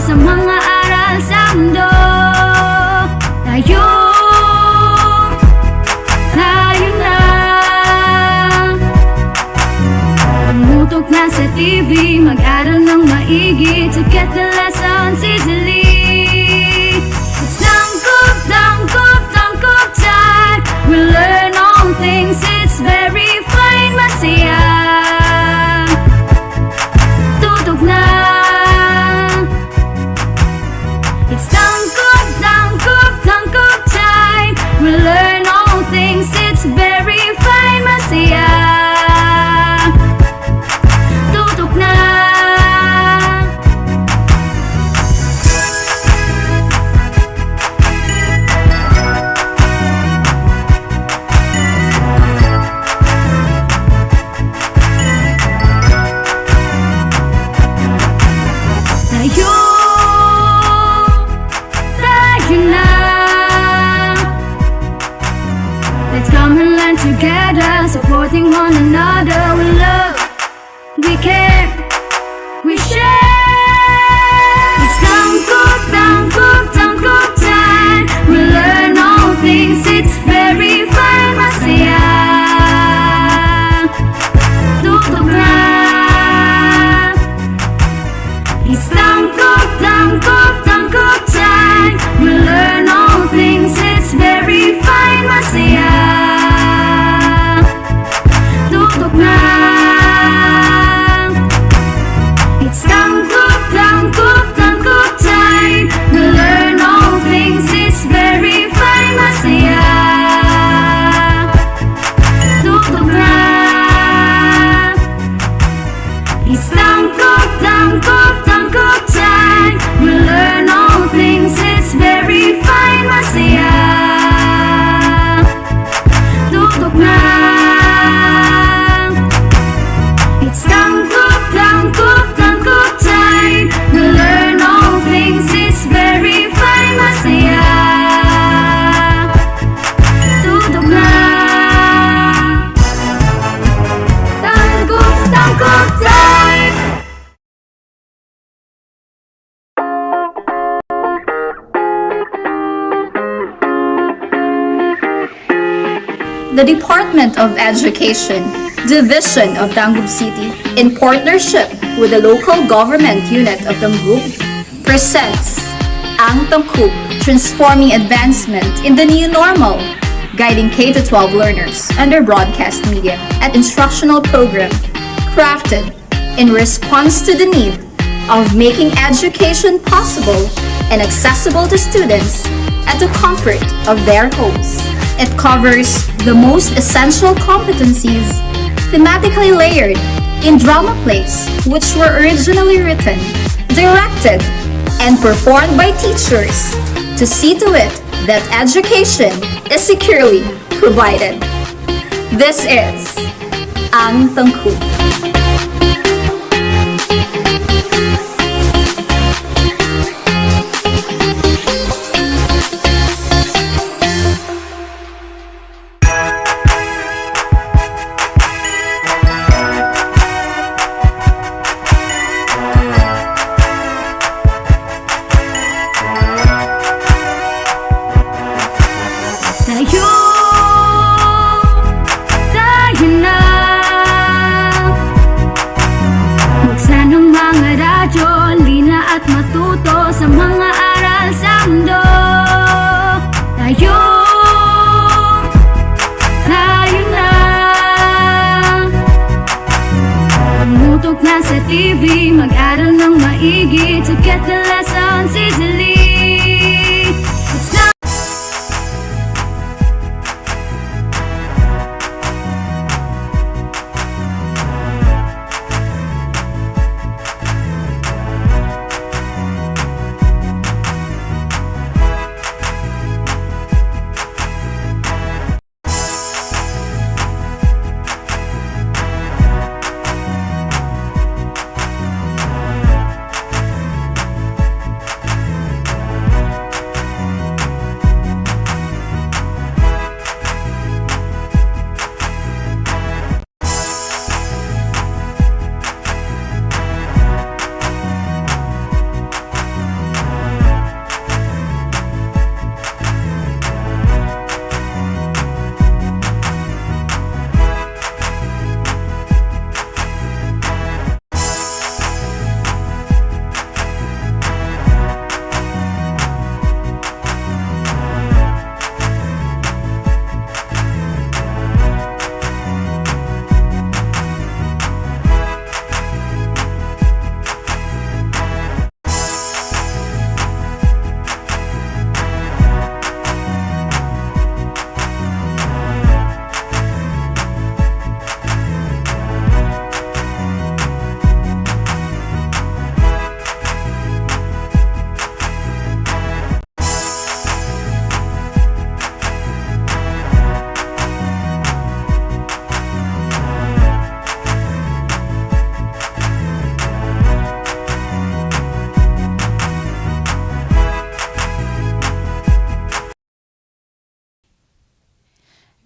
sa mga aral sa mundo. Tayo na. Tumutok na sa TV, mag-aral ng maigi to get the lessons easily. It's tangkop, tangkop, tangkop time. We learn all things, it's very fine, masaya. Tutok na. It's tangkop, tangkop, tangkop time. We learn all things, it's very fine, masaya. Tutok na. Tayo na. Let's come and learn together, supporting one another. We love, we care, we share. It's tangkop, tangkop, tangkop time. We learn all things, it's very fine, masaya. Tutok na. It's tangkop, tangkop, tangkop time. We learn all things, it's very fine, masaya. Tutok na. It's tangkop, tangkop, tangkop time. We learn all things, it's very fine, masaya. Tutok na. It's tangkop, tangkop, tangkop time. We learn all things, it's very fine, masaya. Tutok na. It's tangkop, tangkop, tangkop time. We learn all things, it's very fine, masaya. Tutok na. Tangkop, tangkop time. The Department of Education, Division of Tangub City, in partnership with the local government unit of Tangub, presents Ang Tangkub, Transforming Advancement in the New Normal, guiding K-12 learners under broadcast media and instructional program crafted in response to the need of making education possible and accessible to students at the comfort of their homes. It covers the most essential competencies, thematically layered in drama plays which were originally written, directed, and performed by teachers to see to it that education is securely provided. This is Ang Tangkub. Tayo na. Buksan ang mga radyo, lina at matuto sa mga aral sa mundo. Tayo na. Tumutok na sa TV, mag-aral ng maigi to get the lessons easily. It's not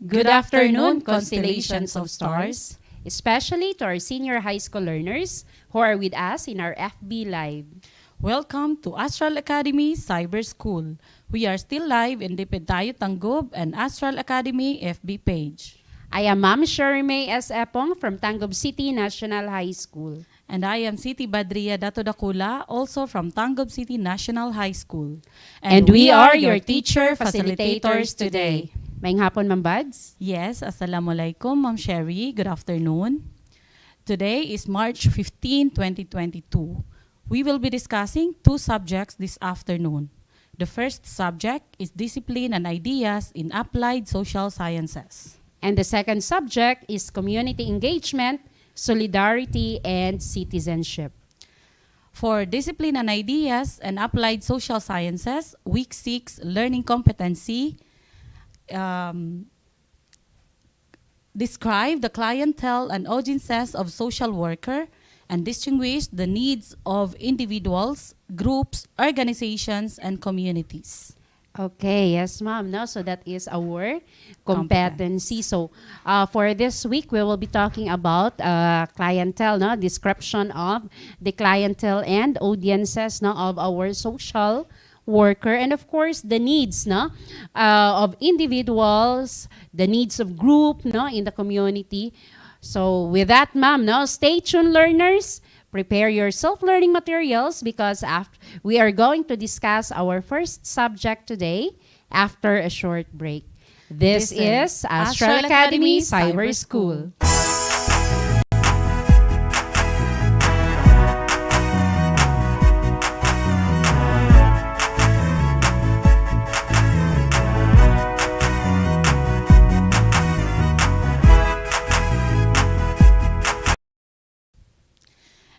Good afternoon, constellations of stars, especially to our senior high school learners who are with us in our FB Live. Welcome to Astral Academy Cyber School. We are still live in the Tayo Tanggob and Astral Academy FB page. I am Ma'am Sherry May S. Epong from Tanggob City National High School. And I am Siti Badria Dato Dakula, also from Tanggob City National High School. And we are your teacher facilitators today. Maayong hapon, Ma'am Bads. Yes, Assalamualaikum, Ma'am Sherry. Good afternoon. Today is March 15, 2022. We will be discussing two subjects this afternoon. The first subject is discipline and ideas in applied social sciences. And the second subject is community engagement, solidarity, and citizenship. For discipline and ideas and applied social sciences, Week 6 learning competency, describe the clientele and audiences of social worker and distinguish the needs of individuals, groups, organizations, and communities. Okay, yes, ma'am. No, so that is our competency. So, for this week, we will be talking about clientele, no, description of the clientele and audiences, no, of our social worker, and of course the needs, no, of individuals, the needs of group, no, in the community. So, with that, ma'am, no, stay tuned, learners. Prepare your self-learning materials because we are going to discuss our first subject today after a short break. This is Astral Academy Cyber School.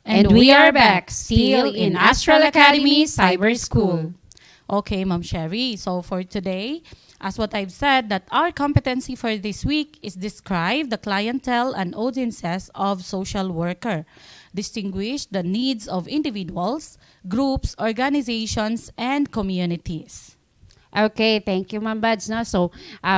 And we are back, still in Astral Academy Cyber School. Okay, Ma'am Sherry. So for today, as what I've said, that our competency for this week is describe the clientele and audiences of social worker, distinguish the needs of individuals, groups, organizations, and communities. Okay, thank you, Ma'am Bads. No? So,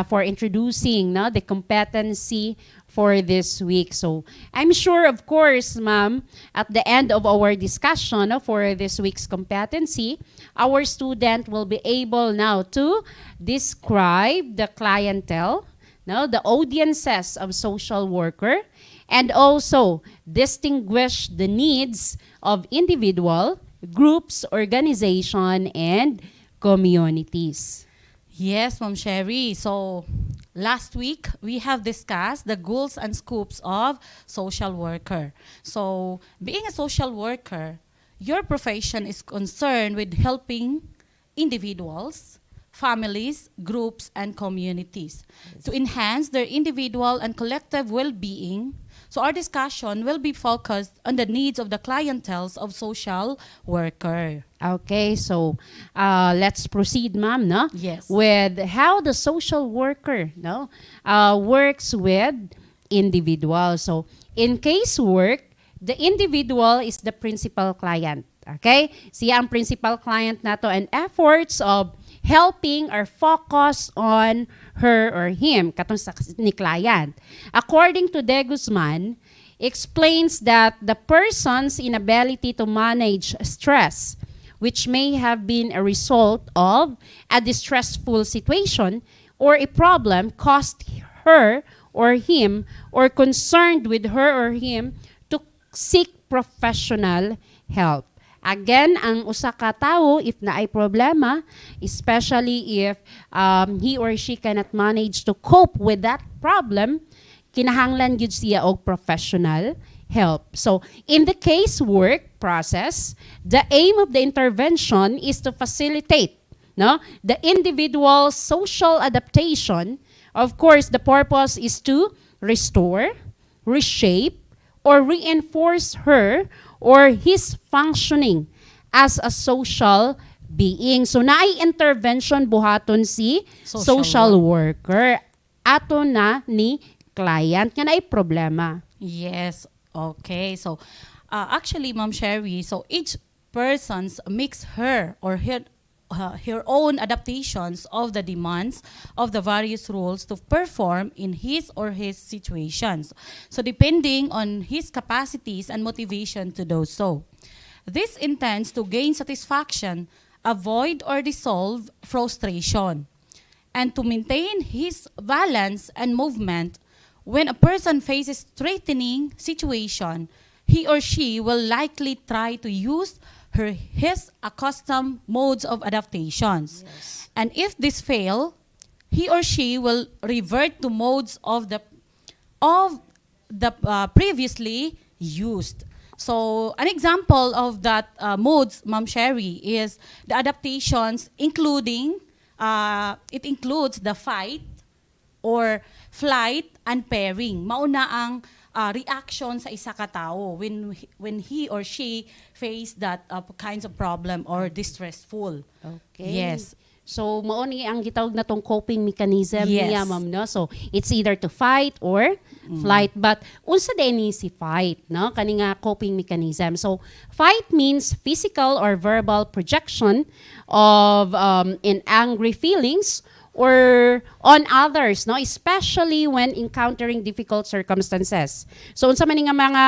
for introducing, no, the competency for this week. So, I'm sure, of course, ma'am, at the end of our discussion, no, for this week's competency, our student will be able now to describe the clientele, no, the audiences of social worker, and also distinguish the needs of individual, groups, organization, and communities. Yes, Ma'am Sherry. So last week, we have discussed the goals and scopes of social worker. So being a social worker, your profession is concerned with helping individuals, families, groups, and communities to enhance their individual and collective well-being. So our discussion will be focused on the needs of the clienteles of social worker. Okay, so let's proceed, ma'am, no? Yes. With how the social worker, no, works with individuals. So in casework, the individual is the principal client. Okay? Siya ang principal client nato, and efforts of helping are focused on her or him, katong sa ni client. According to De Guzman, explains that the person's inability to manage stress, which may have been a result of a distressful situation or a problem caused her or him or concerned with her or him to seek professional help. Again, ang usa ka tawo, if naay problema, especially if he or she cannot manage to cope with that problem, kinahanglan gyud siya og professional help. So, in the casework process, the aim of the intervention is to facilitate, no, the individual's social adaptation. Of course, the purpose is to restore, reshape, or reinforce her or his functioning as a social being. So, naay intervention buhaton si social worker. Ato na ni client nga naay problema. Yes. Okay. So, actually, Ma'am Sherry, so each person's makes her or her own adaptations of the demands of the various roles to perform in his or his situations. So depending on his capacities and motivation to do so. This intends to gain satisfaction, avoid or dissolve frustration, and to maintain his balance and movement. When a person faces threatening situation, he or she will likely try to use his accustomed modes of adaptations. And if this fail, he or she will revert to modes of the previously used. So an example of that modes, Ma'am Sherry, is the adaptations including, it includes the fight or flight and pairing. Mauna ang reaction sa isa ka tao when he or she face that kinds of problem or distressful. Okay. Yes. So, mao ni ang gitawag na tong coping mechanism Yes. niya, ma'am, no? So, it's either to fight or flight. But, unsa din ni si fight, no? Kani nga coping mechanism. So, fight means physical or verbal projection of in angry feelings or on others, no, especially when encountering difficult circumstances. So unsa man nga mga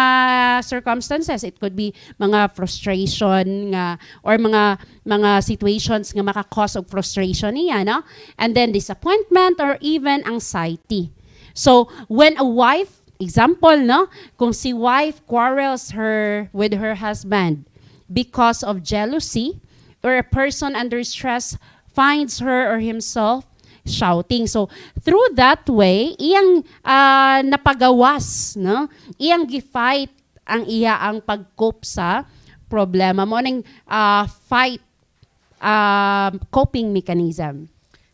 circumstances, it could be mga frustration nga or mga situations nga maka-cause of frustration niya, no? And then disappointment or even anxiety. So when a wife, example, no, kung si wife quarrels with her husband because of jealousy, or a person under stress finds her or himself shouting. So, through that way, iyang napagawas, no? Iyang gifight ang ang pag-cope sa problema mo ning fight coping mechanism.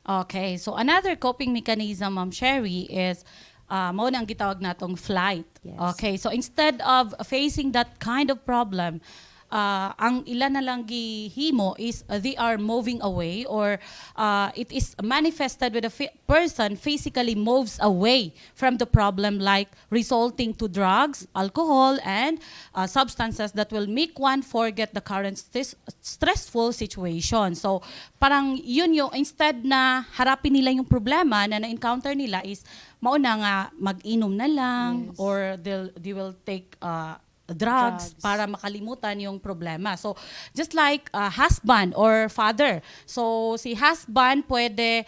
Okay, so another coping mechanism, Ma'am Sherry, is mao nang gitawag natong flight. Yes. Okay, so instead of facing that kind of problem, ang ilan na lang gihimo is they are moving away, or it is manifested with a person physically moves away from the problem, like resulting to drugs, alcohol, and substances that will make one forget the current stressful situation. So parang yun yung, instead na harapin nila yung problema na na-encounter nila, is mauna nga mag-inom na lang. Yes. Or they will take drugs para makalimutan yung problema. So, just like husband or father. So, si husband pwede,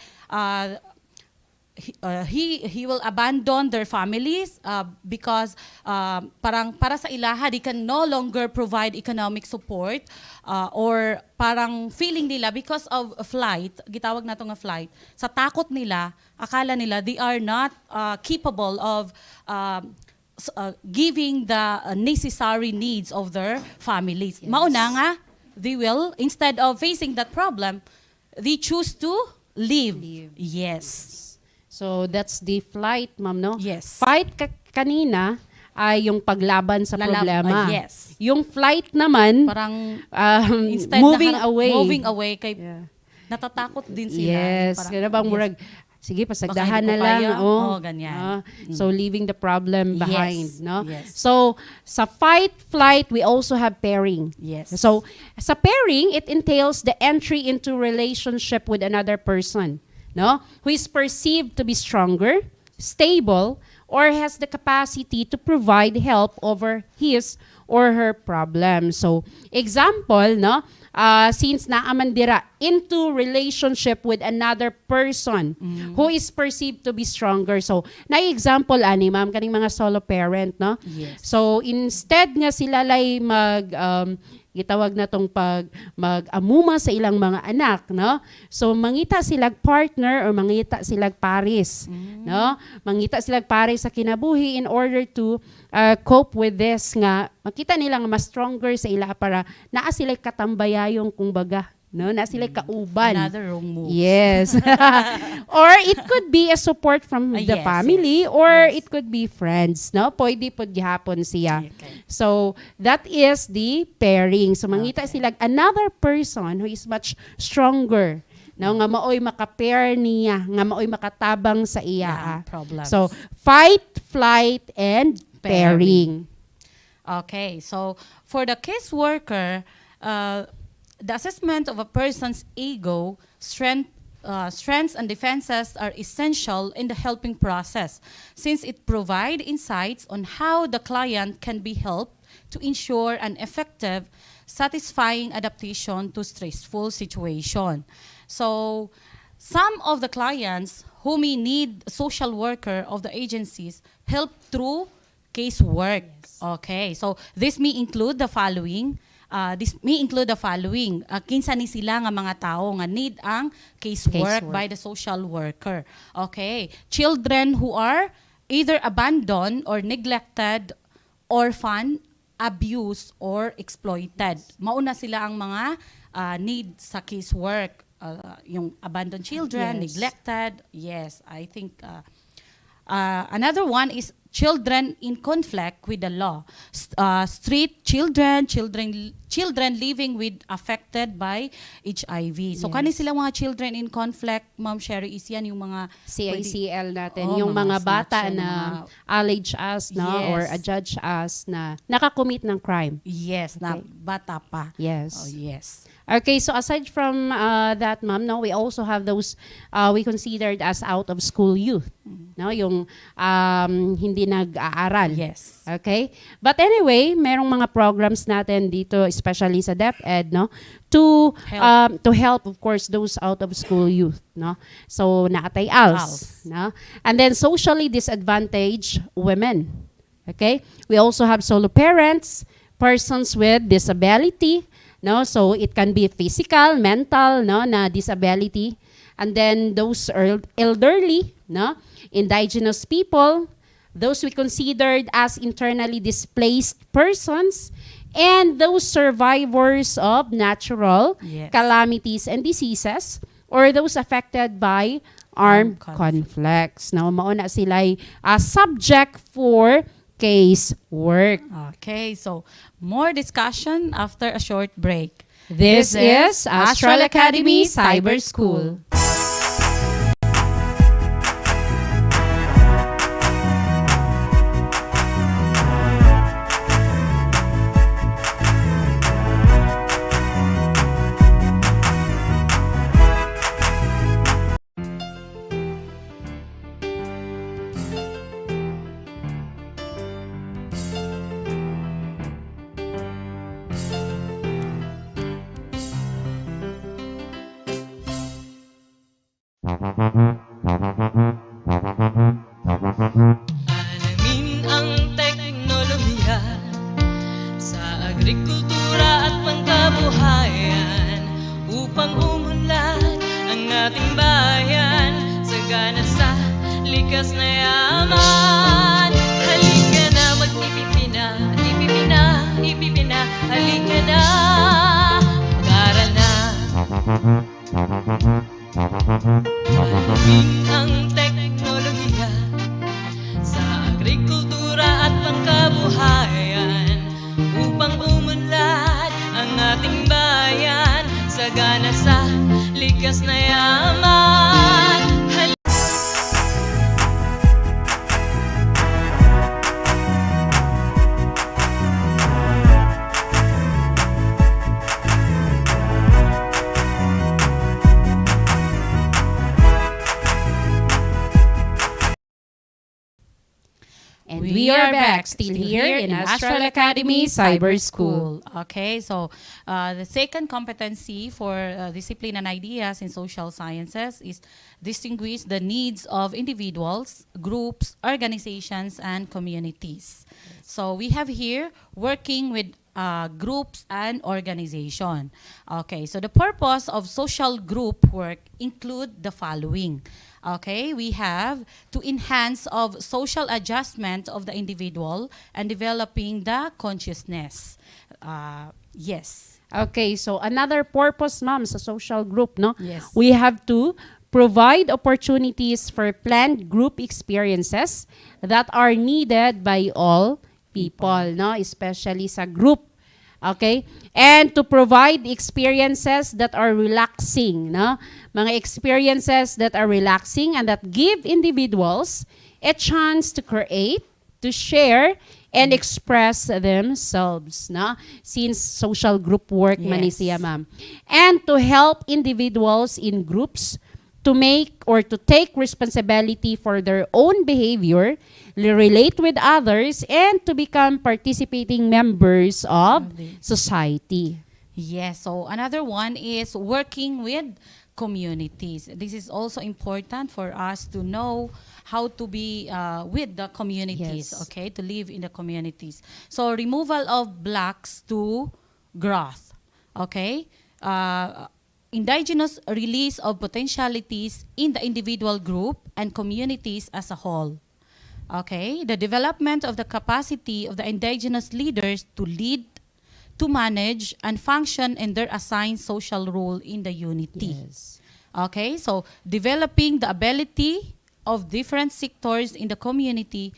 he will abandon their families because parang para sa ilaha, they can no longer provide economic support, or parang feeling nila because of flight, gitawag na nga flight, sa takot nila, akala nila they are not capable of giving the necessary needs of their families. Yes. Mauna nga, they will, instead of facing that problem, they choose to live. Yes. So that's the flight, ma'am, no? Yes. Fight kanina ay yung paglaban sa problema. Yes. Yung flight naman, parang instead moving away kay natatakot din sila. Yes. Kaya bang murag, sige, pasagdahan na lang. Ganyan. So, leaving the problem behind. Yes. No? Yes. So, sa fight, flight, we also have pairing. Yes. So, sa pairing, it entails the entry into relationship with another person, no, who is perceived to be stronger, stable, or has the capacity to provide help over his or her problem. So, example, no, since naaman dira into relationship with another person who is perceived to be stronger. So, na-example, ani, ma'am, kaning mga solo parent, no? Yes. So, instead nga sila lay gitawag na tong mag-amuma sa ilang mga anak, no? So, mangita silag partner or mangita silag pares, no? Mangita silag pares sa kinabuhi in order to cope with this nga makita nila nga mas stronger sa ila para naa sila katambayayong kumbaga, no, na sila kauban. Another wrong move. Yes. Or it could be a support from the yes, family, yes. or Yes. it could be friends, no? Pwede pod gihapon siya. Okay. So that is the pairing. So mangita sila another person who is much stronger, no, nga maoy maka-pair niya, nga maoy makatabang sa iya. Problems. So fight, flight, and pairing. Okay, so for the case worker, the assessment of a person's ego, strengths and defenses are essential in the helping process, since it provides insights on how the client can be helped to ensure an effective, satisfying adaptation to stressful situation. So, some of the clients who may need a social worker of the agencies help through casework. Okay, so this may include the following. Kinsa ni sila nga mga tao nga need ang casework Casework. by the social worker. Okay, children who are either abandoned or neglected, orphan, abused, or exploited. Mauna sila ang mga need sa casework. Yung abandoned children, Yes. neglected. Yes, I think another one is children in conflict with the law. Street children living with affected by HIV. So Yes. kani sila mga children in conflict, Ma'am Sherry, is yan yung mga CICL natin, Oo, yung mga bata snatcher, na mga- allege us, no, Yes. or adjudge us na nakakommit ng crime. yes, na Okay. bata pa. Yes. Oh, yes. Okay, so aside from that, ma'am, no, we also have those we considered as out of school youth, no, yung hindi nag-aaral. Yes. Okay? But anyway, merong mga programs natin dito, especially sa DepEd, no, to help of course those out of school youth, no. So naatay ALS, no. And then socially disadvantaged women. Okay? We also have solo parents, persons with disability, no. So it can be physical, mental, no, na disability. And then those elderly, no, indigenous people, those we considered as internally displaced persons, and those survivors of natural Yes. calamities and diseases, or those affected by armed conflicts. Now, mauna sila'y subject for casework. Okay, so more discussion after a short break. This is Astral Academy Cyber School. Alamin ang teknolohiya sa agrikultura at pangkabuhayan upang umunlad ang ating bayan sagana sa likas na yaman. Halika na mag-ipipina, ipipina, ipipina. Halika na, mag-aral na. Alamin ang teknolohiya sa agrikultura at pangkabuhayan upang umunlad ang ating bayan sagana sa likas na yaman. And we are back, still here in Astral Academy Cyber School. Okay, so the second competency for discipline and ideas in social sciences is distinguish the needs of individuals, groups, organizations, and communities. So we have here working with groups and organization. Okay, so the purpose of social group work include the following. Okay, we have to enhance of social adjustment of the individual and developing the consciousness. Yes. Okay, so another purpose, ma'am, sa social group, no? Yes. We have to provide opportunities for planned group experiences that are needed by all people, no? Especially sa group. Okay? And to provide experiences that are relaxing, no? Mga experiences that are relaxing and that give individuals a chance to create, to share, and express themselves, no? Since social group work man ni Yes. siya, ma'am. And to help individuals in groups to make or to take responsibility for their own behavior, relate with others, and to become participating members of society. Yes, so another one is working with communities. This is also important for us to know how to be with the communities, Yes. okay, to live in the communities. So removal of blocks to growth, okay? Indigenous release of potentialities in the individual group and communities as a whole. Okay, the development of the capacity of the indigenous leaders to lead, to manage, and function in their assigned social role in the unity. Yes. Okay, so developing the ability of different sectors in the community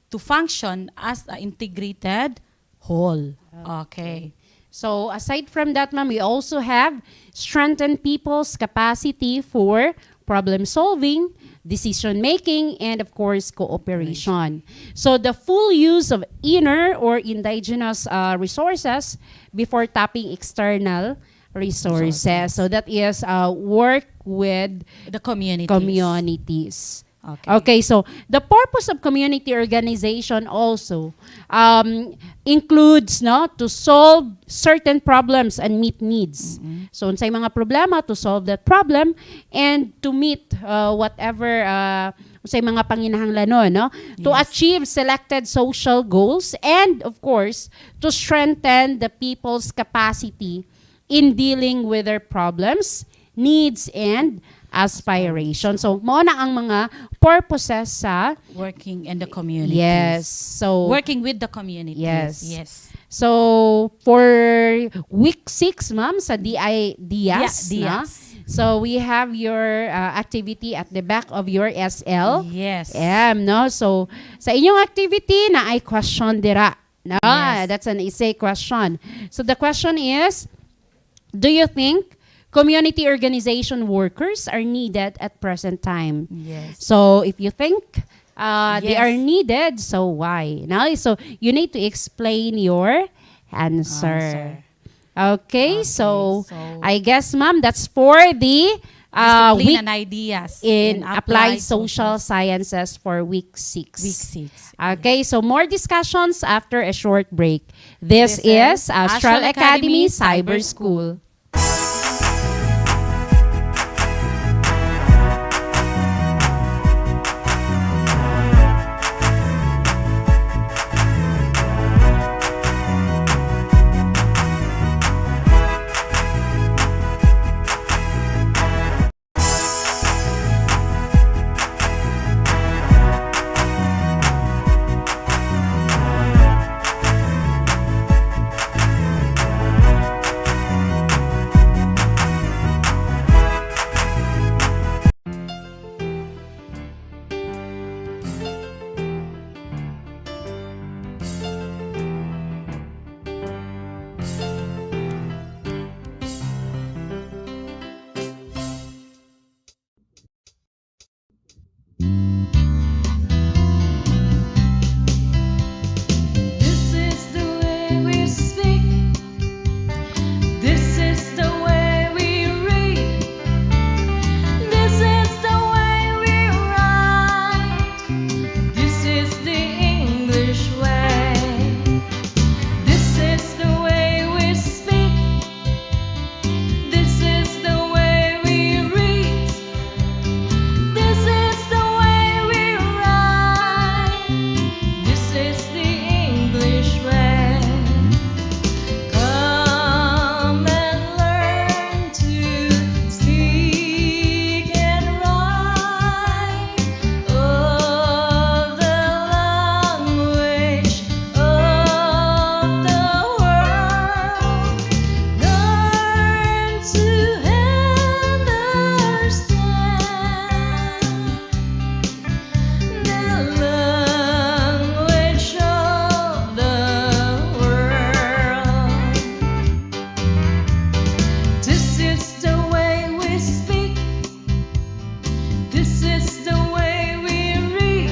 to function as an integrated whole. Okay. So aside from that, ma'am, we also have strengthen people's capacity for problem solving, decision making, and of course, cooperation. So the full use of inner or indigenous resources before tapping external resources. So that is work with The communities. communities. Okay. Okay, so the purpose of community organization also includes to solve certain problems and meet needs. So unsay mga problema, to solve that problem and to meet whatever unsay mga panginahanglanon, no? To Yes. achieve selected social goals and of course to strengthen the people's capacity in dealing with their problems, needs, and aspiration. So, mao na ang mga purposes sa Working in the communities. yes. So, Working with the communities. Yes. Yes. so for week 6, ma'am, sa DIAS, Yeah, no? DIAS. So, we have your activity at the back of your SL. Yes. No? So, sa inyong activity na ay question dira. No? Yes. That's an essay question. So, the question is, do you think community organization workers are needed at present time? Yes. So, if you think they Yes. are needed, so why? Now, so you need to explain your answer. Okay, so so I guess, ma'am, that's for the Discipline week and ideas in applied social sciences for week 6. Week 6. Okay, so more discussions after a short break. This is Astral Academy Cyber School. This is the way we speak. This is the way we read. This is the way we write. This is the English way. This is the way we speak. This is the way we read. This is the way we write. This is the English way. Come and learn to speak and write of the language of the world. Learn to understand the language of the world. This is the way we speak. This is the way we read.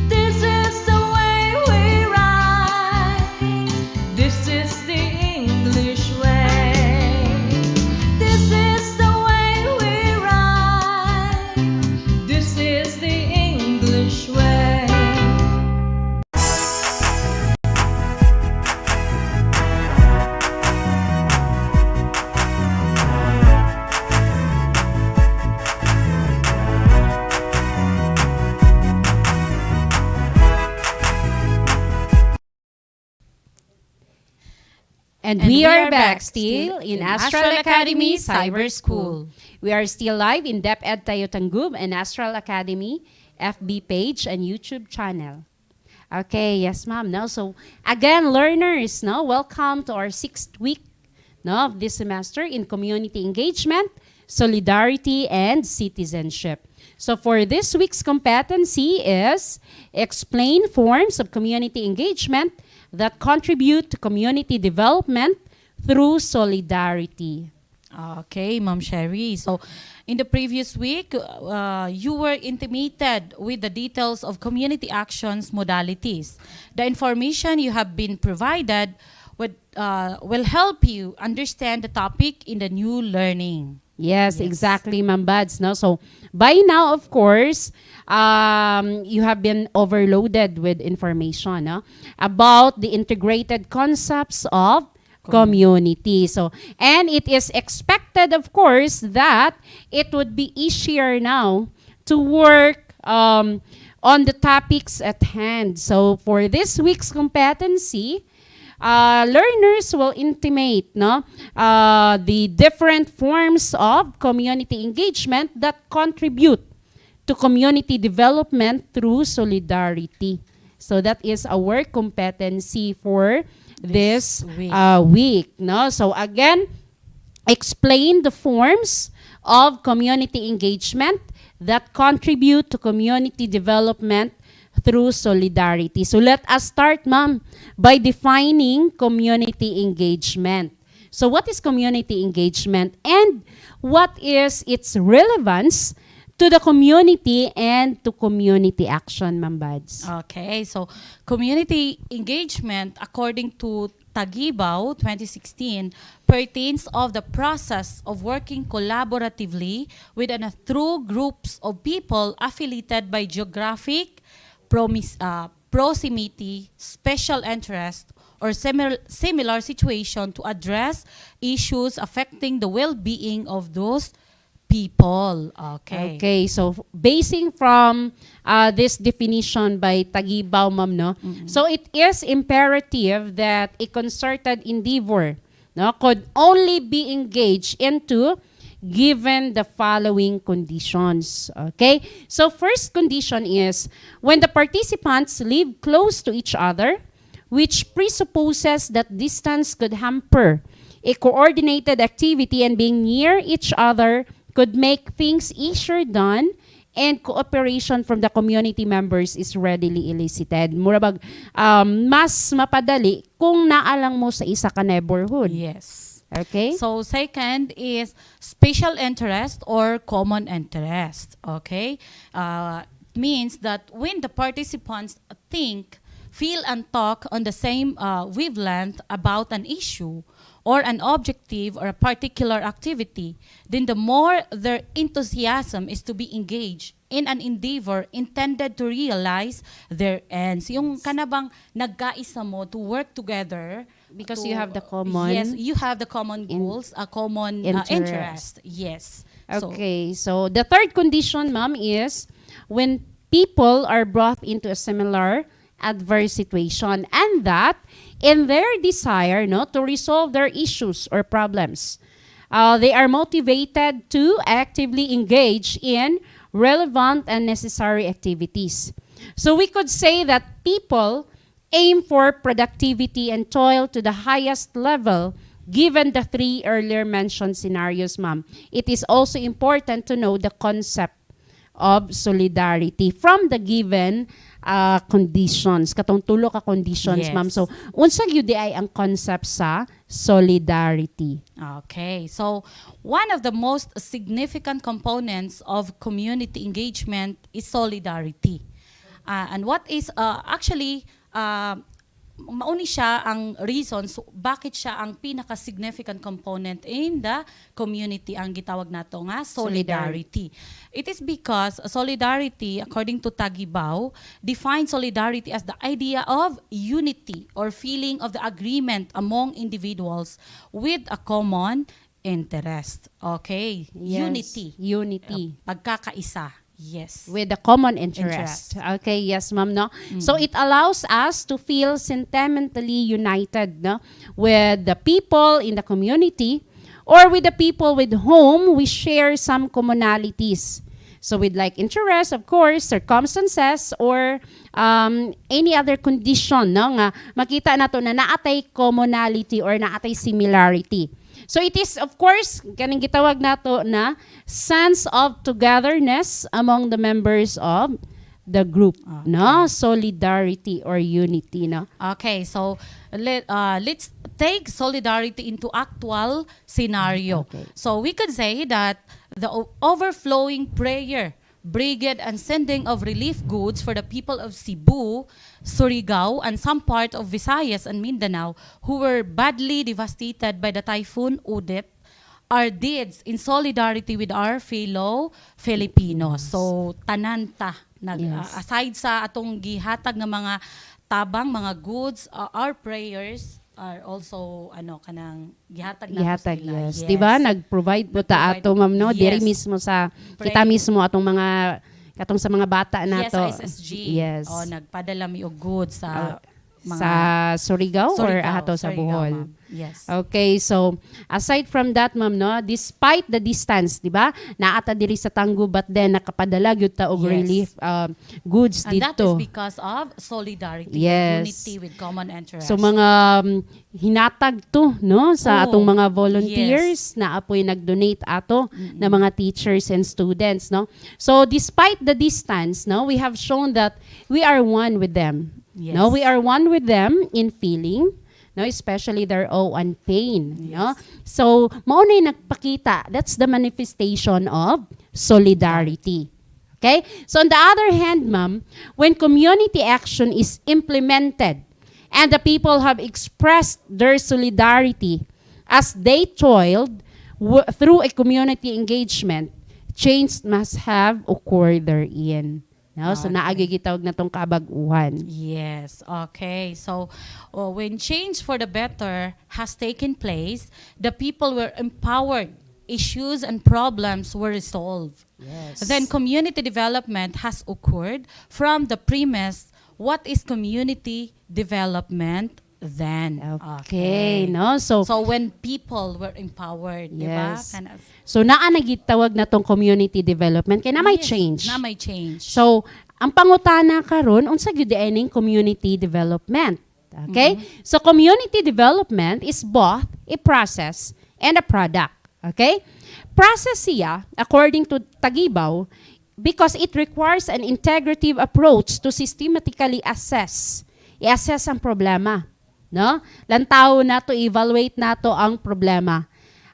This is the way we And we are back still in Astral Academy Cyber School. We are still live in DepEd Tayo Tanggub and Astral Academy FB page and YouTube channel. Okay, yes ma'am. Now, so again, learners, no, welcome to our 6th week of this semester in community engagement, solidarity, and citizenship. So for this week's competency is explain forms of community engagement that contribute to community development through solidarity. Okay, Ma'am Sherry. So, in the previous week, you were intimated with the details of community actions modalities. The information you have been provided will help you understand the topic in the new learning. Yes, exactly, Ma'am Bads. No? So, by now, of course, you have been overloaded with information about the integrated concepts of community. So, and it is expected, of course, that it would be easier now to work on the topics at hand. So, for this week's competency, learners will intimate the different forms of community engagement that contribute to community development through solidarity. So that is our competency for this week. No? So again, explain the forms of community engagement that contribute to community development through solidarity. So let us start, ma'am, by defining community engagement. So what is community engagement and what is its relevance to the community and to community action, Ma'am Bads? Okay, so community engagement, according to Taguibaw 2016, pertains of the process of working collaboratively with and through groups of people affiliated by geographic proximity, special interest, or similar situation to address issues affecting the well-being of those people. Okay. Okay, so basing from this definition by Taguibaw, ma'am, no? So it is imperative that a concerted endeavor could only be engaged into given the following conditions. Okay? So first condition is when the participants live close to each other, which presupposes that distance could hamper a coordinated activity and being near each other could make things easier done and cooperation from the community members is readily elicited. Murabag, mas mapadali kung naalang mo sa isa ka neighborhood. Yes. Okay? So second is special interest or common interest. Okay? Means that when the participants think, feel, and talk on the same wavelength about an issue or an objective or a particular activity, then the more their enthusiasm is to be engaged in an endeavor intended to realize their ends. Yung kanabang nagkaisa mo to work together. Because you have the common. Yes, you have the common goals, a common interest. Yes. Okay, so the third condition, ma'am, is when people are brought into a similar adverse situation and that in their desire to resolve their issues or problems, they are motivated to actively engage in relevant and necessary activities. So we could say that people aim for productivity and toil to the highest level given the 3 earlier mentioned scenarios, ma'am. It is also important to know the concept of solidarity from the given conditions. Katong tulo ka conditions, Yes. ma'am. So, unsa gyud di ay ang concept sa solidarity? Okay, so one of the most significant components of community engagement is solidarity. And what is actually mauni siya ang reasons bakit siya ang pinaka-significant component in the community ang gitawag nato nga solidarity. It is because solidarity, according to Taguibaw, defines solidarity as the idea of unity or feeling of the agreement among individuals with a common interest. Okay? Yes, Unity. Unity. Pagkakaisa. Yes. with the common interest. Okay, yes, ma'am, no? So it allows us to feel sentimentally united, no, with the people in the community or with the people with whom we share some commonalities. So with like interest, of course, circumstances, or any other condition, no, nga makita nato na naatay commonality or naatay similarity. So it is, of course, kaning gitawag nato na sense of togetherness among the members of the group, no? Solidarity or unity, no? Okay, so let's take solidarity into actual scenario. Okay. So we could say that the overflowing prayer, brigade, and sending of relief goods for the people of Cebu, Surigao, and some part of Visayas and Mindanao who were badly devastated by the typhoon Udit are deeds in solidarity with our fellow Filipinos. So tanan ta aside sa atong gihatag ng mga tabang, mga goods, our prayers are also kanang gihatag na Gihatag, sila. yes. Diba? Nag-provide po ta ato, ma'am, no? Diri Yes. mismo sa, kita Pray. mismo atong mga, katong sa mga bata Yes, nato. sa SSG. Yes. Nagpadala mi og goods sa mga Sa Surigao, or Surigao, ato sa Surigao, Bohol? ma'am. Yes. Okay, so aside from that, ma'am, no, despite the distance, di ba? Naata diri sa Tanggo, but then nakapadala gyud ta og Yes. relief goods And that dito. is because of solidarity, Yes. unity with common interest. So mga hinatag to, no, sa Oh, atong mga volunteers na apoy nag-donate ato na mga teachers and students, no. So despite the distance, no, we have shown that we are one with them. Yes. No, we are one with them in feeling, no, especially their awe and pain, no. So mao na yung nagpakita, that's the manifestation of solidarity. Okay? So on the other hand, ma'am, when community action is implemented and the people have expressed their solidarity as they toiled through a community engagement, change must have occurred therein. No? So naagi gitawag na tong kabag-uhan. Yes, okay. So when change for the better has taken place, the people were empowered, issues and problems were resolved. Yes. Then community development has occurred from the premise, what is community development then? Okay, no? So when people were empowered, di ba? yes. Kind of- So naa nagitawag na tong community development kaya na may Yes, change. Na may change. So, ang pangutana karon unsa gyud diining community development. Okay? So community development is both a process and a product. Okay? Process siya, according to Tagibaw, because it requires an integrative approach to systematically i-assess ang problema. No? Lantaw na to, evaluate na to ang problema.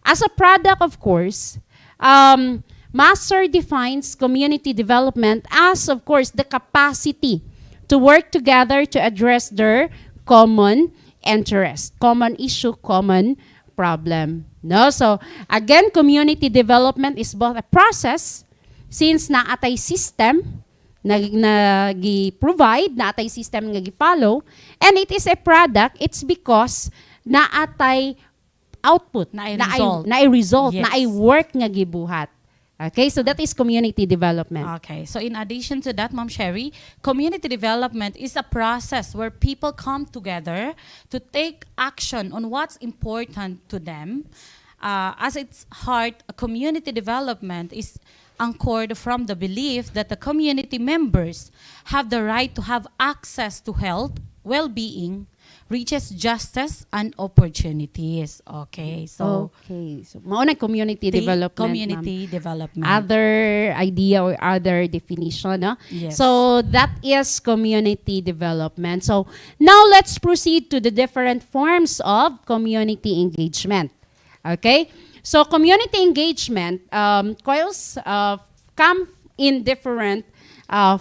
As a product, of course, Master defines community development as, of course, the capacity to work together to address their common interest, common issue, common problem. No? So, again, community development is both a process, since naatay system, nag-provide, naatay system nga gi-follow, and it is a product, it's because naatay output, Na-i-result. na-i-result, Yes. na-i-work nga gibuhat. Okay, so that is community development. Okay, so in addition to that, Ma'am Sherry, community development is a process where people come together to take action on what's important to them. As its heart, community development is anchored from the belief that the community members have the right to have access to health, well-being, reaches justice and opportunities. Okay, so Okay, so mauna community development. community development. Other idea or other definition, no? Yes. So that is community development. So now let's proceed to the different forms of community engagement. Okay? So community engagement coils come in different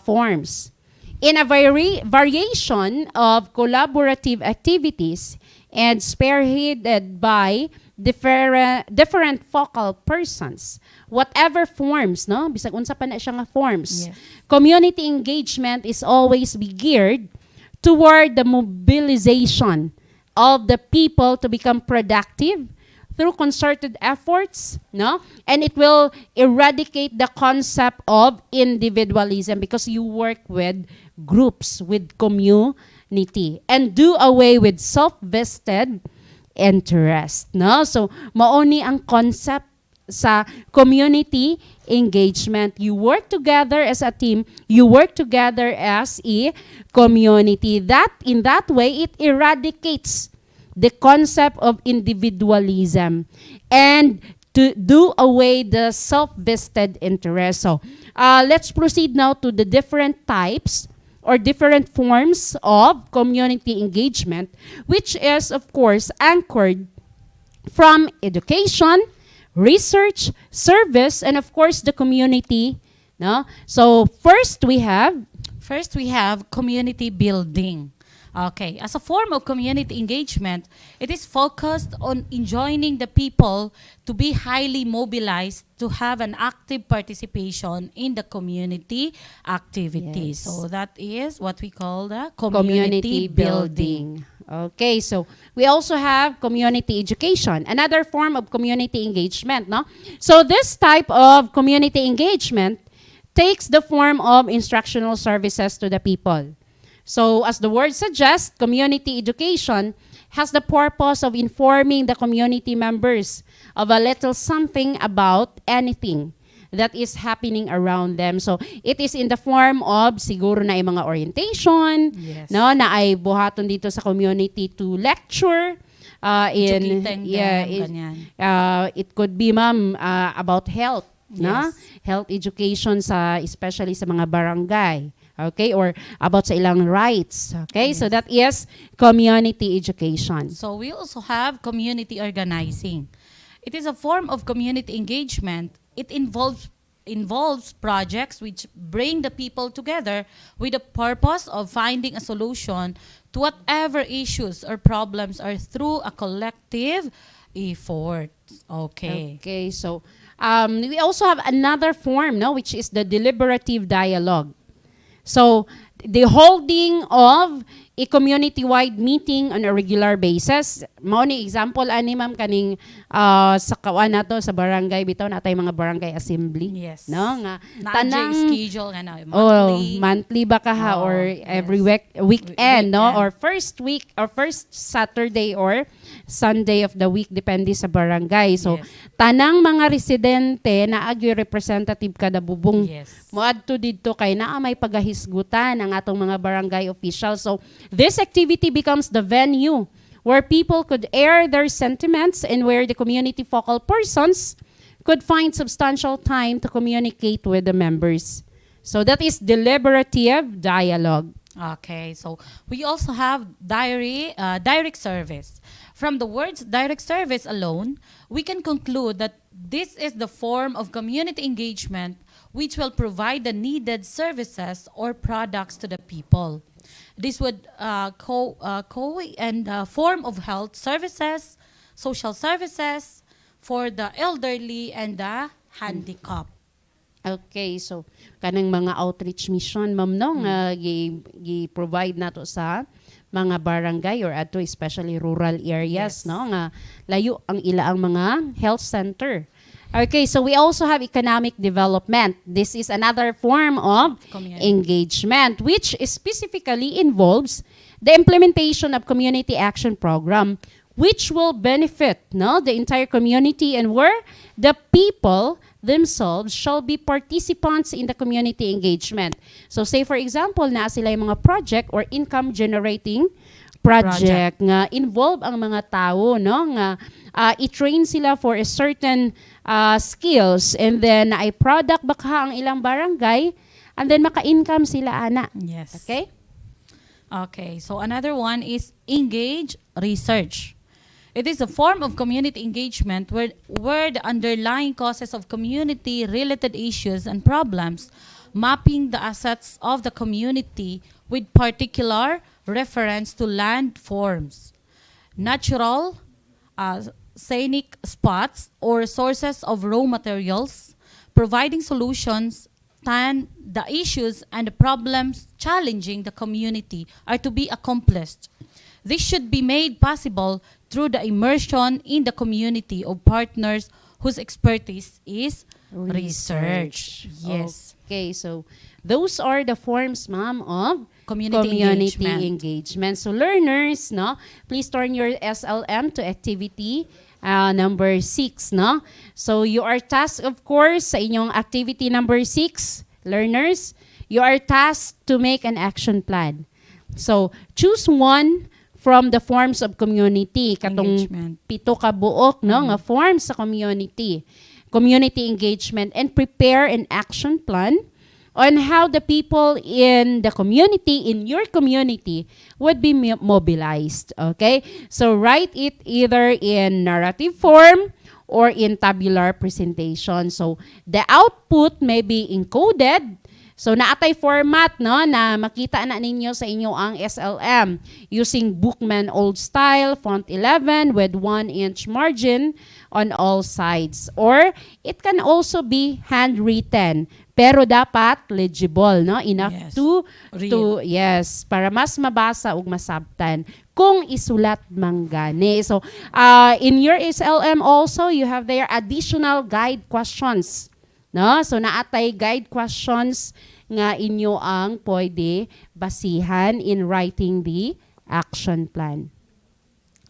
forms. In a variation of collaborative activities and spearheaded by different focal persons, whatever forms, no? Bisag unsa pa na siya nga forms. Yes. Community engagement is always be geared toward the mobilization of the people to become productive through concerted efforts, no? And it will eradicate the concept of individualism because you work with groups, with community, and do away with self-vested interest, no? So maoni ang concept sa community engagement. You work together as a team, you work together as a community. That in that way it eradicates the concept of individualism and to do away the self-vested interest. So let's proceed now to the different types or different forms of community engagement, which is of course anchored from education, research, service, and of course the community. No? So first we have community building. Okay, as a form of community engagement, it is focused on enjoining the people to be highly mobilized to have an active participation in the community activities. Yes. So that is what we call the community building. Okay, so we also have community education, another form of community engagement, no? So this type of community engagement takes the form of instructional services to the people. So as the word suggests, community education has the purpose of informing the community members of a little something about anything that is happening around them. So it is in the form of siguro na yung mga orientation, Yes. no, na ay buhaton dito sa community to lecture Educating them, ganyan. it could be ma'am about health, no? Yes. Health education sa especially sa mga barangay. Okay, or about sa ilang rights. Okay, so that is community education. So we also have community organizing. It is a form of community engagement. It involves projects which bring the people together with the purpose of finding a solution to whatever issues or problems are through a collective effort. Okay. Okay, so we also have another form, no, which is the deliberative dialogue. So the holding of a community-wide meeting on a regular basis. Mao ni example ani ma'am kaning sa kawan nato sa barangay bitaw natay mga barangay assembly. Yes. No nga Tanang schedule nga na, monthly ba ka ha Oh, or yes. every weekend, no, Weekend. or first week or first Saturday or Sunday of the week depende sa barangay. So Yes. tanang mga residente na agi representative kada bubong Yes. moadto didto kay naa may pagahisgutan ang atong mga barangay officials. So this activity becomes the venue where people could air their sentiments and where the community focal persons could find substantial time to communicate with the members. So that is deliberative dialogue. Okay, so we also have direct service. From the words direct service alone, we can conclude that this is the form of community engagement which will provide the needed services or products to the people. This would form of health services, social services for the elderly and the handicapped. Okay, so kanang mga outreach mission ma'am no nga gi-provide nato sa mga barangay or ato especially rural areas, Yes. no nga layo ang ilaang mga health center. Okay, so we also have economic development. This is another form of Community. engagement which specifically involves the implementation of community action program which will benefit the entire community and where the people themselves shall be participants in the community engagement. So say for example na sila yung mga project or income generating project nga involve ang mga tao nga i-train sila for a certain skills and then ay product baka ang ilang barangay and then maka-income sila ana. Yes. Okay? Okay, so another one is engage research. It is a form of community engagement where the underlying causes of community-related issues and problems, mapping the assets of the community with particular reference to land forms, natural, scenic spots, or sources of raw materials, providing solutions and the issues and the problems challenging the community are to be accomplished. this should be made possible through the immersion in the community of partners whose expertise is research. Yes. Okay, so those are the forms, ma'am, of Community engagement. So learners, no, please turn your SLM to activity number 6, no? So you are tasked, of course, sa inyong activity number 6, learners, you are tasked to make an action plan. So choose one from the forms of community. Katong Engagement. 7 ka buok, no, nga forms sa community engagement, and prepare an action plan on how the people in the community, in your community, would be mobilized. Okay? So write it either in narrative form or in tabular presentation. So the output may be encoded. So naatay format, no, na makita na ninyo sa inyo ang SLM using Bookman old style, font 11 with 1-inch margin on all sides. Or it can also be handwritten, pero dapat legible, no, enough Yes. to Real. para mas mabasa ug masabtan kung isulat manggani. So in your SLM also you have there additional guide questions. No? So naatay guide questions nga inyo ang pwede basihan in writing the action plan.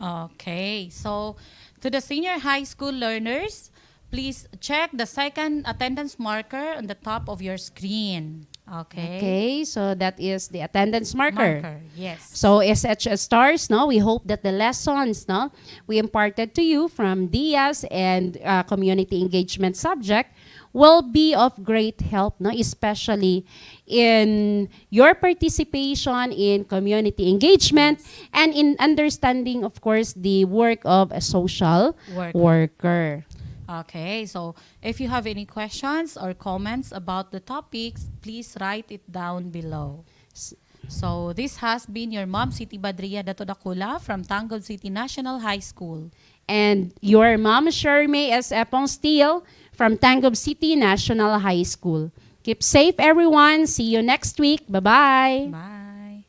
Okay, so to the senior high school learners, please check the second attendance marker on the top of your screen. Okay. Okay, so that is the attendance marker. Yes. So SHS stars, no, we hope that the lessons, no, we imparted to you from DIAS and community engagement subject will be of great help, no, especially in your participation in community engagement and in understanding, of course, the work of a social worker. Okay, so if you have any questions or comments about the topics, please write it down below. So this has been your mom, Siti Badria Dato Dakula from Tanggol City National High School. And your mom, Shermay S. Epong Steele from Tanggol City National High School. Keep safe, everyone. See you next week. Bye-bye. Bye.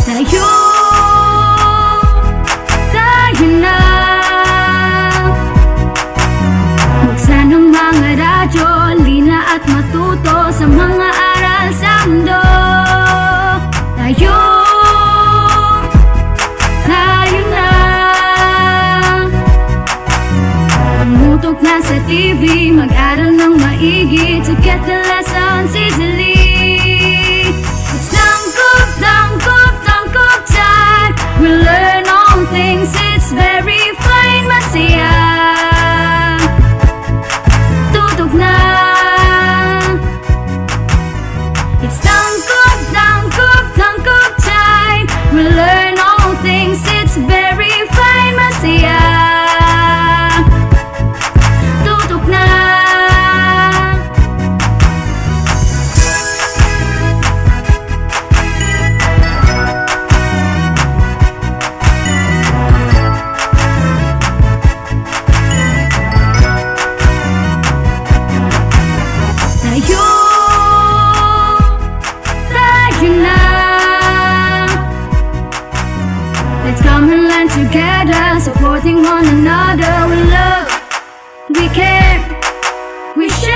Tayo, tayo na. Buksan ang mga radyo, lina at matuto sa mga aral sa mundo. Tayo, tayo na. Tumutok na sa TV, mag-aral ng maigi to get the lessons easily. It's tangkop, tangkop, tangkop time. We learn all things, it's very fine, masaya. Tutok na. It's tangkop, tangkop, tangkop time. We learn all things, it's very fine, masaya. Tutok na. Tayo, tayo na. Let's come and learn together, supporting one another. We love, we care, we share.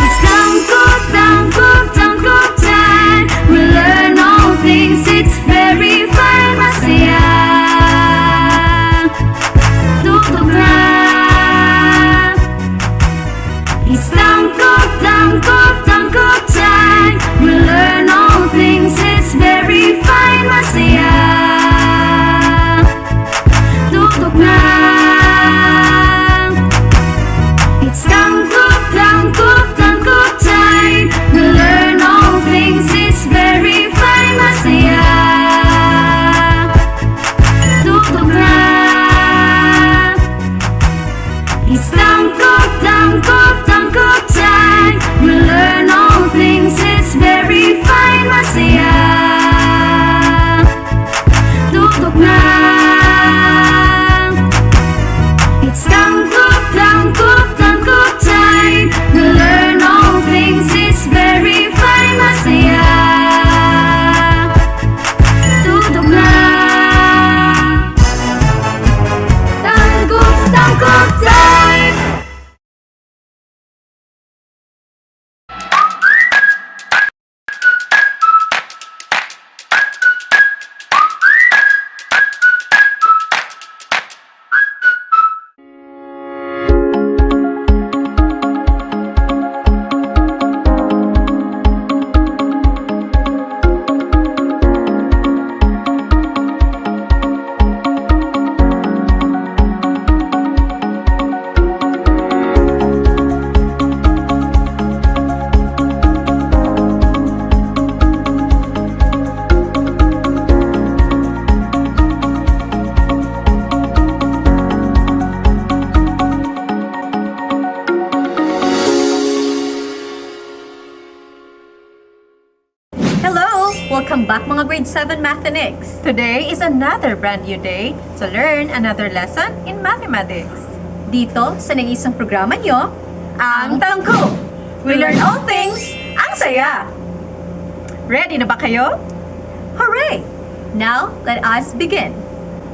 It's tangkop, tangkop, tangkop time. We learn all things, it's very fine, masaya. Tutok na. It's tangkop, tangkop, tangkop time. We learn all things, it's very fine, masaya. Tutok na. It's tangkop, tangkop, tangkop time. We learn all things, it's very fine, masaya. Welcome back mga grade 7 mathematics. Today is another brand new day to learn another lesson in mathematics. Dito sa nag-isang programa nyo, ang Tangko. We learn all things, ang saya. Ready na ba kayo? Hooray! Now, let us begin.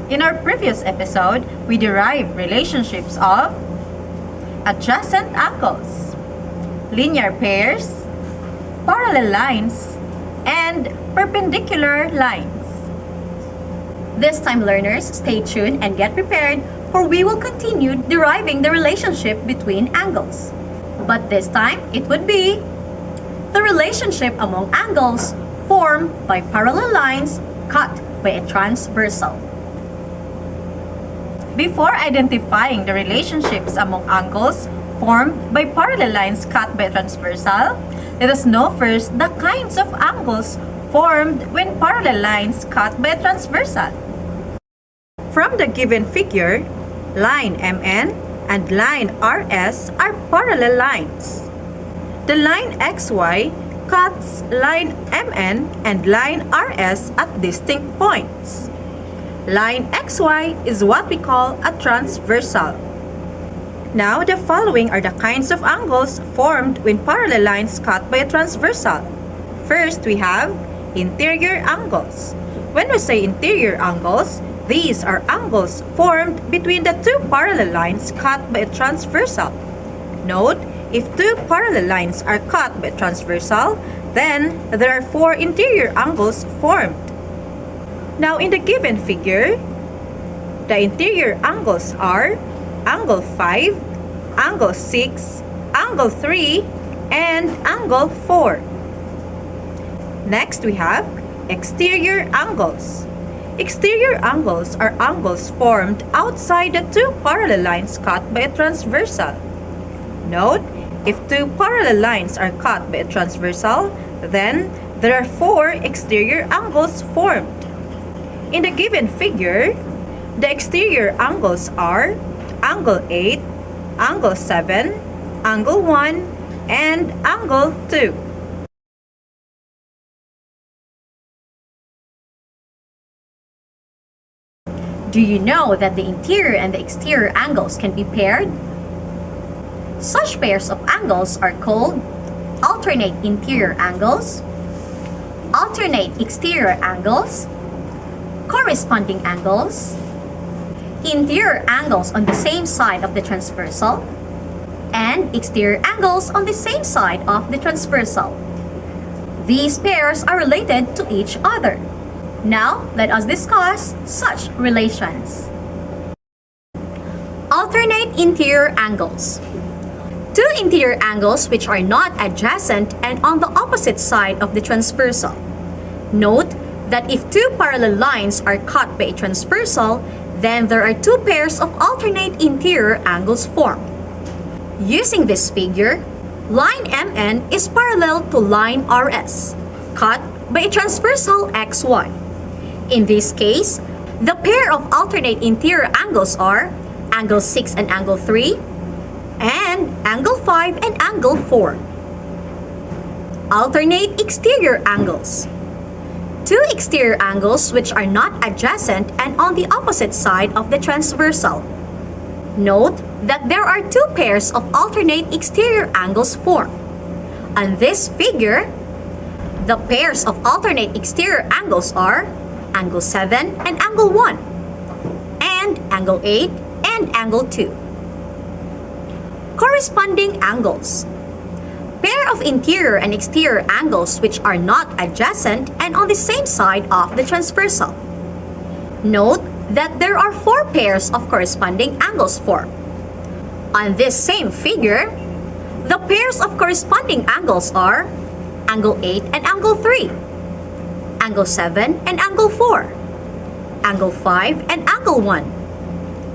In our previous episode, we derived relationships of adjacent angles, linear pairs, parallel lines, and perpendicular lines. This time, learners, stay tuned and get prepared, for we will continue deriving the relationship between angles. But this time, it would be the relationship among angles formed by parallel lines cut by a transversal. Before identifying the relationships among angles formed by parallel lines cut by a transversal, let us know first the kinds of angles formed when parallel lines cut by a transversal. From the given figure, line MN and line RS are parallel lines. The line XY cuts line MN and line RS at distinct points. Line XY is what we call a transversal. Now, the following are the kinds of angles formed when parallel lines cut by a transversal. First, we have interior angles. When we say interior angles, these are angles formed between the two parallel lines cut by a transversal. Note, if two parallel lines are cut by a transversal, then there are four interior angles formed. Now, in the given figure, the interior angles are angle 5, angle 6, angle 3, and angle 4. Next, we have exterior angles. Exterior angles are angles formed outside the two parallel lines cut by a transversal. Note, if two parallel lines are cut by a transversal, then there are four exterior angles formed. In the given figure, the exterior angles are angle 8, angle 7, angle 1, and angle 2. Do you know that the interior and the exterior angles can be paired? Such pairs of angles are called alternate interior angles, alternate exterior angles, corresponding angles, interior angles on the same side of the transversal, and exterior angles on the same side of the transversal. These pairs are related to each other. Now, let us discuss such relations. Alternate interior angles. Two interior angles which are not adjacent and on the opposite side of the transversal. Note that if two parallel lines are cut by a transversal, then there are two pairs of alternate interior angles formed. Using this figure, line MN is parallel to line RS, cut by a transversal XY. In this case, the pair of alternate interior angles are angle 6 and angle 3, and angle 5 and angle 4. Alternate exterior angles. Two exterior angles which are not adjacent and on the opposite side of the transversal. Note that there are two pairs of alternate exterior angles formed. On this figure, the pairs of alternate exterior angles are angle 7 and angle 1, and angle 8 and angle 2. Corresponding angles. Pair of interior and exterior angles which are not adjacent and on the same side of the transversal. Note that there are four pairs of corresponding angles formed. On this same figure, the pairs of corresponding angles are angle 8 and angle 3, angle 7 and angle 4, angle 5 and angle 1,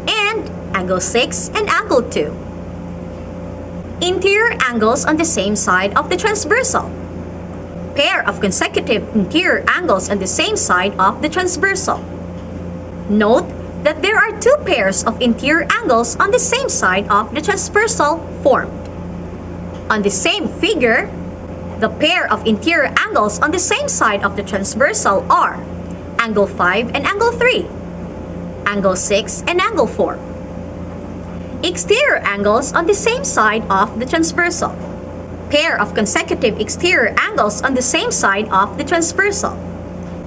and angle 6 and angle 2. Interior angles on the same side of the transversal. Pair of consecutive interior angles on the same side of the transversal. Note that there are two pairs of interior angles on the same side of the transversal formed. On the same figure, The pair of interior angles on the same side of the transversal are angle 5 and angle 3, angle 6 and angle 4. Exterior angles on the same side of the transversal. Pair of consecutive exterior angles on the same side of the transversal.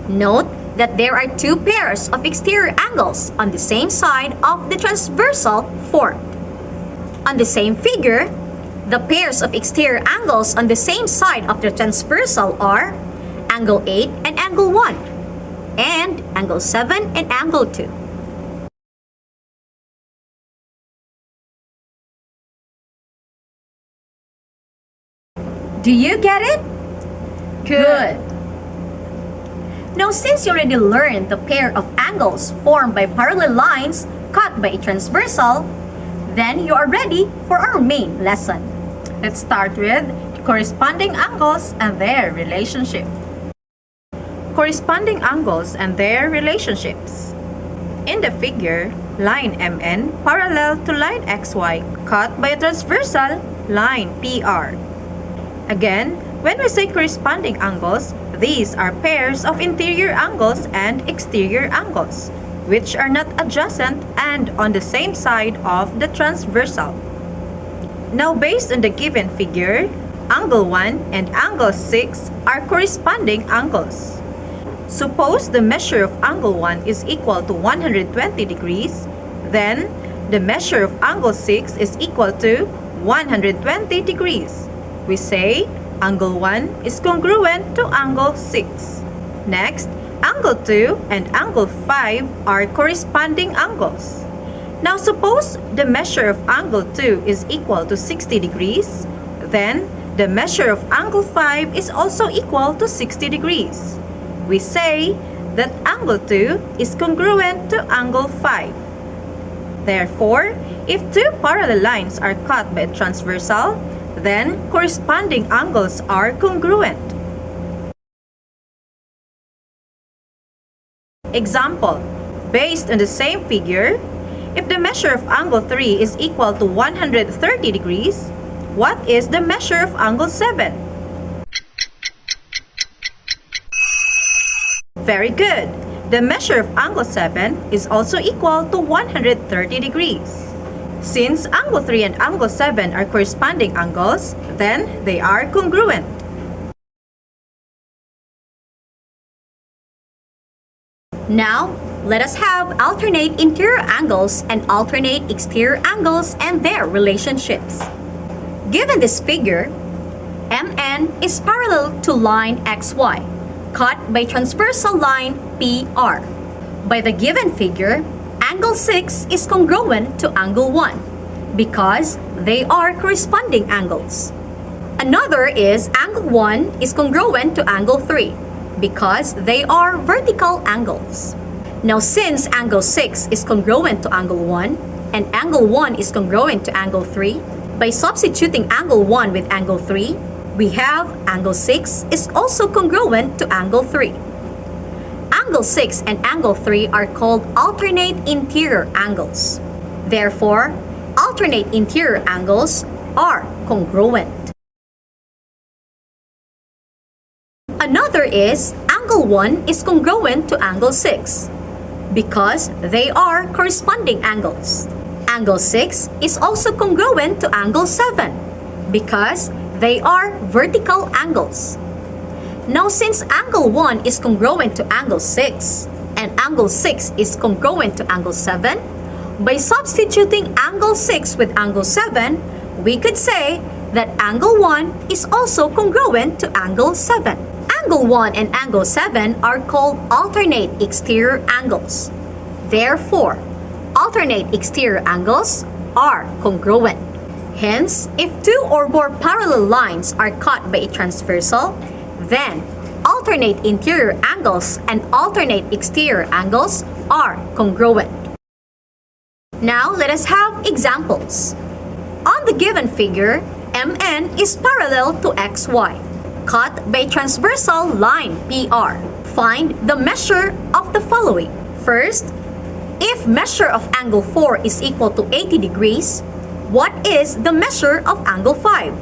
Note that there are two pairs of exterior angles on the same side of the transversal formed. On the same figure, the pairs of exterior angles on the same side of the transversal are angle 8 and angle 1, and angle 7 and angle 2. Do you get it? Good. Now, since you already learned the pair of angles formed by parallel lines cut by a transversal, then you are ready for our main lesson. Let's start with the corresponding angles and their relationship. Corresponding angles and their relationships. In the figure, line MN parallel to line XY cut by a transversal line PR. Again, when we say corresponding angles, these are pairs of interior angles and exterior angles, which are not adjacent and on the same side of the transversal. Now, based on the given figure, angle 1 and angle 6 are corresponding angles. Suppose the measure of angle 1 is equal to 120 degrees, then the measure of angle 6 is equal to 120 degrees. We say angle 1 is congruent to angle 6. Next, angle 2 and angle 5 are corresponding angles. Now suppose the measure of angle 2 is equal to 60 degrees, then the measure of angle 5 is also equal to 60 degrees. We say that angle 2 is congruent to angle 5. Therefore, if two parallel lines are cut by a transversal, then corresponding angles are congruent. Example, based on the same figure, if the measure of angle 3 is equal to 130 degrees, what is the measure of angle 7? Very good. The measure of angle 7 is also equal to 130 degrees. Since angle 3 and angle 7 are corresponding angles, then they are congruent. Now, let us have alternate interior angles and alternate exterior angles and their relationships. Given this figure, MN is parallel to line XY, cut by transversal line PR. By the given figure, angle 6 is congruent to angle 1 because they are corresponding angles. Another is angle 1 is congruent to angle 3 because they are vertical angles. Now, since angle 6 is congruent to angle 1 and angle 1 is congruent to angle 3, by substituting angle 1 with angle 3, we have angle 6 is also congruent to angle 3. Angle 6 and angle 3 are called alternate interior angles. Therefore, alternate interior angles are congruent. Another is angle 1 is congruent to angle 6 because they are corresponding angles. Angle 6 is also congruent to angle 7 because they are vertical angles. Now, since angle 1 is congruent to angle 6 and angle 6 is congruent to angle 7, by substituting angle 6 with angle 7, we could say that angle 1 is also congruent to angle 7. Angle 1 and angle 7 are called alternate exterior angles. Therefore, alternate exterior angles are congruent. Hence, if two or more parallel lines are cut by a transversal, then alternate interior angles and alternate exterior angles are congruent. Now, let us have examples. On the given figure, MN is parallel to XY, cut by transversal line PR. Find the measure of the following. First, if measure of angle 4 is equal to 80 degrees, what is the measure of angle 5?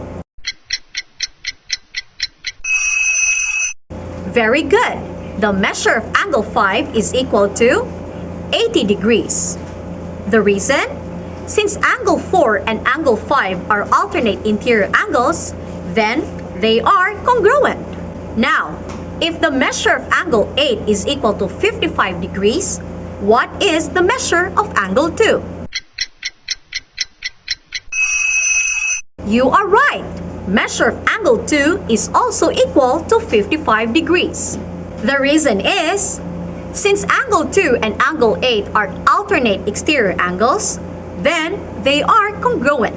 Very good. The measure of angle 5 is equal to 80 degrees. The reason? Since angle 4 and angle 5 are alternate interior angles, then they are congruent. Now, if the measure of angle 8 is equal to 55 degrees, what is the measure of angle 2? You are right. Measure of angle 2 is also equal to 55 degrees. The reason is, since angle 2 and angle 8 are alternate exterior angles, then they are congruent.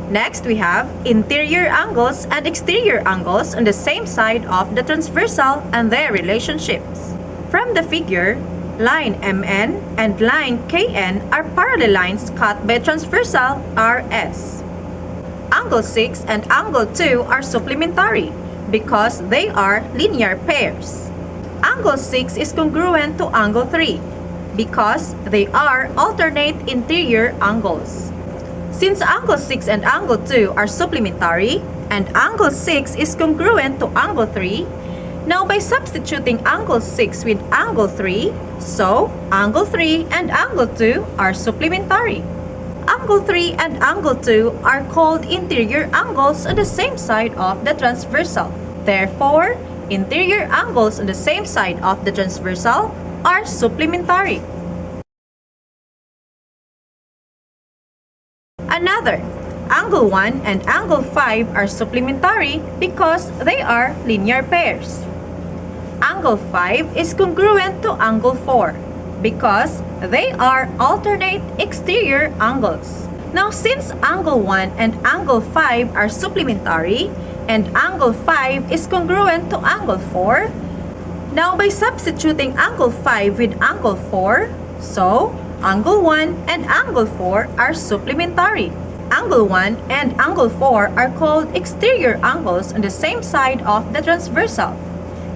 Next, we have interior angles and exterior angles on the same side of the transversal and their relationships. From the figure, line MN and line KN are parallel lines cut by transversal RS. Angle 6 and angle 2 are supplementary because they are linear pairs. Angle 6 is congruent to angle 3 because they are alternate interior angles. Since angle 6 and angle 2 are supplementary and angle 6 is congruent to angle 3, now by substituting angle 6 with angle 3, so angle 3 and angle 2 are supplementary. Angle 3 and angle 2 are called interior angles on the same side of the transversal. Therefore, interior angles on the same side of the transversal are supplementary. Another, angle 1 and angle 5 are supplementary because they are linear pairs. Angle 5 is congruent to angle 4 because they are alternate exterior angles. Now, since angle 1 and angle 5 are supplementary and angle 5 is congruent to angle 4, now by substituting angle 5 with angle 4, so angle 1 and angle 4 are supplementary. Angle 1 and angle 4 are called exterior angles on the same side of the transversal.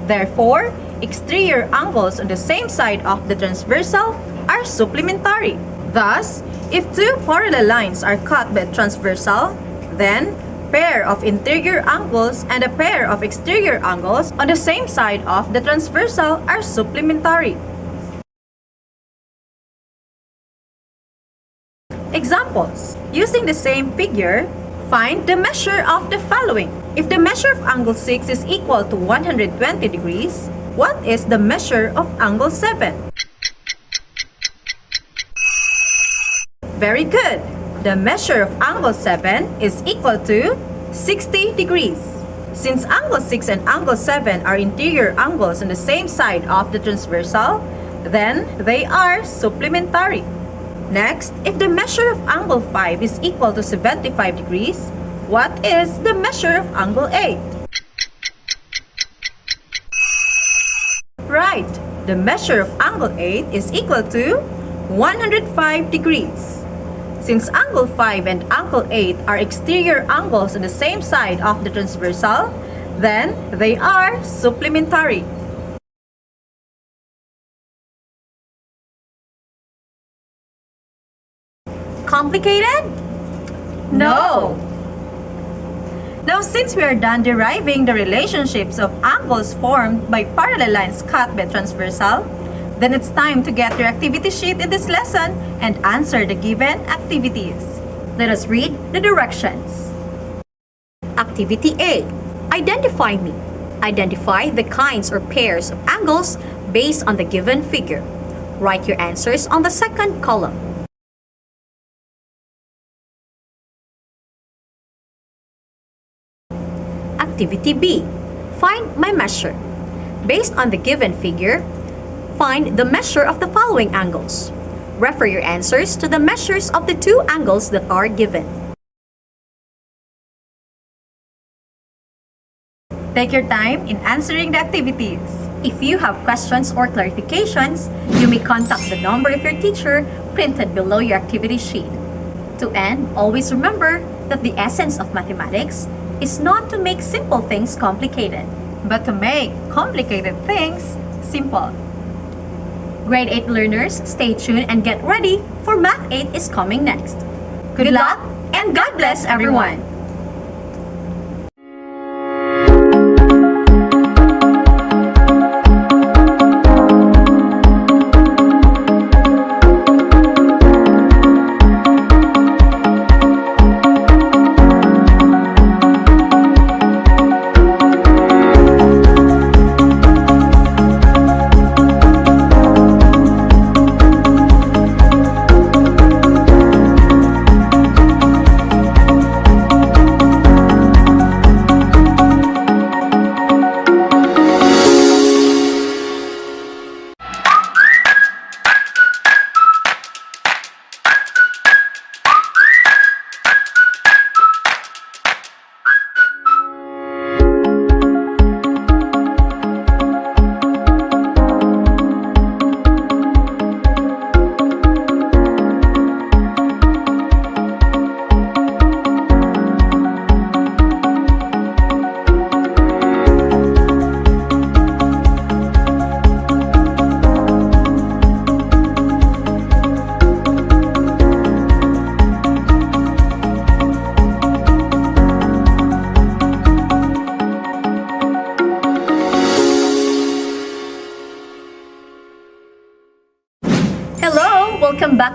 Therefore, exterior angles on the same side of the transversal are supplementary. Thus, if two parallel lines are cut by transversal, then pair of interior angles and a pair of exterior angles on the same side of the transversal are supplementary. Examples. Using the same figure, find the measure of the following. If the measure of angle 6 is equal to 120 degrees, what is the measure of angle 7? Very good. The measure of angle 7 is equal to 60 degrees. Since angle 6 and angle 7 are interior angles on the same side of the transversal, then they are supplementary. Next, if the measure of angle 5 is equal to 75 degrees, what is the measure of angle 8? Right, the measure of angle 8 is equal to 105 degrees. Since angle 5 and angle 8 are exterior angles on the same side of the transversal, then they are supplementary. Complicated? No! Now, since we are done deriving the relationships of angles formed by parallel lines cut by transversal, then it's time to get your activity sheet in this lesson and answer the given activities. Let us read the directions. Activity A. Identify me. Identify the kinds or pairs of angles based on the given figure. Write your answers on the second column. Activity B. Find my measure. Based on the given figure, find the measure of the following angles. Refer your answers to the measures of the two angles that are given. Take your time in answering the activities. If you have questions or clarifications, you may contact the number of your teacher printed below your activity sheet. To end, always remember that the essence of mathematics is not to make simple things complicated, but to make complicated things simple. Grade 8 learners, stay tuned and get ready for Math 8 is coming next. Good luck and God bless everyone!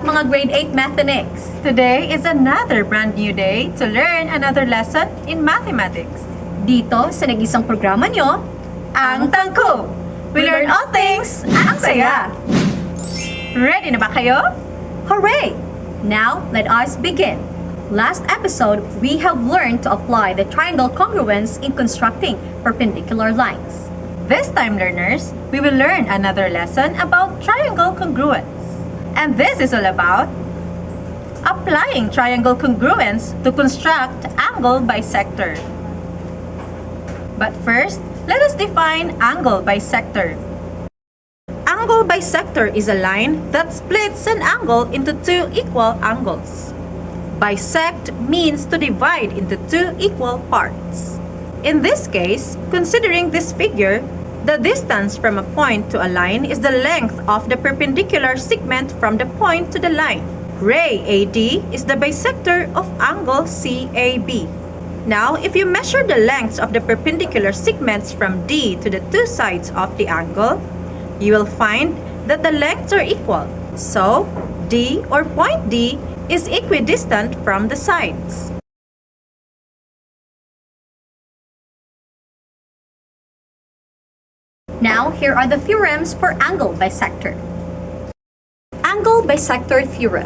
back mga grade 8 Mathenics! Today is another brand new day to learn another lesson in mathematics. Dito sa nag-isang programa nyo, Ang Tangko! We learn all things ang saya! Ready na ba kayo? hooray! Now, let us begin. Last episode, we have learned to apply the triangle congruence in constructing perpendicular lines. This time, learners, we will learn another lesson about triangle congruence. And this is all about applying triangle congruence to construct angle bisector. But first, let us define angle bisector. Angle bisector is a line that splits an angle into two equal angles. Bisect means to divide into two equal parts. In this case, considering this figure, the distance from a point to a line is the length of the perpendicular segment from the point to the line. Ray AD is the bisector of angle CAB. Now, if you measure the lengths of the perpendicular segments from D to the two sides of the angle, you will find that the lengths are equal. So, D or point D is equidistant from the sides. Now, here are the theorems for angle bisector. Angle bisector theorem.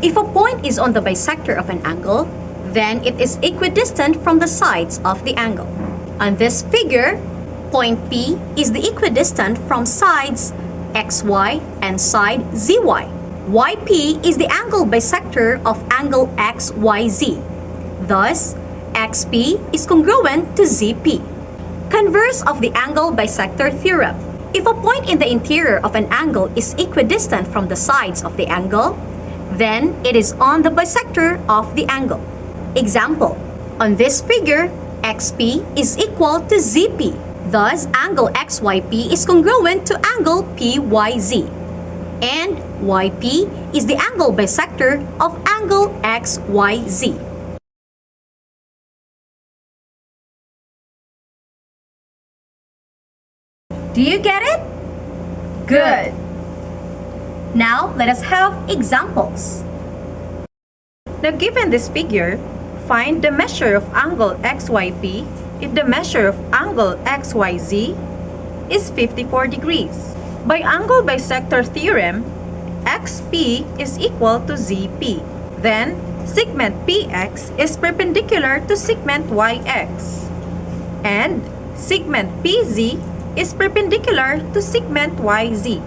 If a point is on the bisector of an angle, then it is equidistant from the sides of the angle. On this figure, point P is the equidistant from sides XY and side ZY. YP is the angle bisector of angle XYZ. Thus, XP is congruent to ZP. Converse of the angle bisector theorem. If a point in the interior of an angle is equidistant from the sides of the angle, then it is on the bisector of the angle. Example, on this figure, XP is equal to ZP. Thus, angle XYP is congruent to angle PYZ. And YP is the angle bisector of angle XYZ. Do you get it? Good. Now, let us have examples. Now, given this figure, find the measure of angle XYP if the measure of angle XYZ is 54 degrees. By angle bisector theorem, XP is equal to ZP. Then, segment PX is perpendicular to segment YX. And segment PZ is perpendicular to segment YZ.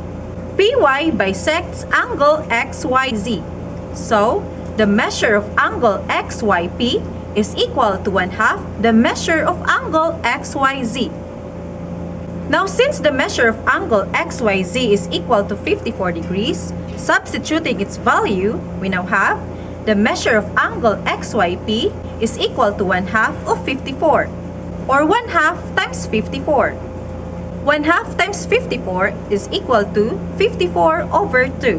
PY bisects angle XYZ. So, the measure of angle XYP is equal to 1/2 the measure of angle XYZ. Now, since the measure of angle XYZ is equal to 54 degrees, substituting its value, we now have the measure of angle XYP is equal to 1/2 of 54, or 1/2 times 54. 1/2 times 54 is equal to 54 over 2.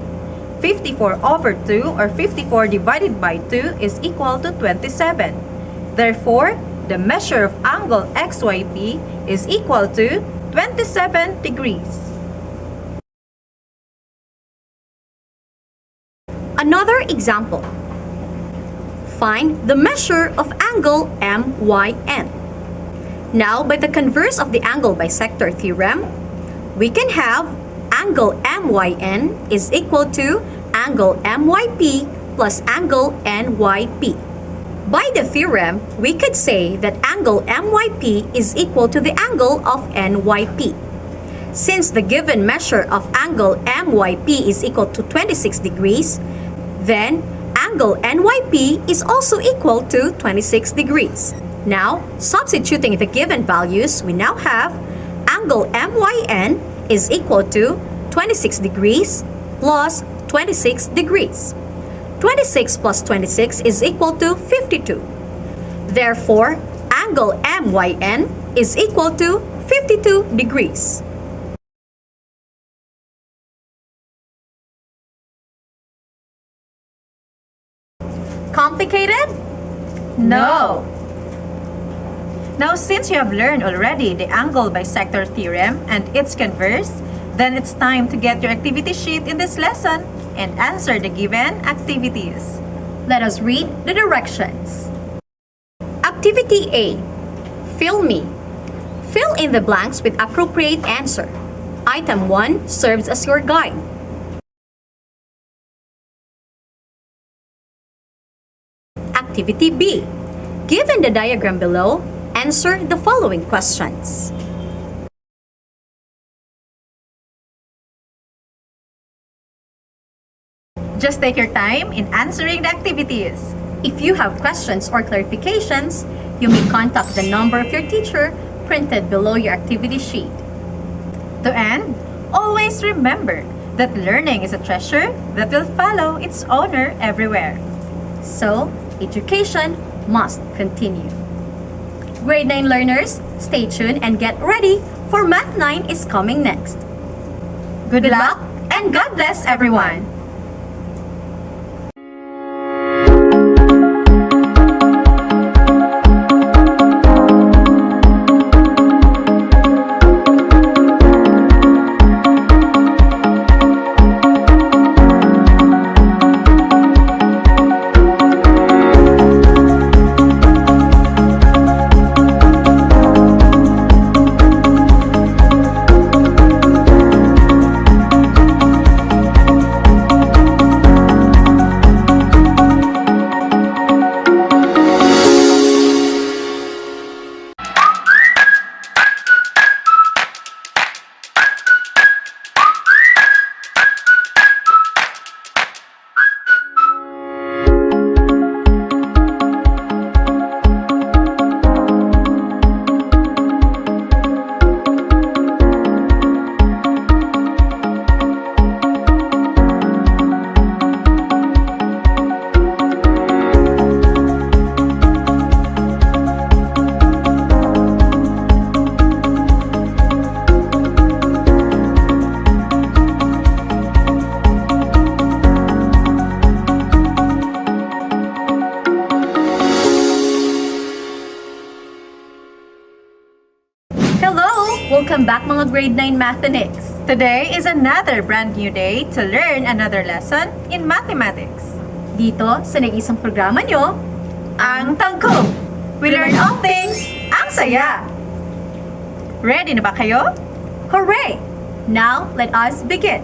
54 over 2 or 54 divided by 2 is equal to 27. Therefore, the measure of angle XYP is equal to 27 degrees. Another example. Find the measure of angle MYN. Now, by the converse of the angle bisector theorem, we can have angle MYN is equal to angle MYP plus angle NYP. By the theorem, we could say that angle MYP is equal to the angle of NYP. Since the given measure of angle MYP is equal to 26 degrees, then angle NYP is also equal to 26 degrees. Now, substituting the given values, we now have angle MYN is equal to 26 degrees plus 26 degrees. 26 plus 26 is equal to 52. Therefore, angle MYN is equal to 52 degrees. Complicated? No! Now, since you have learned already the angle bisector theorem and its converse, then it's time to get your activity sheet in this lesson and answer the given activities. Let us read the directions. Activity A. Fill me. Fill in the blanks with appropriate answer. Item 1 serves as your guide. Activity B. Given the diagram below, answer the following questions. Just take your time in answering the activities. If you have questions or clarifications, you may contact the number of your teacher printed below your activity sheet. To end, always remember that learning is a treasure that will follow its owner everywhere. So, education must continue. Grade 9 learners, stay tuned and get ready for Math 9 is coming next. Good luck and God bless everyone! Welcome back mga grade 9 Mathenics. Today is another brand new day to learn another lesson in mathematics. Dito sa nag-isang programa nyo, Ang Tangkong! We learn all things ang saya! Ready na ba kayo? hooray! Now, let us begin.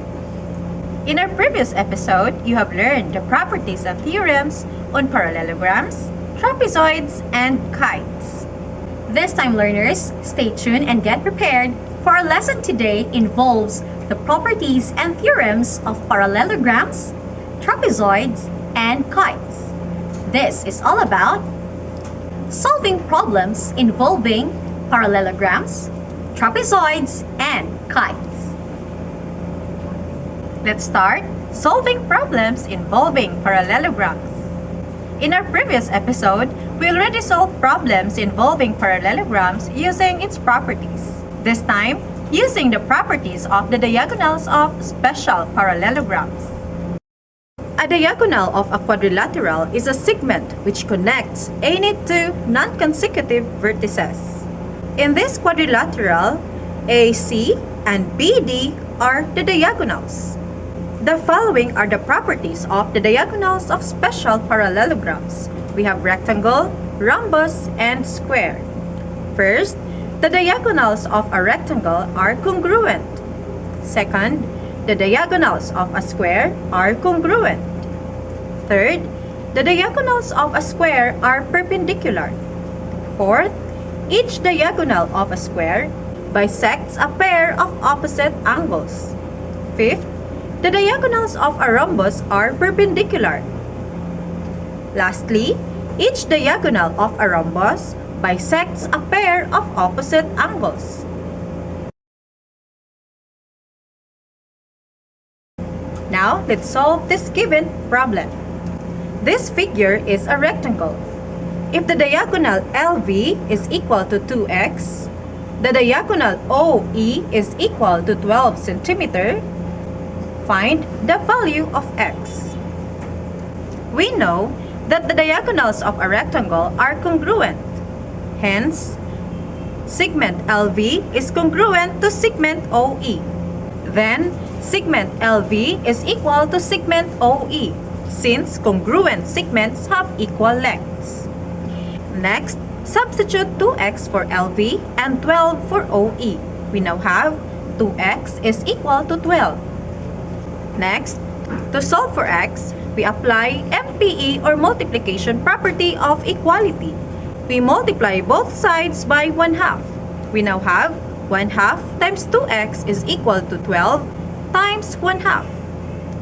In our previous episode, you have learned the properties and theorems on parallelograms, trapezoids, and kites. This time, learners, stay tuned and get prepared for our lesson today involves the properties and theorems of parallelograms, trapezoids, and kites. This is all about solving problems involving parallelograms, trapezoids, and kites. Let's start solving problems involving parallelograms. In our previous episode, we already solved problems involving parallelograms using its properties. This time, using the properties of the diagonals of special parallelograms. A diagonal of a quadrilateral is a segment which connects any two non-consecutive vertices. In this quadrilateral, AC and BD are the diagonals. The following are the properties of the diagonals of special parallelograms. We have rectangle, rhombus, and square. First, the diagonals of a rectangle are congruent. Second, the diagonals of a square are congruent. Third, the diagonals of a square are perpendicular. Fourth, each diagonal of a square bisects a pair of opposite angles. Fifth, the diagonals of a rhombus are perpendicular. Lastly, each diagonal of a rhombus bisects a pair of opposite angles. Now, let's solve this given problem. This figure is a rectangle. If the diagonal LV is equal to 2x, the diagonal OE is equal to 12 cm, find the value of x. We know that the diagonals of a rectangle are congruent. Hence, segment LV is congruent to segment OE. Then, Segment LV is equal to segment OE, since congruent segments have equal lengths. Next, substitute 2x for LV and 12 for OE. We now have 2x is equal to 12. Next, to solve for x, we apply MPE or multiplication property of equality. We multiply both sides by 1/2. We now have 1/2 times 2x is equal to 12 times 1/2.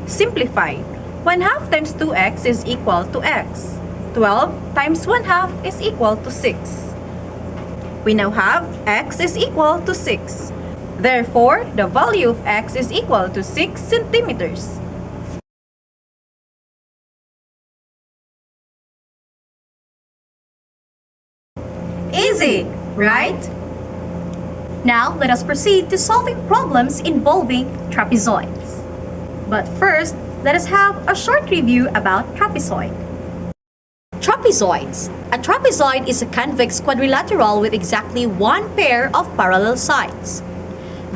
Simplify. 1/2 times 2x is equal to x. 12 times 1/2 is equal to 6. We now have x is equal to 6. Therefore, the value of x is equal to 6 centimeters. Easy, right? Now, let us proceed to solving problems involving trapezoids. But first, let us have a short review about trapezoid. Trapezoids. A trapezoid is a convex quadrilateral with exactly one pair of parallel sides.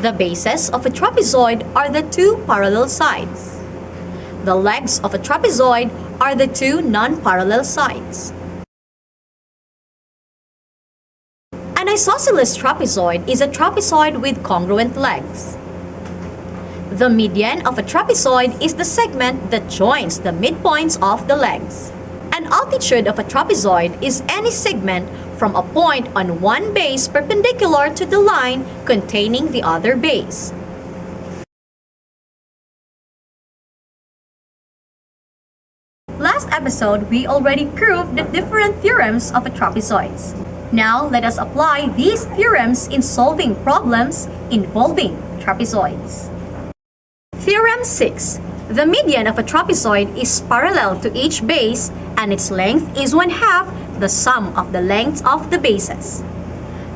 The bases of a trapezoid are the two parallel sides. The legs of a trapezoid are the two non-parallel sides. An isosceles trapezoid is a trapezoid with congruent legs. The median of a trapezoid is the segment that joins the midpoints of the legs. An altitude of a trapezoid is any segment from a point on one base perpendicular to the line containing the other base. Last episode, we already proved the different theorems of a trapezoids. Now, let us apply these theorems in solving problems involving trapezoids. Theorem 6. The median of a trapezoid is parallel to each base and its length is 1/2 the sum of the lengths of the bases.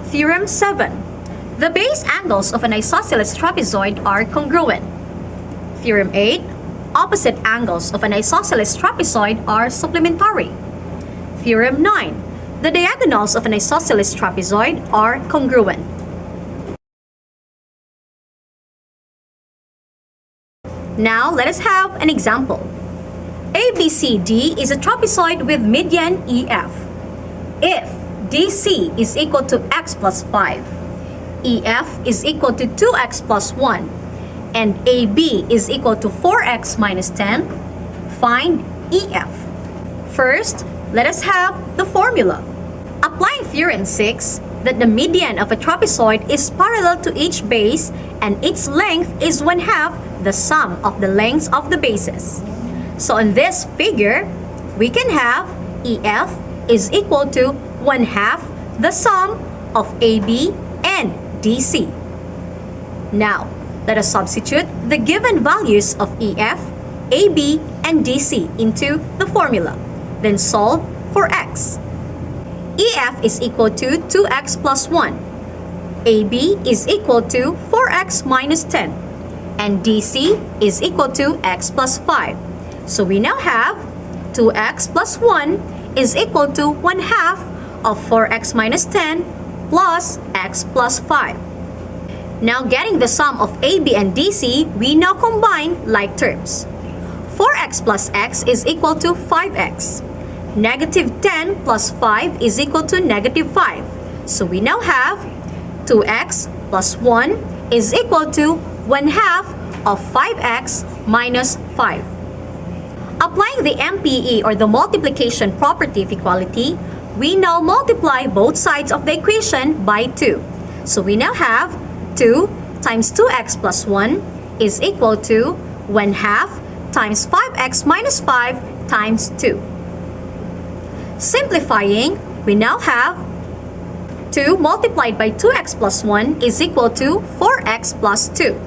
Theorem 7. The base angles of an isosceles trapezoid are congruent. Theorem 8. Opposite angles of an isosceles trapezoid are supplementary. Theorem 9. The diagonals of an isosceles trapezoid are congruent. Now, let us have an example. ABCD is a trapezoid with median EF. If DC is equal to x plus 5, EF is equal to 2x plus 1, and AB is equal to 4x minus 10, find EF. First, let us have the formula. Applying theorem 6, that the median of a trapezoid is parallel to each base and its length is 1/2 the sum of the lengths of the bases. So in this figure, we can have EF is equal to 1/2 the sum of AB and DC. Now, let us substitute the given values of EF, AB, and DC into the formula. Then solve for x. EF is equal to 2x plus 1. AB is equal to 4x minus 10. And DC is equal to x plus 5. So we now have 2x plus 1 is equal to 1/2 of 4x minus 10 plus x plus 5. Now getting the sum of AB and DC, we now combine like terms. 4x plus x is equal to 5x. Negative 10 plus 5 is equal to negative 5. So we now have 2x plus 1 is equal to 1/2 of 5x minus 5. Applying the MPE or the multiplication property of equality, we now multiply both sides of the equation by 2. So we now have 2 times 2x plus 1 is equal to 1/2 times 5x minus 5 times 2. Simplifying, we now have 2 multiplied by 2x plus 1 is equal to 4x plus 2.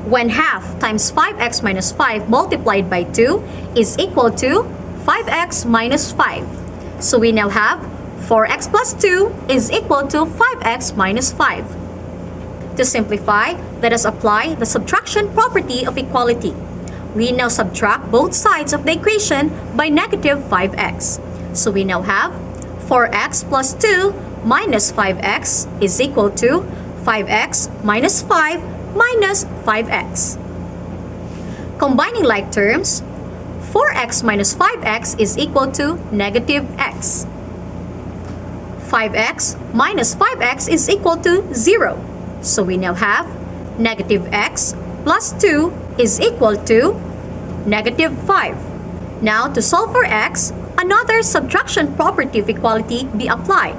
1/2 times 5x minus 5 multiplied by 2 is equal to 5x minus 5. So we now have 4x plus 2 is equal to 5x minus 5. To simplify, let us apply the subtraction property of equality. We now subtract both sides of the equation by negative 5x. So we now have 4x plus 2 minus 5x is equal to 5x minus 5 minus 5x. Combining like terms, 4x minus 5x is equal to negative x. 5x minus 5x is equal to 0. So we now have negative x plus 2 is equal to negative 5. Now to solve for x, another subtraction property of equality be applied.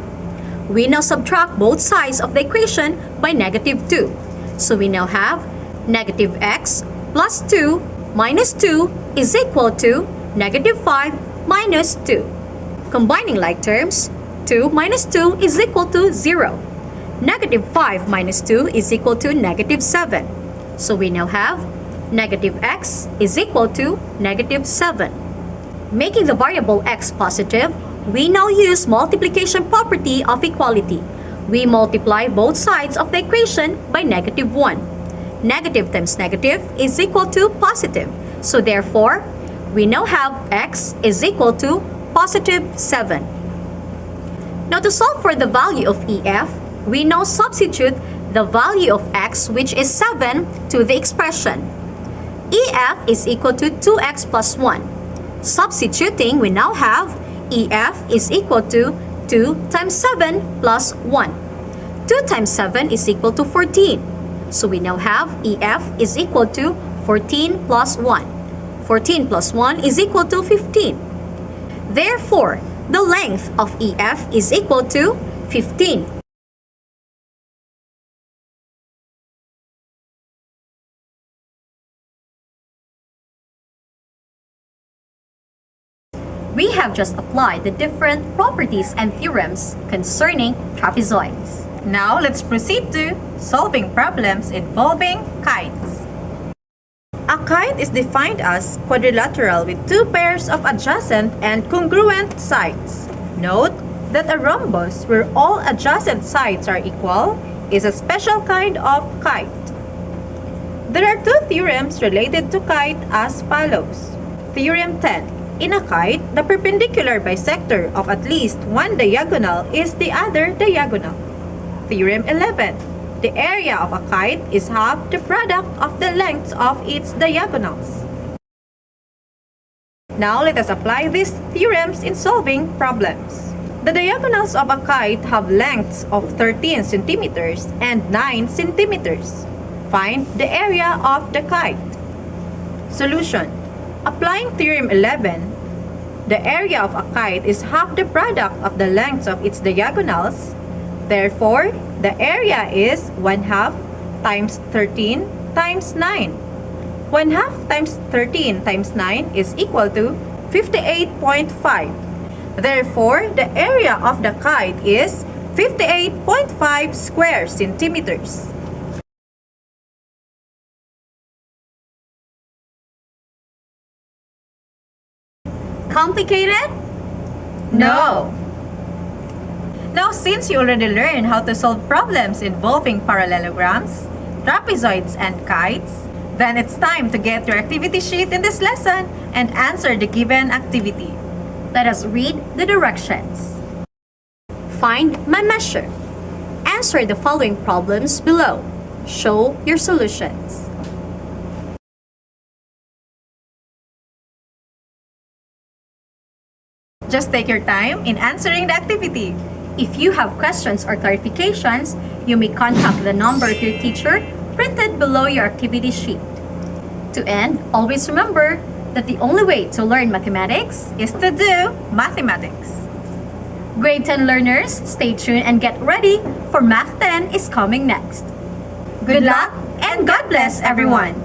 We now subtract both sides of the equation by negative 2. So we now have negative x plus 2 minus 2 is equal to negative 5 minus 2. Combining like terms, 2 minus 2 is equal to 0. Negative 5 minus 2 is equal to negative 7. So we now have negative x is equal to negative 7. Making the variable x positive, we now use multiplication property of equality. We multiply both sides of the equation by negative 1. Negative times negative is equal to positive. So therefore, we now have x is equal to positive 7. Now to solve for the value of EF, we now substitute the value of x, which is 7, to the expression. EF is equal to 2x plus 1. Substituting, we now have EF is equal to 2 times 7 plus 1. 2 times 7 is equal to 14. So we now have EF is equal to 14 plus 1. 14 plus 1 is equal to 15. Therefore, the length of EF is equal to 15. We have just applied the different properties and theorems concerning trapezoids. Now let's proceed to solving problems involving kites. A kite is defined as quadrilateral with two pairs of adjacent and congruent sides. Note that a rhombus where all adjacent sides are equal is a special kind of kite. There are two theorems related to kite as follows. Theorem 10. In a kite, the perpendicular bisector of at least one diagonal is the other diagonal. Theorem 11. The area of a kite is half the product of the lengths of its diagonals. Now let us apply these theorems in solving problems. The diagonals of a kite have lengths of 13 centimeters and 9 centimeters. Find the area of the kite. Solution. Applying Theorem 11, the area of a kite is half the product of the lengths of its diagonals. Therefore, the area is 1/2 times 13 times 9. 1/2 times 13 times 9 is equal to 58.5. Therefore, the area of the kite is 58.5 square centimeters. Complicated? No! Now, since you already learned how to solve problems involving parallelograms, trapezoids, and kites, then it's time to get your activity sheet in this lesson and answer the given activity. Let us read the directions. Find my measure. Answer the following problems below. Show your solutions. Just take your time in answering the activity. If you have questions or clarifications, you may contact the number of your teacher printed below your activity sheet. To end, always remember that the only way to learn mathematics Is to do mathematics. Grade 10 learners, stay tuned and get ready for Math 10 is coming next. Good luck and God bless everyone!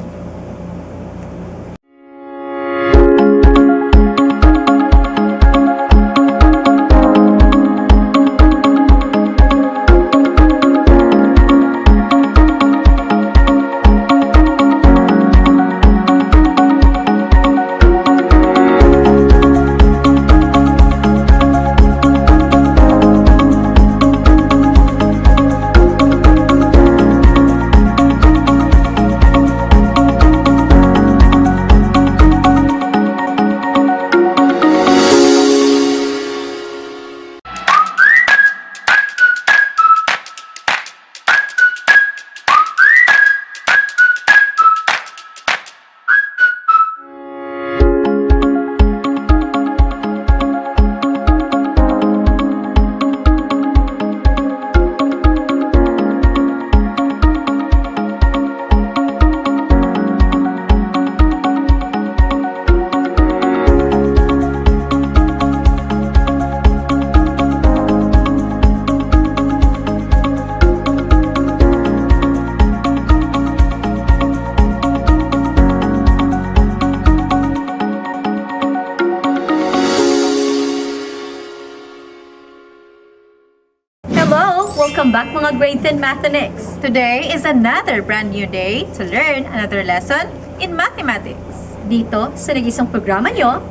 Welcome back mga grade 10 Mathenics! Today is another brand new day to learn another lesson in mathematics. Dito sa nag-isang programa nyo,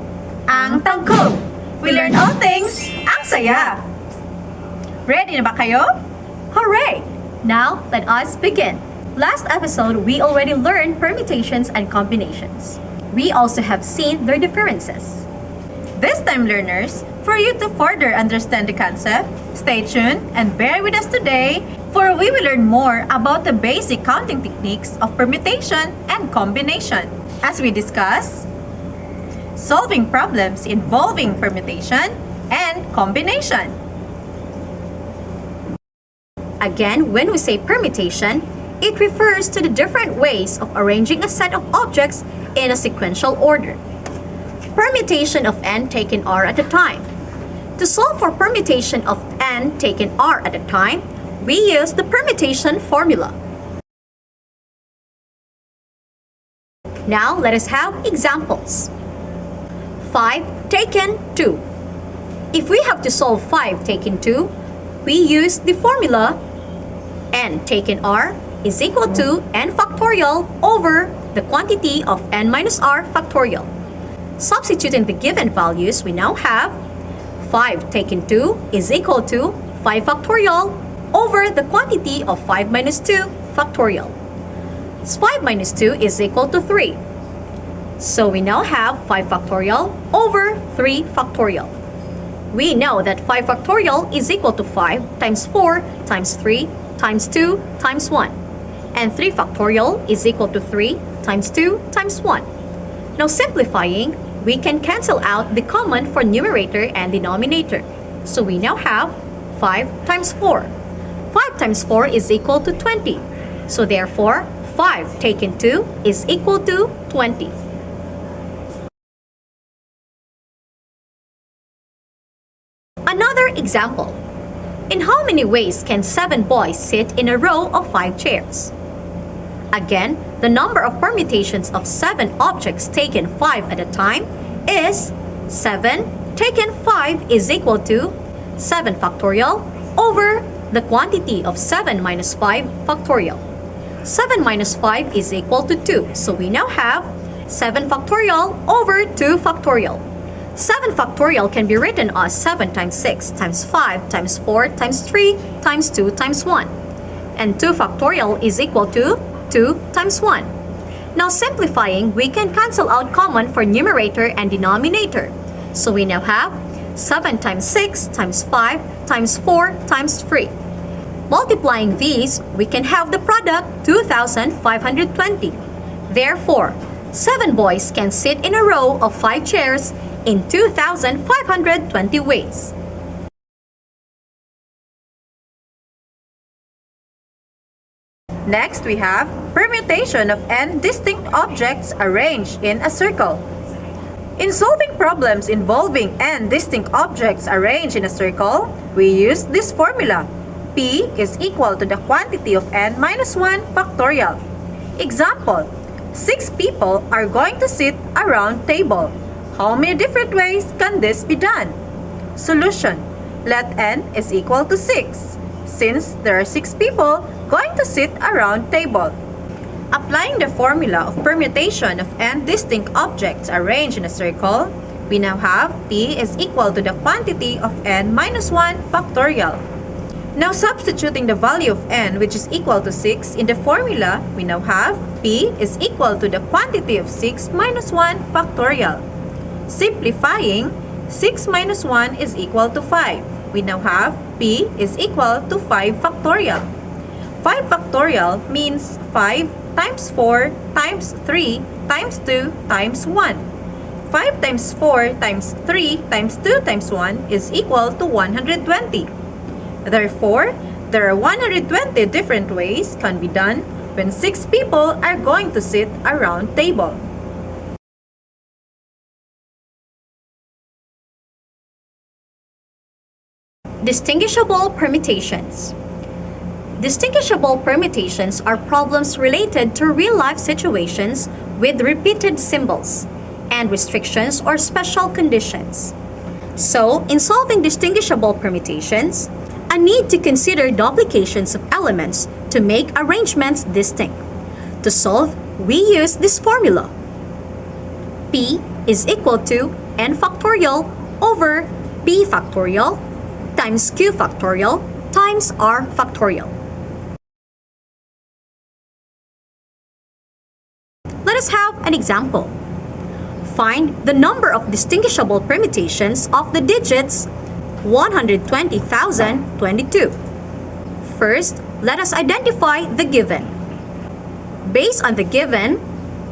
ang Tangkog! We learn all things, ang saya! Ready na ba kayo? Hooray! Now, let us begin. Last episode, we already learned permutations and combinations. We also have seen their differences. This time, learners, for you to further understand the concept, stay tuned and bear with us today, for we will learn more about the basic counting techniques of permutation and combination as we discuss solving problems involving permutation and combination. Again, when we say permutation, it refers to the different ways of arranging a set of objects in a sequential order. Permutation of n taken r at a time. To solve for permutation of n taken r at a time, we use the permutation formula. Now, let us have examples. 5 taken 2. If we have to solve 5 taken 2, we use the formula n taken r is equal to n factorial over the quantity of n minus r factorial. Substituting the given values, we now have 5 taken 2 is equal to 5 factorial over the quantity of 5 minus 2 factorial. 5 minus 2 is equal to 3. So we now have 5 factorial over 3 factorial. We know that 5 factorial is equal to 5 times 4 times 3 times 2 times 1. And 3 factorial is equal to 3 times 2 times 1. Now simplifying, we can cancel out the common for numerator and denominator. So we now have 5 times 4. 5 times 4 is equal to 20. So therefore, 5 taken 2 is equal to 20. Another example. In how many ways can 7 boys sit in a row of 5 chairs? Again, the number of permutations of 7 objects taken 5 at a time is 7 taken 5 is equal to 7 factorial over the quantity of 7 minus 5 factorial. 7 minus 5 is equal to 2, so we now have 7 factorial over 2 factorial. 7 factorial can be written as 7 times 6 times 5 times 4 times 3 times 2 times 1. And 2 factorial is equal to 2 times 1. Now simplifying, we can cancel out common for numerator and denominator. So we now have 7 times 6 times 5 times 4 times 3. Multiplying these, we can have the product 2,520. Therefore, 7 boys can sit in a row of 5 chairs in 2,520 ways. Next, we have permutation of n distinct objects arranged in a circle. In solving problems involving n distinct objects arranged in a circle, we use this formula. P is equal to the quantity of n minus 1 factorial. Example, 6 people are going to sit around table. How many different ways can this be done? Solution, let n is equal to 6. Since there are 6 people going to sit around table. Applying the formula of permutation of n distinct objects arranged in a circle, we now have P is equal to the quantity of n minus 1 factorial. Now substituting the value of n, which is equal to 6, in the formula, we now have P is equal to the quantity of 6 minus 1 factorial. Simplifying, 6 minus 1 is equal to 5. We now have P is equal to 5 factorial. 5 factorial means 5 times 4 times 3 times 2 times 1. 5 times 4 times 3 times 2 times 1 is equal to 120. Therefore, there are 120 different ways can be done when 6 people are going to sit around table. Distinguishable permutations. Distinguishable permutations are problems related to real-life situations with repeated symbols and restrictions or special conditions. So, in solving distinguishable permutations, a need to consider duplications of elements to make arrangements distinct. To solve, we use this formula. P is equal to n factorial over p factorial times q factorial times r factorial. Let us have an example. Find the number of distinguishable permutations of the digits 120,022. First, let us identify the given. Based on the given,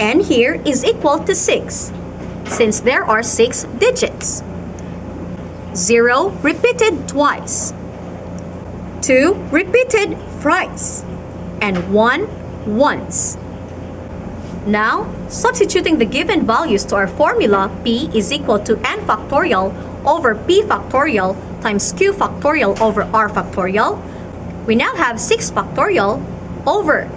n here is equal to 6, since there are 6 digits. 0 repeated twice, 2 repeated thrice, and 1 once. Now, substituting the given values to our formula, p is equal to n factorial over p factorial times q factorial over r factorial, we now have 6 factorial over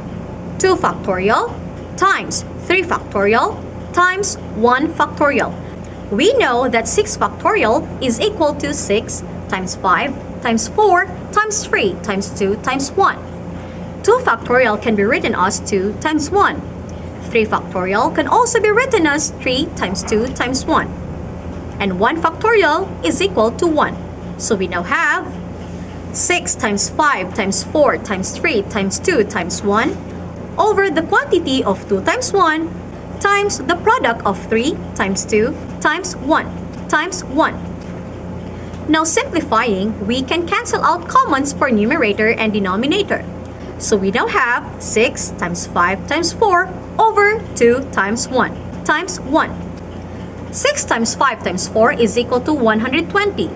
2 factorial times 3 factorial times 1 factorial. We know that 6 factorial is equal to 6 times 5 times 4 times 3 times 2 times 1. 2 factorial can be written as 2 times 1. 3 factorial can also be written as 3 times 2 times 1. And 1 factorial is equal to 1. So we now have 6 times 5 times 4 times 3 times 2 times 1 over the quantity of 2 times 1 times the product of 3 times 2 times 1 times 1. Now simplifying, we can cancel out commons for numerator and denominator. So we now have 6 times 5 times 4 over 2 times 1 times 1. 6 times 5 times 4 is equal to 120.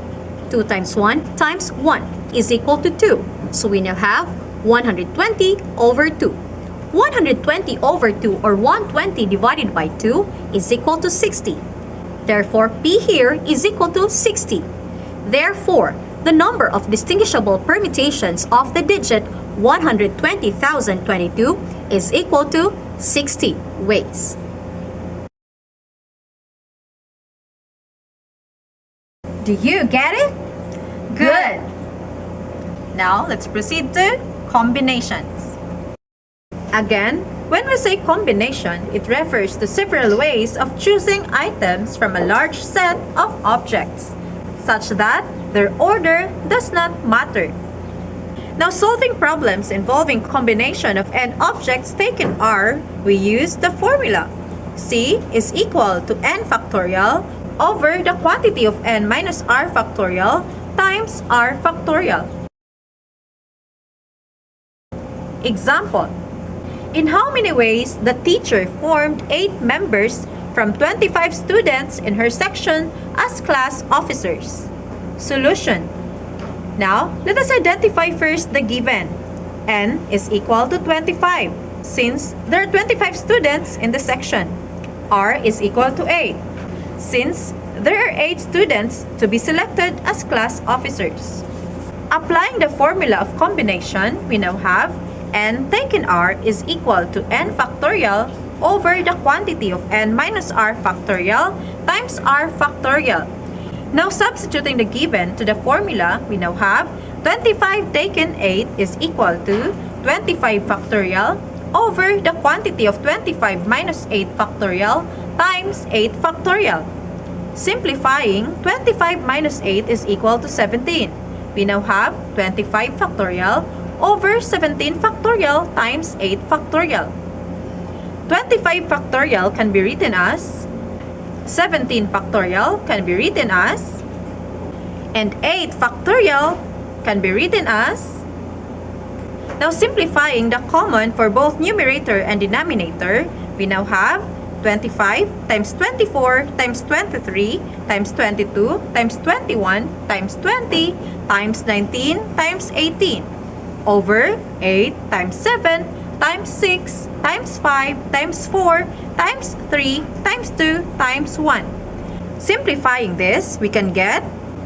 2 times 1 times 1 is equal to 2. So we now have 120 over 2. 120 over 2 or 120 divided by 2 is equal to 60. Therefore, p here is equal to 60. Therefore, the number of distinguishable permutations of the digit 120,022 is equal to 60 ways. Do you get it? Good! Now, let's proceed to combinations. Again, when we say combination, it refers to several ways of choosing items from a large set of objects, such that their order does not matter. Now, solving problems involving combination of n objects taken are, we use the formula. C is equal to n factorial over the quantity of n minus r factorial times r factorial. Example. In how many ways the teacher formed 8 members from 25 students in her section as class officers? Solution. Now, let us identify first the given. N is equal to 25, since there are 25 students in the section. R is equal to 8, since there are 8 students to be selected as class officers. Applying the formula of combination, we now have n taken r is equal to n factorial over the quantity of n minus r factorial times r factorial. Now substituting the given to the formula, we now have 25 taken 8 is equal to 25 factorial over the quantity of 25 minus 8 factorial times 8 factorial. Simplifying, 25 minus 8 is equal to 17. We now have 25 factorial over 17 factorial times 8 factorial. 25 factorial can be written as 17 factorial can be written as, and 8 factorial can be written as. Now simplifying the common for both numerator and denominator, we now have 25 times 24 times 23 times 22 times 21 times 20 times 19 times 18 over 8 times 7 times 6 times 5 times 4 times 3 times 2 times 1. Simplifying this, we can get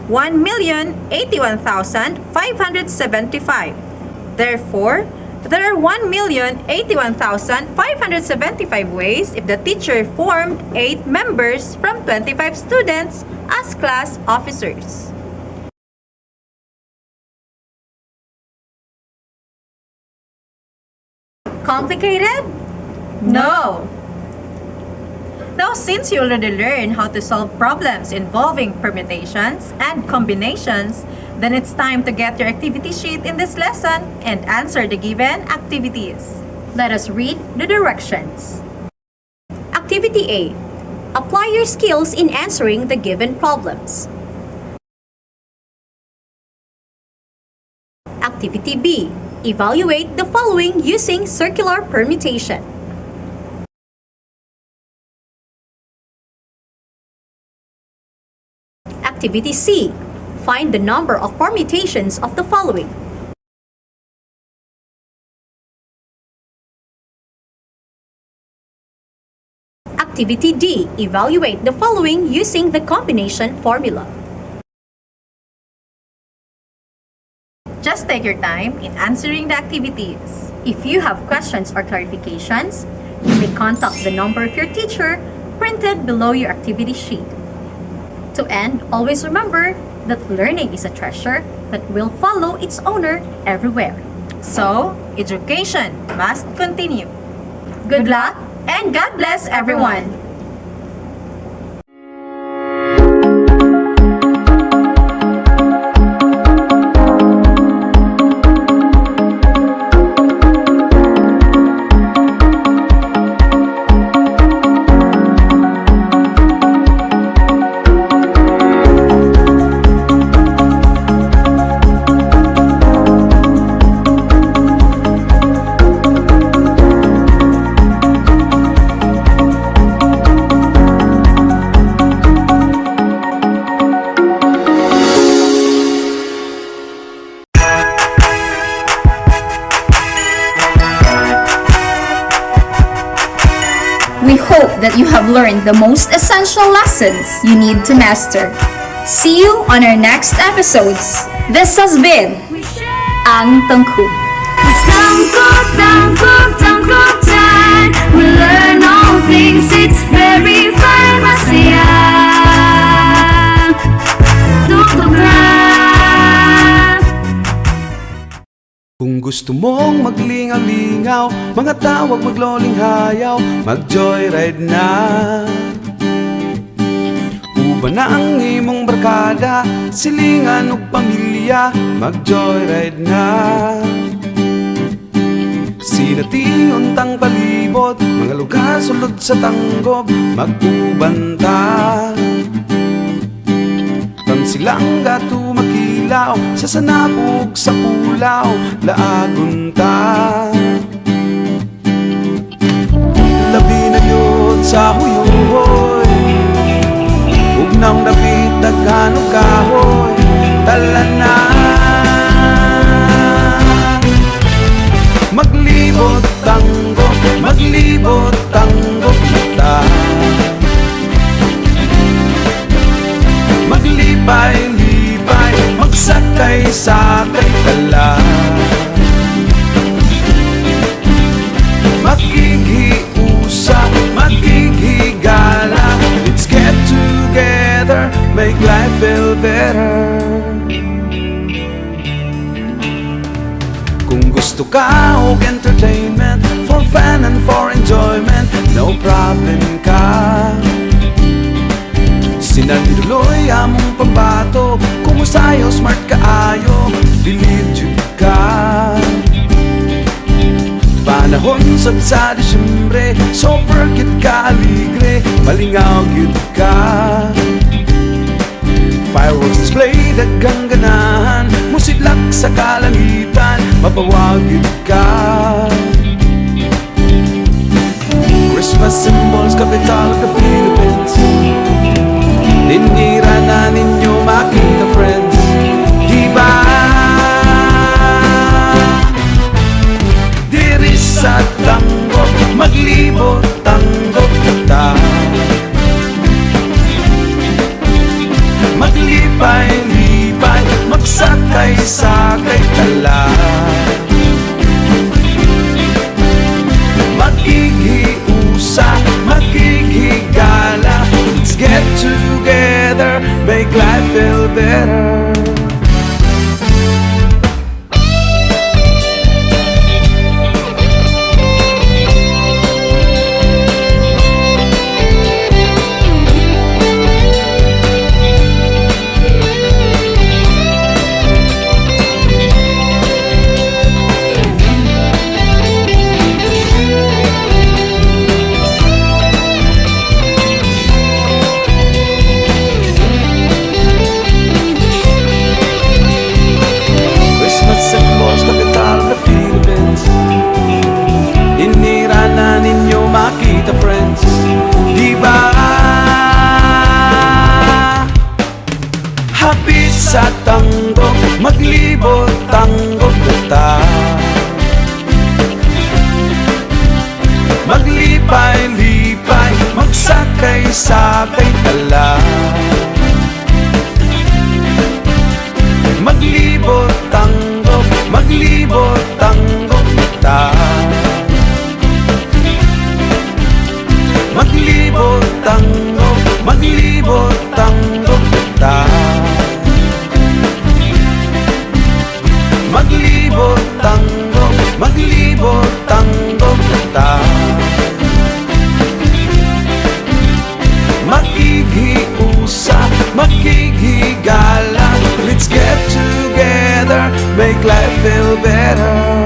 1,081,575. Therefore, there are 1,081,575 ways if the teacher formed 8 members from 25 students as class officers. complicated? No! Now, since you already learned how to solve problems involving permutations and combinations, then it's time to get your activity sheet in this lesson and answer the given activities. Let us read the directions. Activity A. Apply your skills in answering the given problems. Activity B. Evaluate the following using circular permutation. Activity C. Find the number of permutations of the following. Activity D. Evaluate the following using the combination formula. Just take your time in answering the activities. If you have questions or clarifications, you may contact the number of your teacher printed below your activity sheet. To end, always remember that learning is a treasure that will follow its owner everywhere. So, education must continue. Good luck and God bless everyone! We hope that you have learned the most essential lessons you need to master. See you on our next episodes. This has been We share. Ang Tangkub. It's tangkub time. We learn all things. It's very fun. Masaya. Tangkub na. Kung gusto mong maglingaw-lingaw, mga tawag magloling hayaw, mag-joyride na. Uba na ang imong barkada, silingan o pamilya, mag-joyride na. Sinatiuntang palibot, mga lugar sulod sa tanggob, mag-ubanta. Silang gato makilaw sa sanabog sa pulaw laagunta. Labi na yun sa huyuhoy, ugnang dapit daghan og kahoy, talan na. Maglibot tango ta. Maglipay-lipay, magsakay-sakay tala. Maghihiusa, maghihigala. Let's get together, make life feel better. Kung gusto ka og entertainment, for fun and for enjoyment, no problem ka. Sinaliduloy among pambato, kumusayo smart kaayo, believe jud ka. Panahon sab sa Disyembre, super kit ka aligre, malingaw gyud ka. Fireworks display daghang ganahan, musidlak sa kalangitan, mapawag gyud ka. Christmas symbols, capital of the Philippines, ninira na ninyo makita friends, diba? Diri sa tanggop, maglibot tanggop ta. Maglipay-lipay, magsakay-sakay tala. Maghihiusa, maghihigala. Let's get together, make life feel better. sa tanggok, maglibot tanggok ta. Maglipay-lipay, magsakay-sakay tala. Maglibot tanggok, maglibot tanggok ta. Maglibot tanggok, maglibot tanggok ta. Maglibot tanggok, maglibot tanggok ta. Maghihiusa, maghihigala. Let's get together, make life feel better.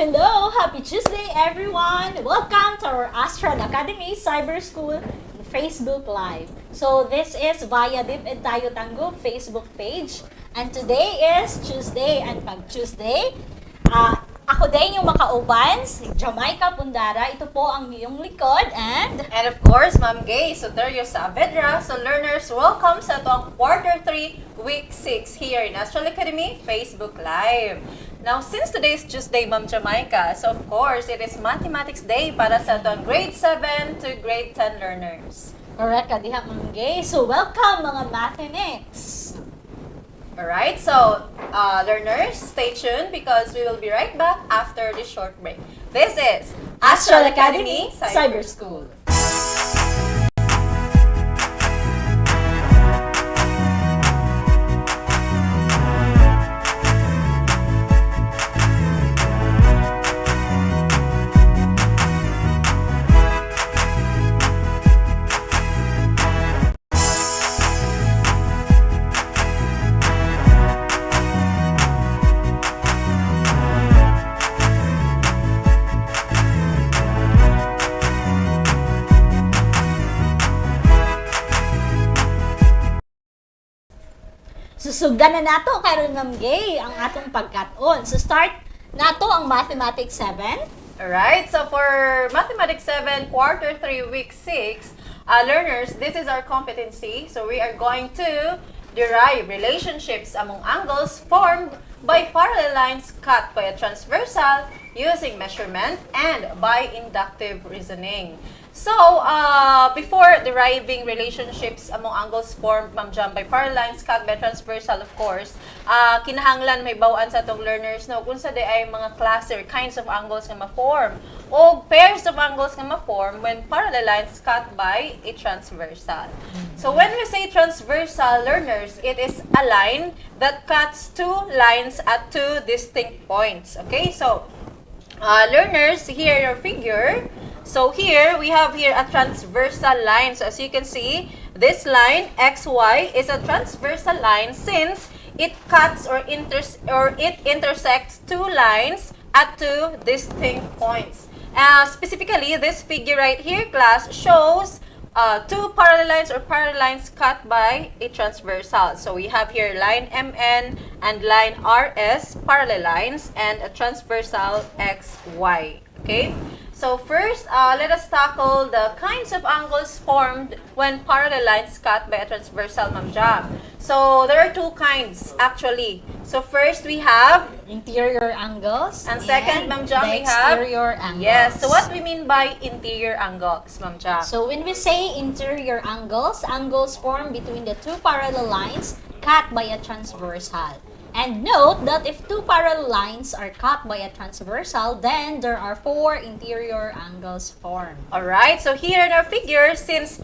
Hello! Happy Tuesday, everyone! Welcome to our Astral Academy Cyber School Facebook Live. So, this is via Dip and Tayo Tanggap Facebook page. And today is Tuesday. And pag Tuesday, ako din yung makauban, si Jamaica Pundara. Ito po ang iyong likod. And of course, Ma'am Gay Soterio Saavedra. So learners, welcome sa itong Quarter 3, Week 6 here in Astral Academy Facebook Live. Now, since today is Tuesday, Ma'am Jamaica, so of course, it is Mathematics Day para sa itong Grade 7 to Grade 10 learners. correct ka diha, Ma'am Gay. So, welcome mga Mathematics! Alright, so learners, stay tuned because we will be right back after this short break. This is Astral Academy Cyber School. Susugdan na nato karon Ma'am Gay ang atong pagkat-on. So start nato ang Mathematics 7. Alright, so for Mathematics 7, Quarter 3, Week 6, learners, this is our competency. So we are going to derive relationships among angles formed by parallel lines cut by a transversal using measurement and by inductive reasoning. So, before deriving relationships among angles formed, Ma'am Jam, by parallel lines cut by transversal, of course, kinahanglan may bawaan sa itong learners no, kung sa di ay mga klase or kinds of angles nga ma-form o pairs of angles nga ma-form when parallel lines cut by a transversal. So when we say transversal, learners, it is a line that cuts two lines at two distinct points. Okay, so learners, here your figure. So here, we have here a transversal line. So as you can see, this line, XY, is a transversal line since it cuts or it intersects two lines at two distinct points. Specifically, this figure right here, class, shows two parallel lines or parallel lines cut by a transversal. So we have here line MN and line RS, parallel lines, and a transversal XY. Okay? So first, let us tackle the kinds of angles formed when parallel lines cut by a transversal, Ma'am Jam. So there are two kinds actually. So first we have, Interior angles. and second, Ma'am Jam, the we have exterior angles. Yes. So what we mean by interior angles, Ma'am Jam? So when we say interior angles, angles formed between the two parallel lines cut by a transversal. And note that if two parallel lines are cut by a transversal, then there are four interior angles formed. Alright, so here in our figure, since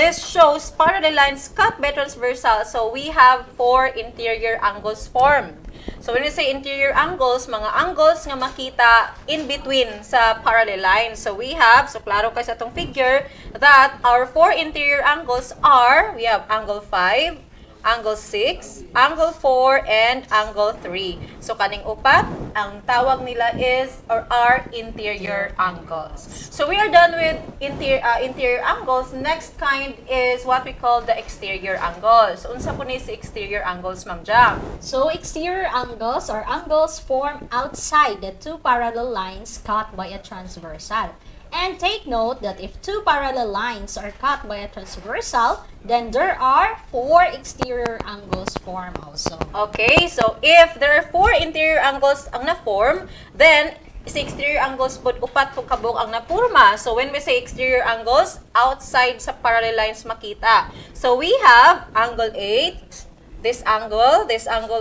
this shows parallel lines cut by transversal, so we have four interior angles formed. So when we say interior angles, mga angles nga makita in between sa parallel lines. So we have, so klaro kayo sa itong figure, that our four interior angles are, we have angle 5, angle 6, angle 4, and angle 3. So kaning upat, ang tawag nila is or are interior angles. So we are done with interior angles. Next kind is what we call the exterior angles. Unsa po ni sa exterior angles, Ma'am Jam? So exterior angles are angles formed outside the two parallel lines cut by a transversal. And take note that if two parallel lines are cut by a transversal, then there are four exterior angles formed also. Okay, so if there are four interior angles ang na-form, then sa exterior angles po, upat po kabuk ang napurma. So when we say exterior angles, outside sa parallel lines makita. So we have angle 8, this angle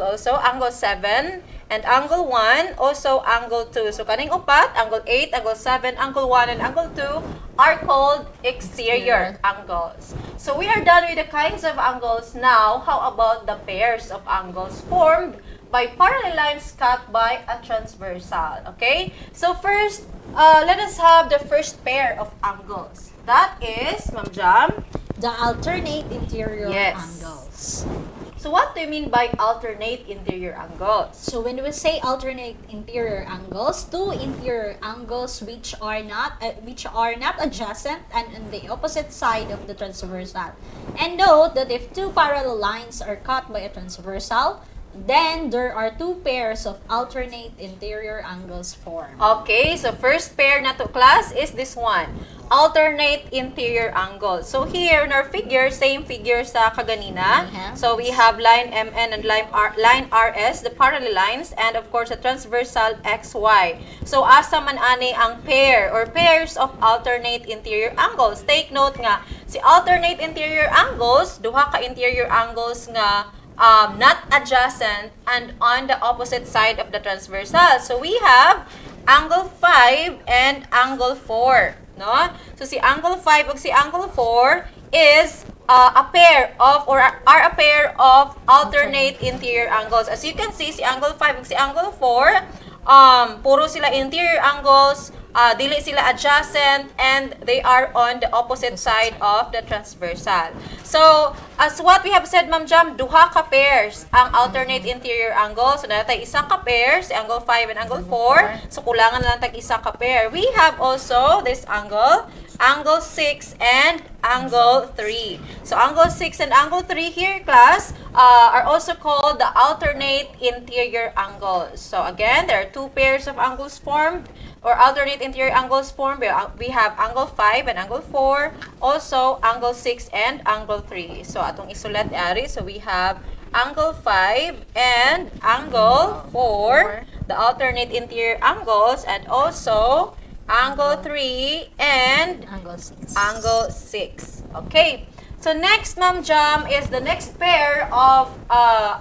also, angle 7, and angle 1, also angle 2. So kaning upat, angle 8, angle 7, angle 1, and angle 2 are called exterior angles. So we are done with the kinds of angles. Now, how about the pairs of angles formed by parallel lines cut by a transversal? Okay? So first, let us have the first pair of angles. That is, Ma'am Jam, The alternate interior Yes. angles. so what do you mean by alternate interior angles? So when we say alternate interior angles, two interior angles which are not adjacent and on the opposite side of the transversal. And note that if two parallel lines are cut by a transversal, then there are two pairs of alternate interior angles formed. Okay, so first pair na to, class, is this one. Alternate interior angle. So here in our figure, same figure sa kaganina. So we have line MN and line RS, the parallel lines, and of course a transversal XY. So asa man ani ang pair or pairs of alternate interior angles. Take note nga, si alternate interior angles, duha ka interior angles nga not adjacent and on the opposite side of the transversal. So we have angle 5 and angle 4. No? So si angle 5 ug si angle 4 is a pair of or are a pair of alternate interior angles. As you can see, si angle 5 ug si angle 4 puro sila interior angles, dili sila adjacent, and they are on the opposite side of the transversal. So, as what we have said, Ma'am Jam, duha ka pairs ang alternate interior angles. So, natay isa ka pair, si angle 5 and angle 4. So, kulangan lang tag isa ka pair. We have also this angle, angle 6 and angle 3. So, angle 6 and angle 3 here, class, are also called the alternate interior angles. So, again, there are two pairs of angles formed or alternate interior angles formed. We have angle 5 and angle 4, also angle 6 and angle 3. So, atong isulat ari. So, we have angle 5 and angle 4, the alternate interior angles, and also angle 3 and Angle 6. angle 6. Okay. So next, Ma'am Jam, is the next pair of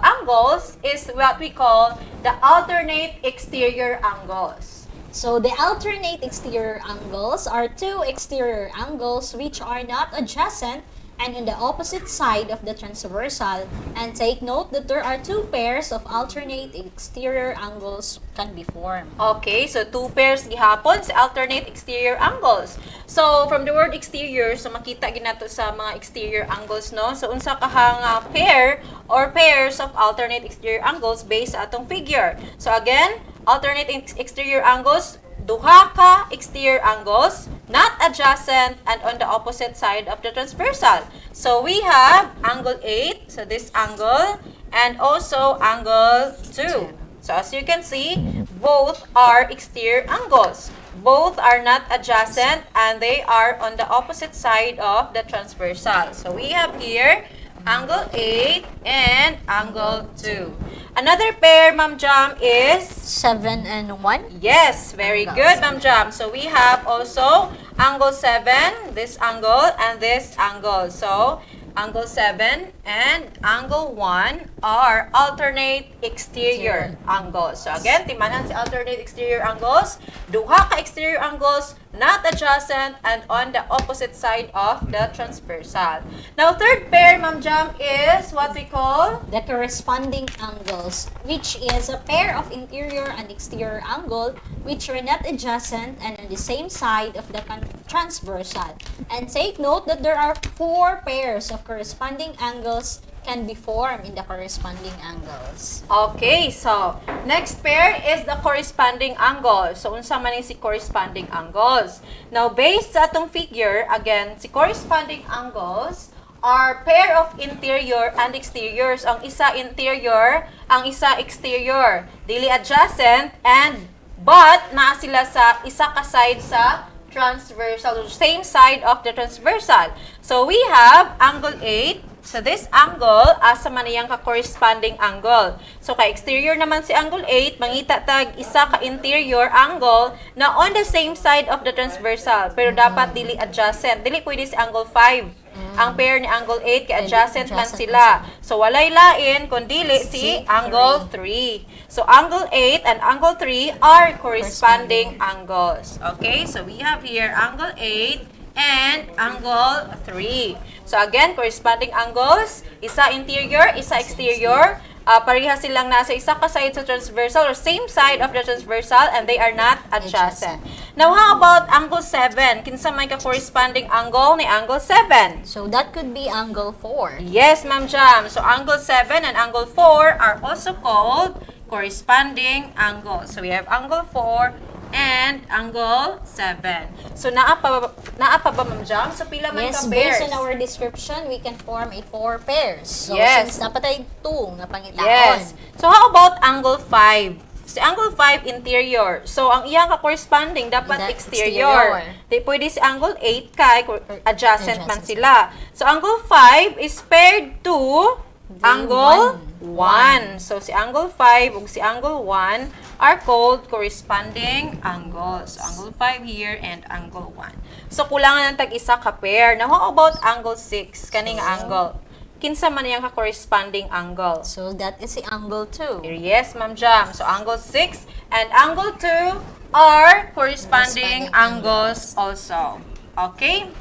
angles is what we call the alternate exterior angles. So the alternate exterior angles are two exterior angles which are not adjacent and on the opposite side of the transversal. And take note that there are two pairs of alternate exterior angles can be formed. Okay, so two pairs gihapon sa alternate exterior angles. So from the word exterior, so makita ginato sa mga exterior angles, no? So unsa ka nga pair or pairs of alternate exterior angles based sa atong figure. So again, alternate exterior angles, duha ka exterior angles, not adjacent and on the opposite side of the transversal. So we have angle 8, so this angle, and also angle 2. So as you can see, both are exterior angles. Both are not adjacent and they are on the opposite side of the transversal. So we have here angle 8 and angle 2. Another pair, Ma'am Jam, is 7 and 1. yes, very good, Ma'am Jam. So we have also angle 7, this angle, and this angle. So angle 7 and angle 1 are alternate exterior angles. So again, timanan si alternate exterior angles. Duha ka exterior angles, not adjacent and on the opposite side of the transversal. Now, third pair, Ma'am Jam, is what we call The corresponding angles, which is a pair of interior and exterior angle which are not adjacent and on the same side of the transversal. And take note that there are four pairs of corresponding angles can be formed in the corresponding angles. okay, so next pair is the corresponding angle. So unsa man ni si corresponding angles? Now, based sa atong figure, again, si corresponding angles are pair of interior and exteriors. Ang isa interior, ang isa exterior. Dili adjacent and but naa sila sa isa ka side sa transversal, same side of the transversal. So we have angle 8. So this angle, asa man iyang ka-corresponding angle. So ka-exterior naman si angle 8, mangita tag isa ka-interior angle na on the same side of the transversal. Pero dapat dili adjacent. Dili pwede si angle 5. Ang pair ni angle 8 kay adjacent man sila. So walay lain kun dili si angle 3. So angle 8 and angle 3 are corresponding angles. Okay? So we have here angle 8 and angle 3. So again, corresponding angles, isa interior, isa exterior. Pareha silang nasa isa ka side sa transversal or same side of the transversal and they are not adjacent. Now, how about angle 7? Kinsa may ka-corresponding angle ni angle 7? So that could be angle 4. Yes, Ma'am Jam. So angle 7 and angle 4 are also called corresponding angles. So we have angle 4 and angle 7. So naa pa ba, Ma'am Jam? So pila man Yes, ka pairs? based on our description, we can form a 4 pairs. So Yes. since napatay 2 nga pangitaon. Yes. So how about angle 5? Si angle 5 interior. So ang iyang ka-corresponding dapat exterior. Di pwede si angle 8 kay adjacent man sila. So angle 5 is paired to angle 1. So si angle 5 ug si angle 1 are called corresponding angles. So angle 5 here and angle 1. So kulangan ng tag-isa ka pair. Now how about angle 6? Kaning angle. Kinsa man yang ka-corresponding angle? So that is the angle 2. Yes, Ma'am Jam. So angle 6 and angle 2 are corresponding angles also. Okay?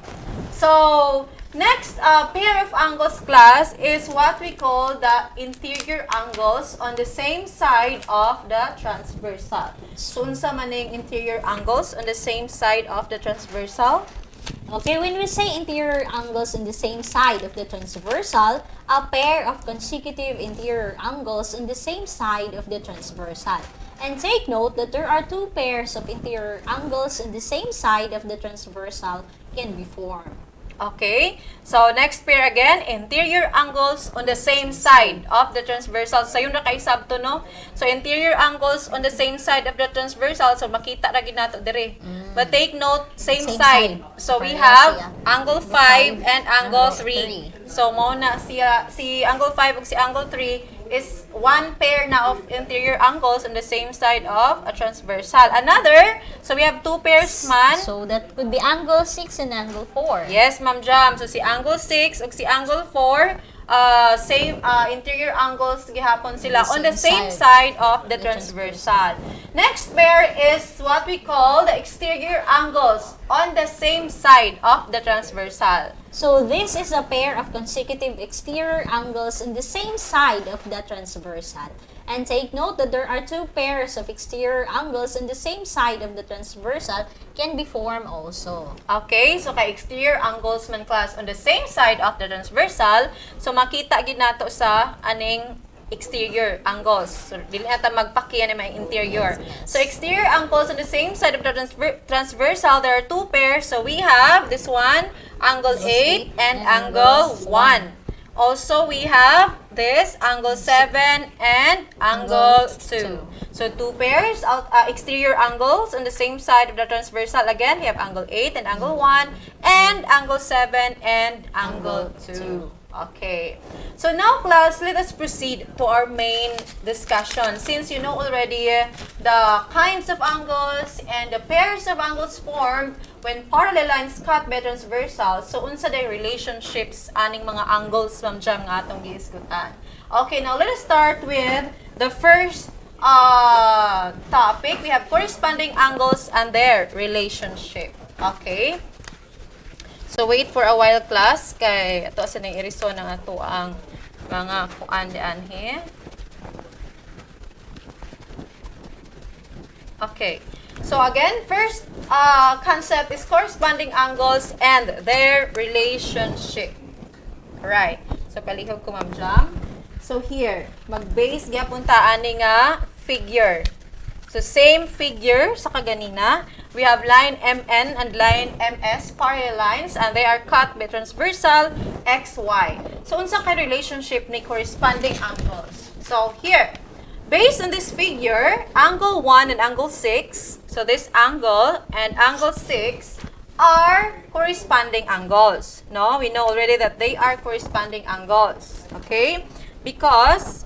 So, next pair of angles class is what we call the interior angles on the same side of the transversal. So, unsa man yung interior angles on the same side of the transversal? Okay, when we say interior angles on the same side of the transversal, a pair of consecutive interior angles on the same side of the transversal. And take note that there are two pairs of interior angles on the same side of the transversal can be formed. Okay, so next pair again, interior angles on the same side of the transversal. So yun na kay sabto, no? So interior angles on the same side of the transversal. So makita ra gid nato dire. But take note, same side. So we have angle 5 and angle 3. So mo na si angle 5 ug si angle 3 is one pair na of interior angles on the same side of a transversal. Another, so we have two pairs man. So that could be angle 6 and angle 4. Yes, Ma'am Jam. So si angle 6 ug si angle 4 interior angles gihapon sila on the same side of the transversal. Next pair is what we call the exterior angles on the same side of the transversal. So this is a pair of consecutive exterior angles on the same side of the transversal. And take note that there are two pairs of exterior angles on the same side of the transversal can be formed also. Okay, so kay exterior angles man class on the same side of the transversal, so makita gid nato sa aning exterior angles. So, dili ata magpakiya na may interior. So, exterior angles on the same side of the transversal, there are two pairs. So, we have this one, angle 8 and angle 1. Also, we have this, angle 7 and angle 2. So, two pairs of exterior angles on the same side of the transversal. Again, we have angle 8 and angle 1, and angle 7 and angle 2. Okay. So now, class, let us proceed to our main discussion. Since you know already the kinds of angles and the pairs of angles formed when parallel lines cut by transversal, so unsa day relationships aning mga angles ma'am jam nga atong giisgutan. Okay, now let us start with the first topic. We have corresponding angles and their relationship. Okay? So, wait for a while, class, kay ato sa nang iriso ng ato ang mga kuan-dian he. Okay. So, again, first concept is corresponding angles and their relationship. Right. So, palihog ko, Ma'am Jam. So, here, mag-base gyapon ta ani nga figure. So, same figure sa kaganina. We have line MN and line MS, parallel lines, and they are cut by transversal XY. So, unsa ka relationship ni corresponding angles? So, here, based on this figure, angle 1 and angle 6, so this angle and angle 6 are corresponding angles. No, we know already that they are corresponding angles. Okay? Because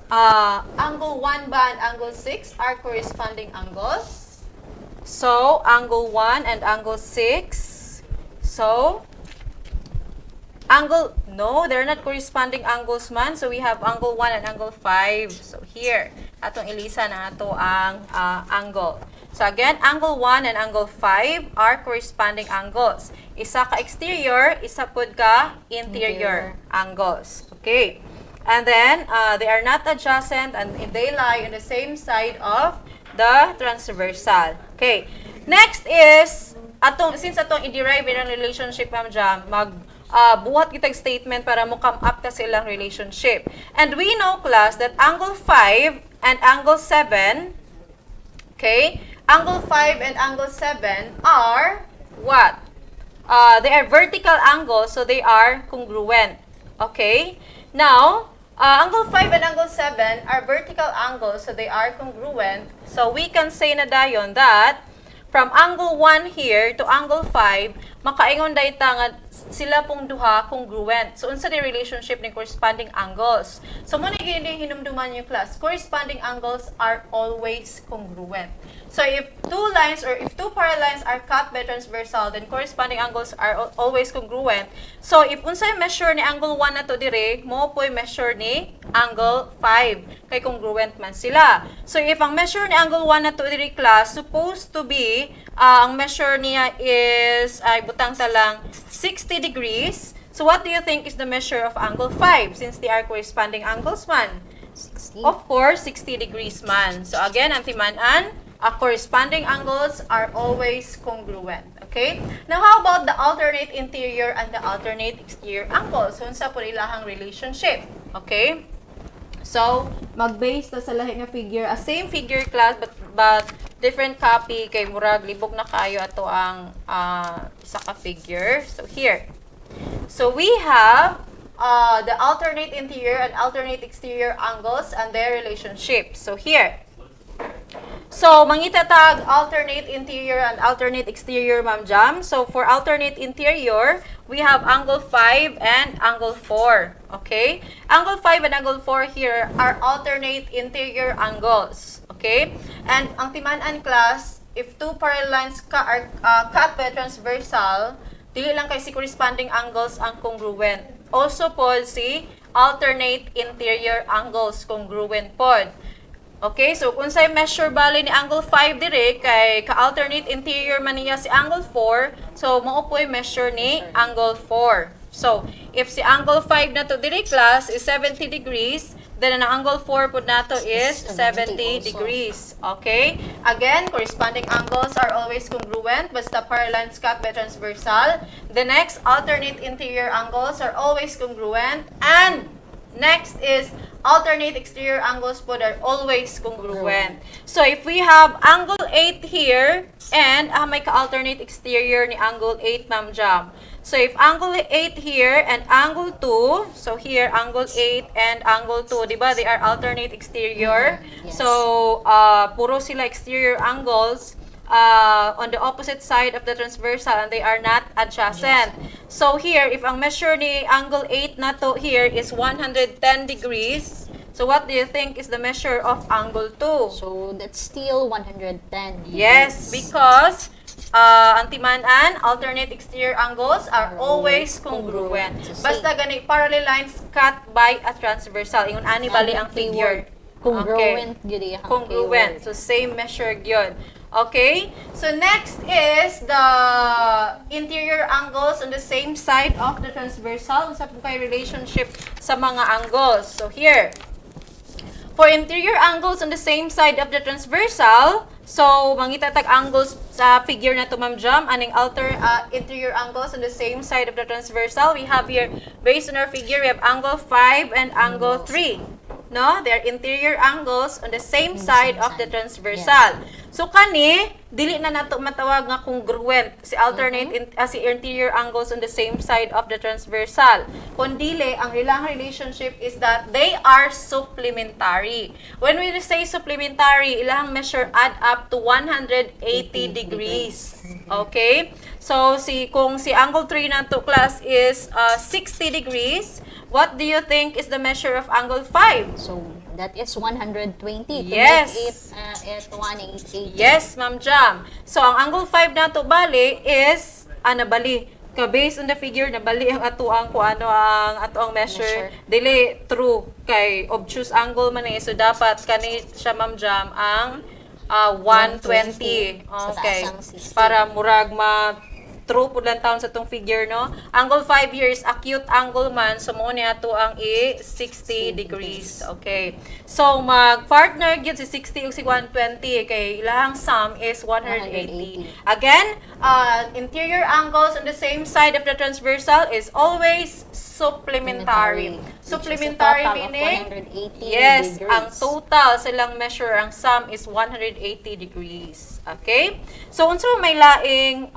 angle 1 ba and angle 6 are corresponding angles. So, angle 1 and angle 6. So, no, they're not corresponding angles man. So, we have angle 1 and angle 5. So, here, atong ilisa na ato ang angle. So, again, angle 1 and angle 5 are corresponding angles. Isa ka exterior, isa pud ka interior angles. Okay. And then, they are not adjacent and they lie on the same side of the transversal. Okay. Next is, since atong i-derive ang relationship, Ma'am Jam, buhat kitag statement para mo come up ka silang relationship. And we know, class, that angle 5 and angle 7, okay, angle 5 and angle 7 are what? They are vertical angles, so they are congruent. Okay? Now, angle 5 and angle 7 are vertical angles, so they are congruent. So, we can say na dayon that from angle 1 here to angle 5, makaingon dayta nga sila pong duha congruent. So, unsa di relationship ni corresponding angles? So, muna gini hinumduman yung class. Corresponding angles are always congruent. So, if two lines or if two parallel lines are cut by transversal, then corresponding angles are always congruent. So, if unsay measure ni angle 1 na to dire, mo po'y measure ni angle 5. Kay congruent man sila. So, if ang measure ni angle 1 na to dire, class, supposed to be, ang measure niya is, ay butang talang 60 degrees. So, what do you think is the measure of angle 5 since they are corresponding angles man? 60. Of course, 60 degrees man. So, again, ang timanan, corresponding angles are always congruent. Okay? Now, how about the alternate interior and the alternate exterior angles? So, unsa po ilahang relationship? Okay? So, mag-base ta sa lahi nga figure. A same figure, class, but different copy kay murag libog na kayo ato ang isa ka figure. So, here. So, we have the alternate interior and alternate exterior angles and their relationship. So, here. So, mangitatag alternate interior and alternate exterior, Ma'am Jam. So, for alternate interior, we have angle 5 and angle 4. Okay? Angle 5 and angle 4 here are alternate interior angles. Okay? And ang timan-an, class, if two parallel lines are cut by transversal, dili lang kay si corresponding angles ang congruent. Also po si alternate interior angles congruent pod. Okay, so kung sa'y measure bali ni angle 5 dire, kay ka-alternate interior man niya si angle 4, so mao po'y measure ni angle 4. So, if si angle 5 na to dire class is 70 degrees, then ang angle 4 po nato is 70 degrees. Okay? Again, corresponding angles are always congruent, basta parallel cut by transversal. The next, alternate interior angles are always congruent. And next is alternate exterior angles po are always congruent. So, if we have angle 8 here, and may ka-alternate exterior ni angle 8, Ma'am Jam. So, if angle 8 here and angle 2, so here, angle 8 and angle 2, di ba? They are alternate exterior. Yes. So, puro sila exterior angles on the opposite side of the transversal and they are not adjacent. So, here, if ang measure ni angle 8 na to here is 110 degrees, so what do you think is the measure of angle 2? So that's still 110 Yes, degrees. because ang timanan, alternate exterior angles are always congruent. So, Basta gani parallel lines cut by a transversal. Ingon ani bali ang figure. Congruent gyud iya ang Congruent. So same measure gyud. Okay? So next is the interior angles on the same side of the transversal. Unsa po kay relationship sa mga angles? So here, for interior angles on the same side of the transversal, so mangita tag angles sa figure na to, Ma'am Jam, aning interior angles on the same side of the transversal. We have here, based on our figure, we have angle 5 and angle 3. No? They are interior angles on the same side of the transversal. So kani, dili na nato matawag nga congruent si alternate si interior angles on the same side of the transversal. Kundili ang ilang relationship is that they are supplementary. When we say supplementary, ilang measure add up to 180 degrees. Okay? So kung si angle 3 na to class is 60 degrees, what do you think is the measure of angle 5? So that is 120 to Yes. make it 180. Yes, Ma'am Jam. So, ang angle 5 na to bali is, nabali. Based on the figure, nabali ang atuang kung ano ang atuang measure. Dili true kay obtuse angle man eh. So, dapat kani siya, Ma'am Jam, ang 120. Sa Okay. taas ang 60. Para murag true po lang taon sa tong figure, no? Angle 5 here is acute angle man, so mo niya to ang 60 degrees. Okay. So, mag-partner gyud si 60 ug si 120, kay ilahang sum is 180. Again, interior angles on the same side of the transversal is always supplementary. Supplementary meaning, 180 yes, degrees. ang total silang measure, ang sum is 180 degrees. Okay? So, unsa may laing,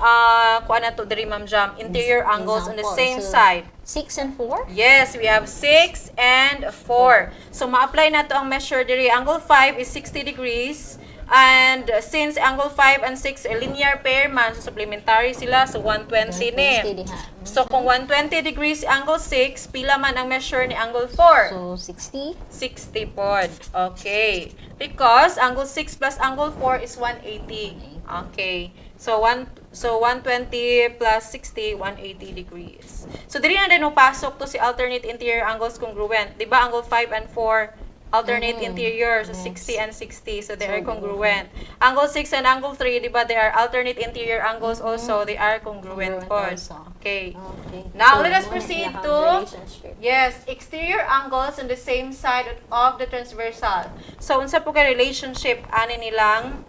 kuan na to diri, Ma'am Jam, interior angles on the Example, same so, side. 6 and 4? Yes, we have 6 and 4. So, ma-apply na to ang measure diri. Angle 5 is 60 degrees. And since angle 5 and 6 ay linear pair man, so supplementary sila, so 120 ni. So, kung 120 degrees angle 6, pila man ang measure ni angle 4? So 60? 60 pod. Okay. Because angle 6 plus angle 4 is 180. Okay. So 120 plus 60, 180 degrees. So diri na din pasok to si alternate interior angles congruent. 'Di ba angle 5 and 4 alternate interior, so 60 and 60, so they are congruent. Angle 6 and angle 3, 'di ba, they are alternate interior angles also, they are congruent pod. Okay. Now, let us proceed to, yes, exterior angles on the same side of the transversal. So, unsa po ka relationship ani nilang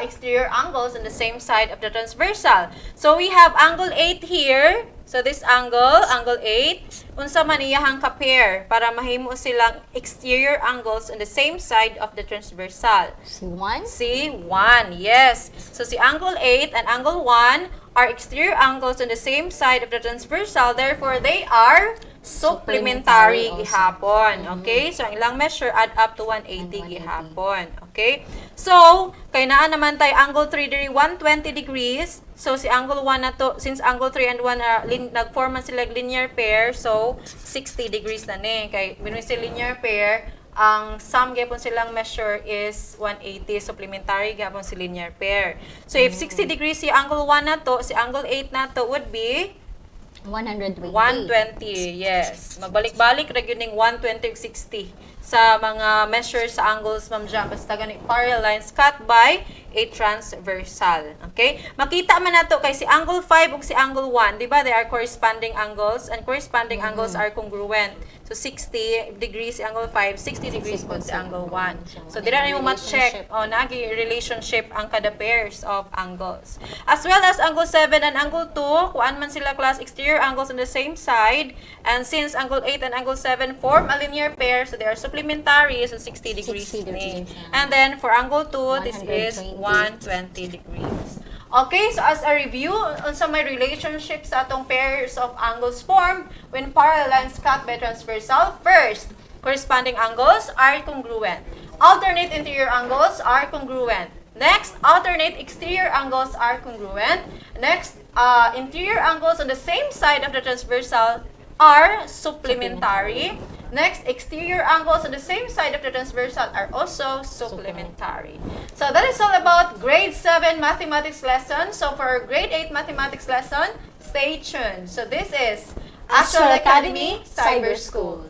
exterior angles on the same side of the transversal. So, we have angle 8 here. So, this angle 8, unsa man iyahang ka-pair para mahimo silang exterior angles on the same side of the transversal. C1? C1, yes. So, si angle 8 and angle 1 are exterior angles on the same side of the transversal. Therefore, they are supplementary gihapon. Okay? So, ang ilang measure add up to 180 gihapon. Okay? So, kay naa naman tayo angle 3 diri 120 degrees. So, si angle 1 na to, since angle 3 and 1 nag-form man sila linear pair, so 60 degrees na ni. Kay when we say linear pair, ang sum gyapon silang measure is 180, supplementary gyapon si linear pair. So, if 60 degrees si angle 1 na to, si angle 8 na to would be 120. 120, yes. Magbalik-balik ra gyud ning 120 ug 60 sa mga measures sa angles, Ma'am Jam. Basta gani parallel lines cut by a transversal. Okay? Makita man nato kay si angle 5 ug si angle 1, di ba? They are corresponding angles and corresponding angles are congruent. So 60 degrees si angle 5, 60 degrees po si angle 1. So dira na mo ma-check nagi relationship ang kada pairs of angles. As well as angle 7 and angle 2, kuan man sila class exterior angles on the same side, and since angle 8 and angle 7 form a linear pair, so they are supplementary, so 60 degrees. 60 degrees. And then for angle 2, this is 120 degrees. Okay, so as a review, unsa may relationship sa atong pairs of angles formed when parallel lines cut by transversal? First, corresponding angles are congruent. Alternate interior angles are congruent. Next, alternate exterior angles are congruent. Next, interior angles on the same side of the transversal are supplementary. Next, exterior angles on the same side of the transversal are also supplementary. So that is all about grade 7 mathematics lesson. So for our grade 8 mathematics lesson, stay tuned. So this is Astral Academy Cyber School.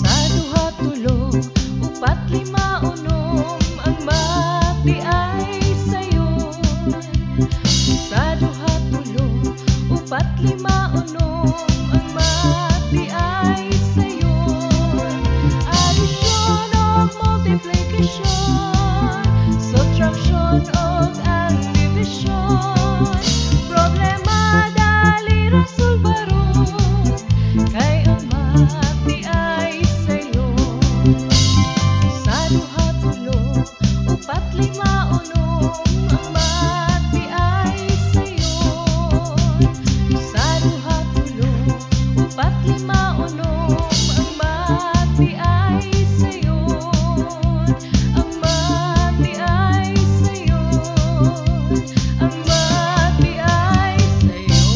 Sa duha tulo, upat lima unom, ang mati ay sayon. Sa duha tulo, upat lima unom, ang mati ay sayon. Addition o multiplication, subtraction o ang division. Problema dali ra sulbaron, kay ang mati ay sayon. Sa duha tulo, upat lima unom, ang mati ay sayon. Sa duha tulo, upat lima unom, ang mati ay sayon. Ang mati ay sayon. Ang mati ay sayon.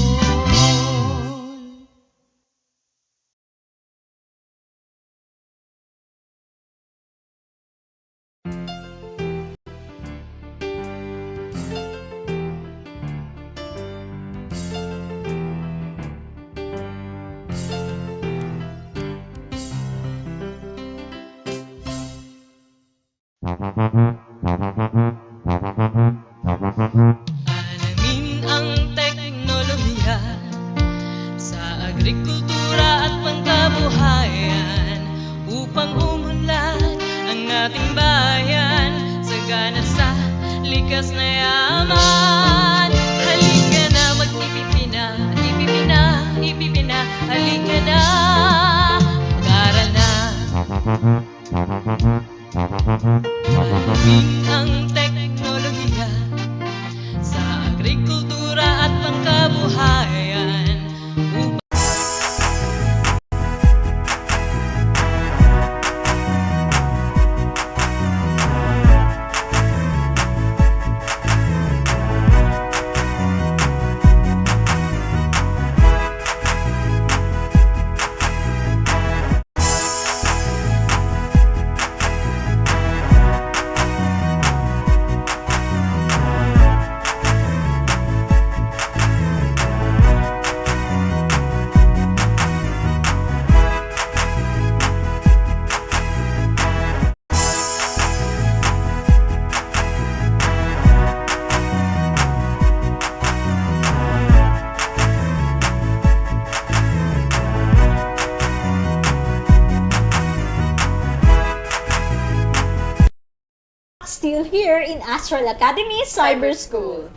Alamin ang teknolohiya sa agrikultura at pangkabuhayan upang umunlad ang ating bayan sagana sa likas na yaman. Halika na magpipipina, ipipina, ipipina. Halika na, mag-aral na. Alamin ang teknolohiya sa agrikultura at pangkabuhayan upang Still here in Astral Academy Cyber School.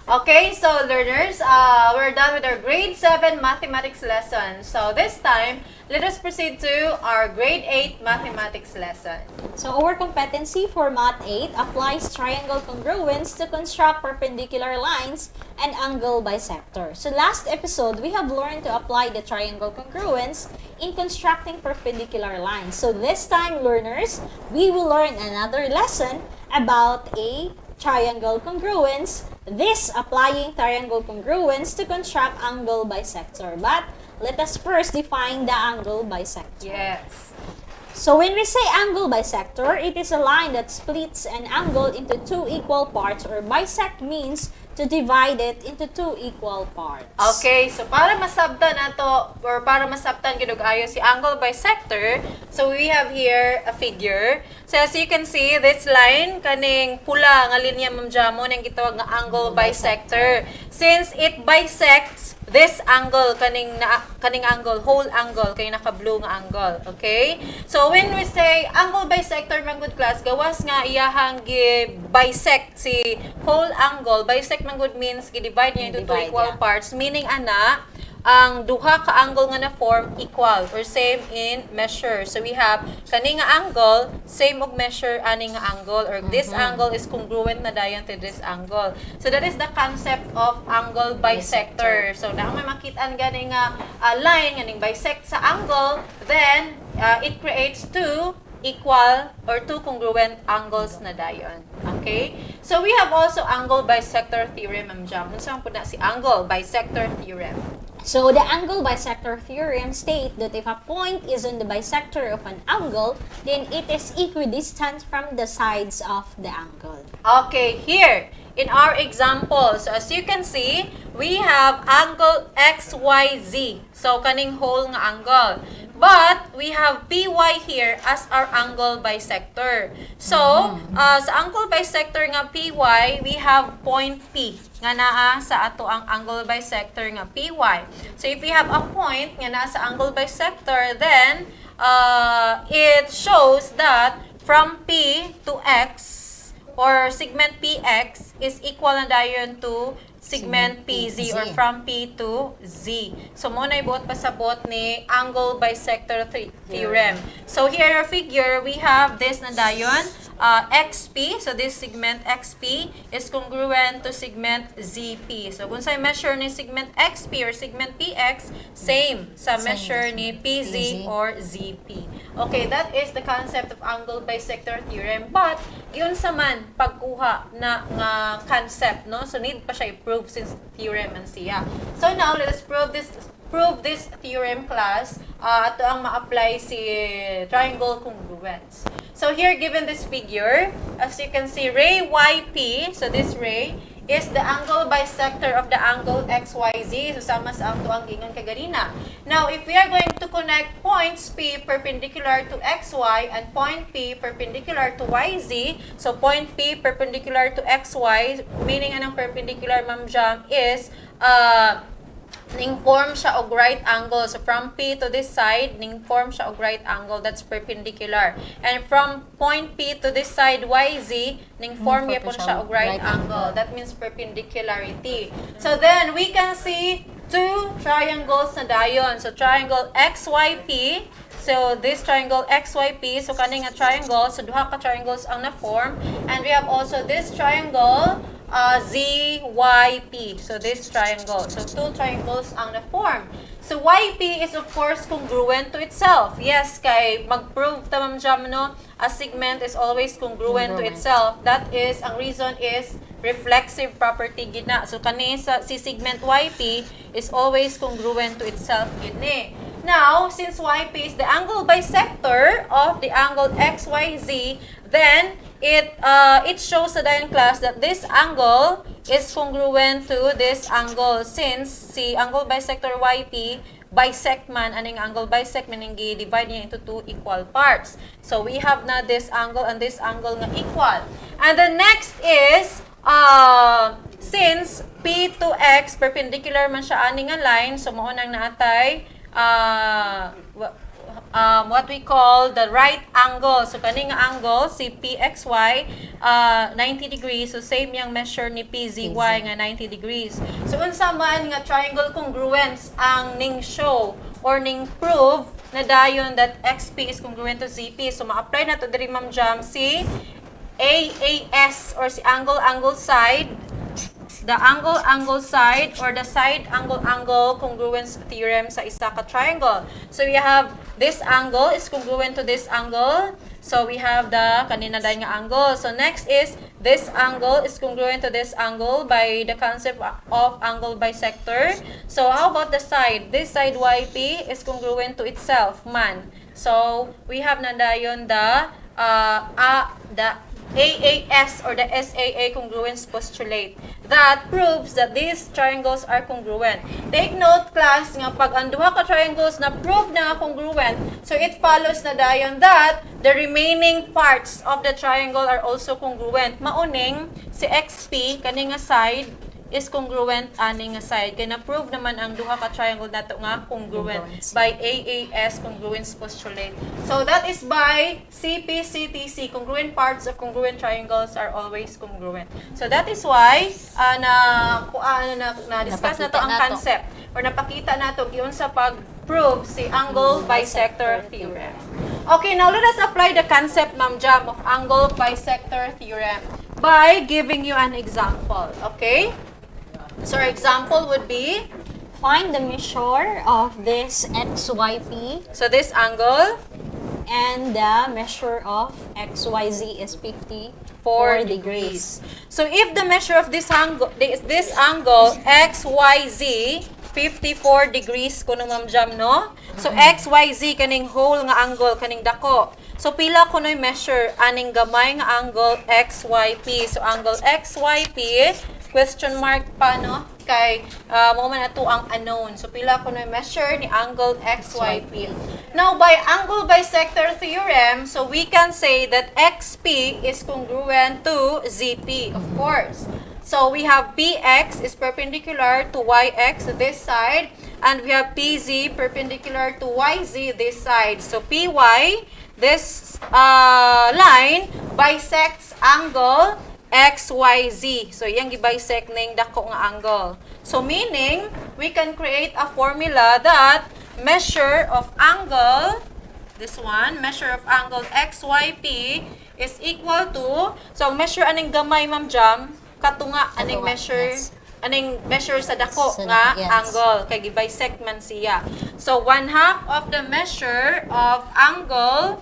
Okay, so learners, we're done with our grade 7 mathematics lesson. So this time, let us proceed to our grade 8 mathematics lesson. So our competency for Math 8 applies triangle congruence to construct perpendicular lines and angle bisector. So last episode, we have learned to apply the triangle congruence in constructing perpendicular lines. So this time, learners, we will learn another lesson about a triangle congruence. This applying triangle congruence to construct angle bisector. But let us first define the angle bisector. Yes. So when we say angle bisector, it is a line that splits an angle into two equal parts, or bisect means to divide it into two equal parts. Okay, so para masabtan nato or para masabtan gid og ayo si angle bisector, so we have here a figure. So as you can see, this line kaning pula nga linya Ma'am Jamon ang gitawag nga angle bisector. Since it bisects this angle kaning angle, whole angle kay naka-blue nga angle, okay? So when we say angle bisector man good class, gawas nga iyahang bisect si whole angle. Bisect man good means gi-divide niya into two Divide, equal yeah. parts, meaning ana ang duha ka angle nga na form equal or same in measure. So we have kani nga angle same og measure ani nga angle, or this angle is congruent na dayon to this angle. So that is the concept of angle bisector. So na may makita-an gani nga line nga ning bisect sa angle, then it creates two equal or two congruent angles na dayon. Okay? So we have also angle bisector theorem, Ma'am Jam. Unsa po na si angle bisector theorem? So the angle bisector theorem states that if a point is on the bisector of an angle, then it is equidistant from the sides of the angle. Okay, here in our example, so as you can see, we have angle XYZ. So kaning whole nga angle. But we have PY here as our angle bisector. So, sa angle bisector nga PY, we have point P nga naa sa ato ang angle bisector nga PY. So, if we have a point nga naa sa angle bisector, then it shows that from P to X or segment PX is equal na dayon to segment PZ or from P to Z. So, muna ibuot pasabot ni angle bisector theorem. So, here our figure, we have this na dayon, XP. So, this segment XP is congruent to segment ZP. So, kung sa measure ni segment XP or segment PX, same sa measure ni PZ or ZP. Okay, that is the concept of angle bisector theorem. But, yun sa man, pagkuha na nga concept, no? So, need pa siya i-prove since theorem man siya. So, now, let us prove this theorem class. Ito ang ma-apply si triangle congruence. So, here, given this figure, as you can see, ray YP, so this ray, is the angle bisector of the angle XYZ. So, sama sa ato ang gingon kaganina. Now, if we are going to connect points P perpendicular to XY and point P perpendicular to YZ, so point P perpendicular to XY, meaning anong perpendicular, Ma'am Jam, is ning-form siya og right angle. So, from P to this side, ning-form siya og right angle. That's perpendicular. And from point P to this side, YZ, ning-form yapon siya og right angle. That means perpendicularity. So, then, we can see two triangles na dayon. So, triangle XYP. So, this triangle XYP. So, kani nga triangle. So, duha ka triangles ang na-form. And we have also this triangle ZYP. So, this triangle. So, two triangles ang na-form. So, YP is of course congruent to itself. Yes, kay mag-prove ta Ma'am Jam, no? A segment is always congruent to itself. That is, ang reason is reflexive property gina. So, kani si segment YP is always congruent to itself gini. Now, since YP is the angle bisector of the angle XYZ, then it shows sa dayon class that this angle is congruent to this angle, since si angle bisector YP bisect man, aning angle bisect man, divide niya into two equal parts. So we have na this angle and this angle nga equal. And the next is since P to X perpendicular man siya ani nga line, so mao nang naatay what we call the right angle. So, kaning angle, si PXY, 90 degrees. So, same yung measure ni PZY nga 90 degrees. So, unsa man nga triangle congruence ang ning show or ning prove na dayon that XP is congruent to ZP. So ma-apply na to diri Ma'am Jam si AAS or si angle side, the angle side or the side angle congruence theorem sa isa ka triangle. So we have this angle is congruent to this angle. So we have the kanina day nga angle. So next is this angle is congruent to this angle by the concept of angle bisector. So how about the side? This side YP is congruent to itself, man. So we have na dayon the AAS or the SAA congruence postulate that proves that these triangles are congruent. Take note class nga pag ang duha ka triangles na prove na congruent, so it follows na dayon that the remaining parts of the triangle are also congruent. Mauning si XP kani nga side is congruent ani nga side. Kaya na-prove naman ang duha ka triangle nato nga congruent by AAS congruence postulate. So that is by CP-CTC. Congruent parts of congruent triangles are always congruent. So that is why na-discuss na to ang concept or napakita nato giun sa pag-prove si angle bisector theorem. Okay, now let us apply the concept, Ma'am Jam, of angle bisector theorem by giving you an example. Okay? So our example would be, Find the measure of this XYP so this angle, and the measure of XYZ is 54 4 degrees. So if the measure of this angle XYZ 54 degrees kuno Ma'am Jam, no? So XYZ kaning whole nga angle kaning dako. So pila kunoy measure aning gamay nga angle XYP. So angle XYP question mark pa, no? Kay mo man ato ang unknown. So pila kunoy measure ni angle XYP. Now by angle bisector theorem, so we can say that XP is congruent to ZP, of course. So we have PX is perpendicular to YX this side, and we have PZ perpendicular to YZ this side. So PY, this line bisects angle XYZ. So yang gi-bisect ning dako nga angle. So meaning we can create a formula that measure of angle, this one, measure of angle XYP is equal to, so measure aning gamay Ma'am Jam, katunga aning measure, yes. aning measure sa dako Sa nga yes. angle kay gi-bisect man siya. So 1/2 of the measure of angle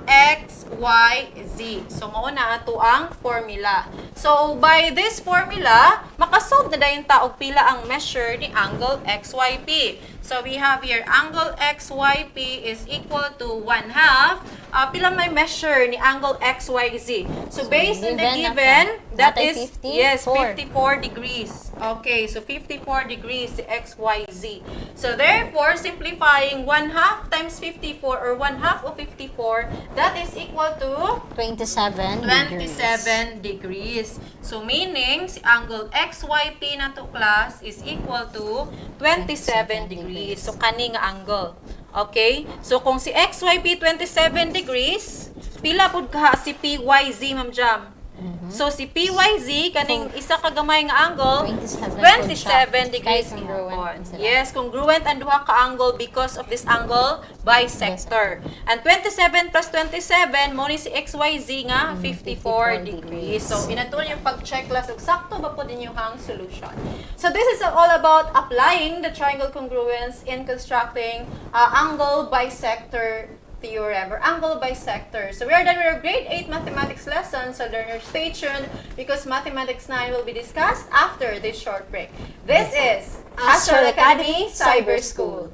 X, Y, Z. So, mao na ato ang formula. So, by this formula, makasolve na dayon ta og pila ang measure ni angle XYP. So, we have here angle XYP is equal to 1/2. Pila may measure ni angle XYZ. So, based on the given, that is, yes, 54 degrees. Okay, so 54 degrees si XYZ. So, therefore, simplifying 1/2 times 54 or 1/2 of 54, that is equal to 27 degrees. So, meaning, si angle XYP na to class is equal to 27 degrees. So, kani nga angle. Okay? So, kung si XYP 27 degrees, pila pud ka si PYZ, Ma'am Jam? So, si PYZ, kaning isa ka gamay nga angle, 27 degrees. Yes, congruent ang duha ka angle because of this angle bisector. And 27 plus 27, mo ni si XYZ nga 54 degrees. So, inatun yung pag-check class, sakto ba po din yung hang solution. So, this is all about applying the triangle congruence in constructing angle bisector theorem or angle bisector. So we are done with our grade 8 mathematics lesson. So learners, stay tuned because mathematics 9 will be discussed after this short break. This is Astral Academy Cyber School.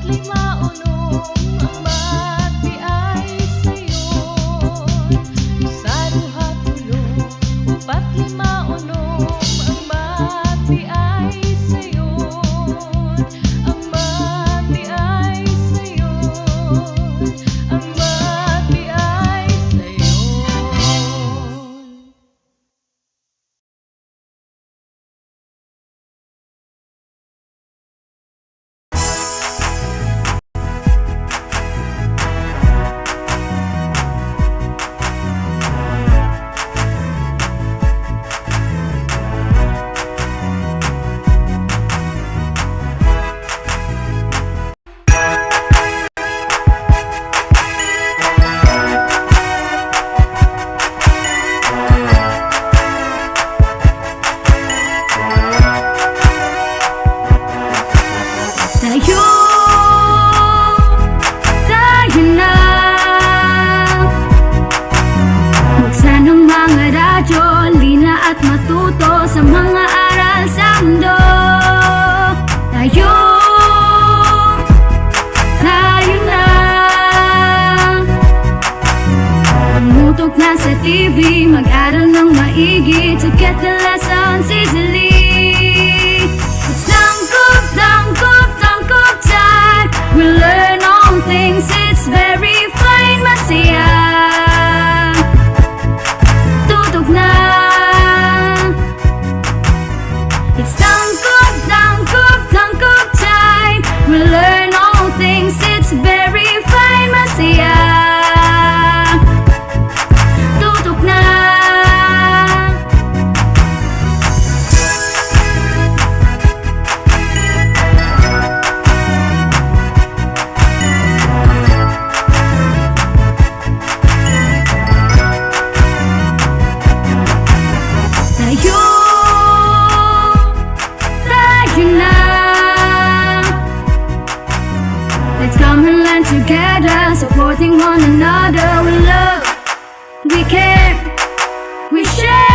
lima unom, ang mati ay sayon. Sa duha tulo, upat lima unom, ang mati ay sayon. Ang mati ay sayon. Ang mati ay sayon. Tayo, tayo na. Buksan ang mga radyo, lina at matuto sa mga aral sa mundo. Tayo, tayo na. Tumutok na sa TV, mag-aral ng maigi to get the lessons easily. It's tangkop, tangkop, tangkop time. We learn all things, it's very fine, masaya. Tutok na. It's tangkop, tangkop, tangkop time. We learn all things, it's very fine, masaya. Tutok na. Tayo, tayo na. Let's come and learn together, supporting one another. We love, we care, we share.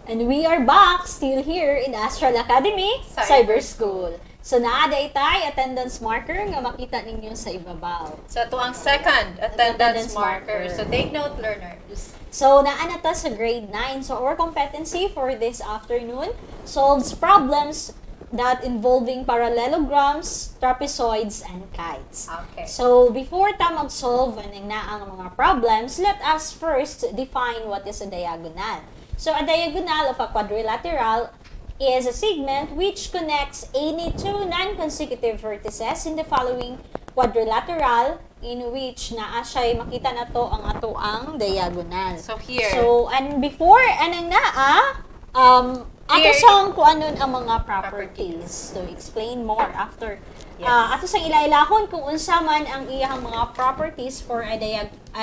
And we are back, still here in Astral Academy, Cyber School. So naaday tay attendance marker nga makita ninyo sa ibabaw. So, ito ang second attendance marker. So, take note, learners. So naa na ta sa grade 9. So our competency for this afternoon solves problems that involving parallelograms, trapezoids, and kites. Okay. So before ta mag-solve aning naang mga problems, let us first define what is a diagonal. So a diagonal of a quadrilateral is a segment which connects any two non-consecutive vertices in the following quadrilateral in which naa siya makita na to ang ato ang diagonal. So, here. So, and before, anang naa, ato Here. siyang kung ano ang mga properties. To explain more after. Yes. Ato siyang ilailahon kung unsa man ang iyang mga properties for a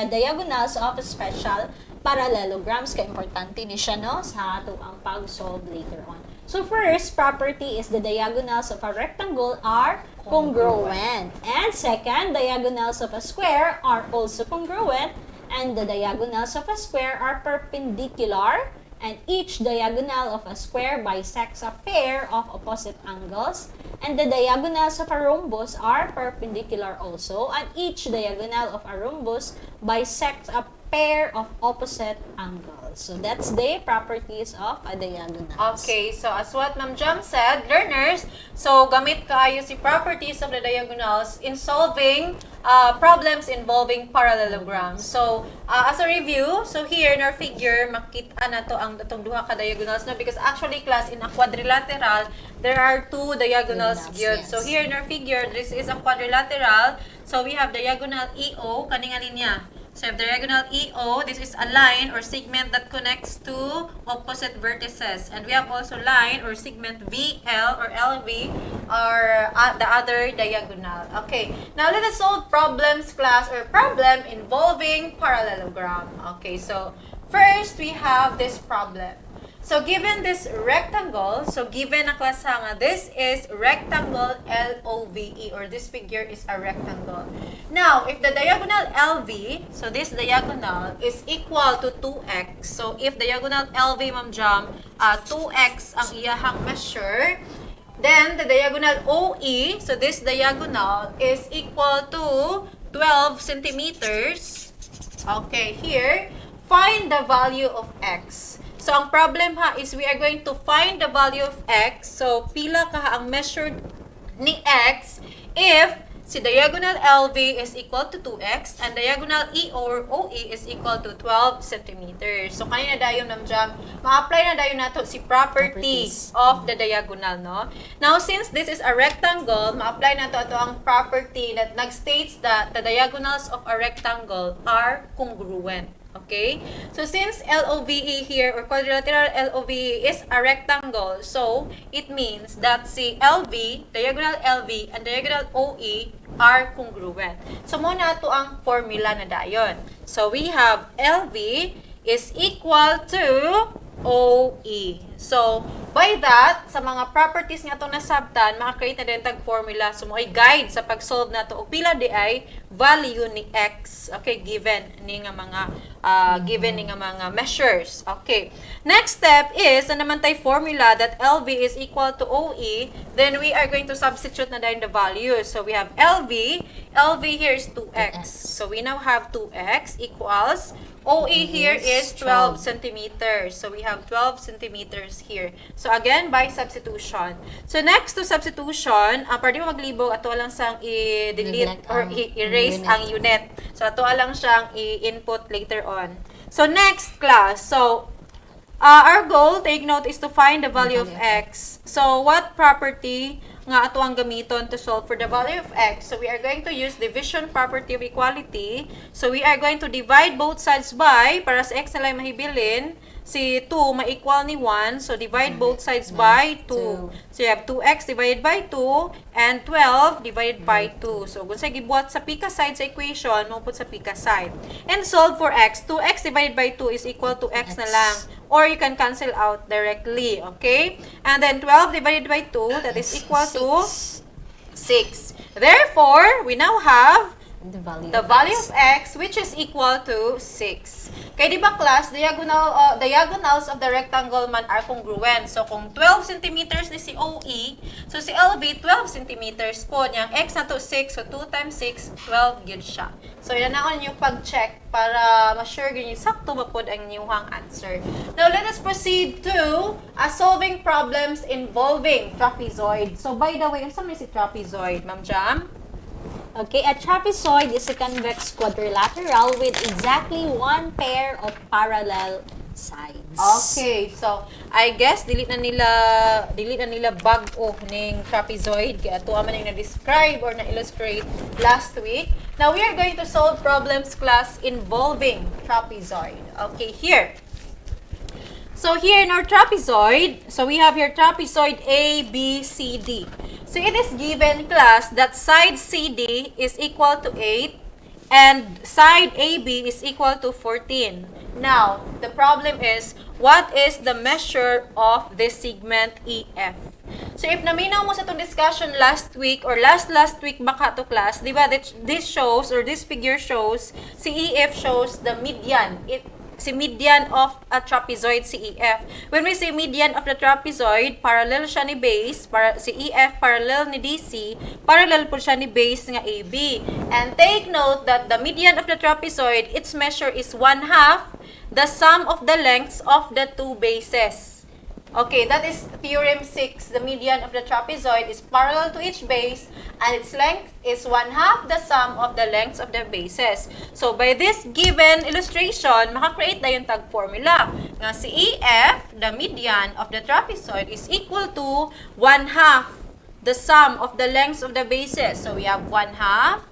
diagonals of a special parallelograms. Kaya importante ni siya, no, sa ato ang pag-solve later on. So first property is the diagonals of a rectangle are congruent. And second, diagonals of a square are also congruent. And the diagonals of a square are perpendicular. And each diagonal of a square bisects a pair of opposite angles. And the diagonals of a rhombus are perpendicular also. And each diagonal of a rhombus bisects a pair of opposite angles. So that's the properties of a diagonal. Okay, so as what Ma'am Jam said, learners, so gamit kaayo si properties of the diagonals in solving problems involving parallelograms. So, as a review, so here in our figure, makita na to ang itong duha ka diagonals, no? Because actually, class, in a quadrilateral, there are two diagonals gyud. Yes. So here in our figure, this is a quadrilateral. So we have diagonal EO, kaning linya. So if diagonal EO, this is a line or segment that connects two opposite vertices. And we have also line or segment VL or LV or the other diagonal. Okay, now let us solve problems class or problem involving parallelogram. Okay, so first we have this problem. So given this rectangle, so given na class nga, this is rectangle LOVE or this figure is a rectangle. Now, if the diagonal LV, so this diagonal is equal to 2x. So if diagonal LV, Ma'am Jam, 2x ang iyahang measure, then the diagonal OE, so this diagonal is equal to 12 centimeters. Okay, here, find the value of x. So, ang problem ha is we are going to find the value of x. So, pila ka ang measured ni x if si diagonal LV is equal to 2x and diagonal E or OE is equal to 12 centimeters. So, kanina dayon namjang, ma-apply na dayon nato si properties of the diagonal, no? Now, since this is a rectangle, ma-apply nato ato ang property that nag-states that the diagonals of a rectangle are congruent. Okay? So, since LOVE here, or quadrilateral LOVE is a rectangle, so, it means that si LV, diagonal LV, and diagonal OE are congruent. So, muna ito ang formula na dayon. So, we have LV is equal to OE. So, by that, sa mga properties nga itong nasabtan, makakreate na din tag formula. So, mo ay guide sa pag-solve na ito. O pila di ay value ni x. Okay, given ni nga mga measures. Okay. Next step is, na naman tayo formula that LV is equal to OE, then we are going to substitute na din the values. So, we have LV. LV here is 2x. So, we now have 2x equals OE here is 12 centimeters. So, we have 12 centimeters here. So, again, by substitution. So, next to substitution, pwede mo maglibog, ato lang siyang i-delete or i-erase ang unit. So, ato lang siyang i-input later on. So, next class. So, our goal, take note, is to find the value of x. So, what property nga ato ang gamiton to solve for the value of x? So, we are going to use division property of equality. So, we are going to divide both sides by, para sa x na lang mahibilin, si 2 ma-equal ni 1. So, divide both sides by 2. So, you have 2x divided by 2 and 12 divided by 2. So, kung sa gibuhat sa pika side sa equation, maput sa pika side. And solve for x. 2x divided by 2 is equal to x na lang. Or you can cancel out directly. Okay? And then 12 divided by 2, that is equal to 6. Therefore, we now have the value of x, which is equal to 6. Kaya di ba class, diagonals of the rectangle man are congruent. So, kung 12 centimeters ni si OE, so si LV 12 centimeters po, niyang x na to 6, so 2 times 6, 12 gid siya. So, yan na yung pag-check para ma-sure ganyan sakto ba po ang inyong answer. Now, let us proceed to solving problems involving trapezoid. So, by the way, ano si trapezoid, Ma'am Jam? Okay, a trapezoid is a convex quadrilateral with exactly one pair of parallel sides. Okay, so I guess dili na nila bag-o ning trapezoid kaya ato man yung na-describe or na-illustrate last week. Now we are going to solve problems class involving trapezoid. Okay, here. So here in our trapezoid, so we have here trapezoid A, B, C, D. So it is given class that side CD is equal to 8 and side AB is equal to 14. Now, the problem is, what is the measure of this segment EF? So if naminaw mo sa itong discussion last week or last week baka to class, di ba, this shows or this figure shows, si EF shows the median. Si median of a trapezoid, si EF. When we say median of the trapezoid, parallel siya ni base, si EF parallel ni DC, parallel po siya ni base nga AB. And take note that the median of the trapezoid, its measure is 1/2 the sum of the lengths of the two bases. Okay, that is theorem 6. The median of the trapezoid is parallel to each base and its length is 1/2 the sum of the lengths of the bases. So, by this given illustration, makakreate na yung tag formula. Nga si EF, the median of the trapezoid, is equal to 1/2 the sum of the lengths of the bases. So, we have 1/2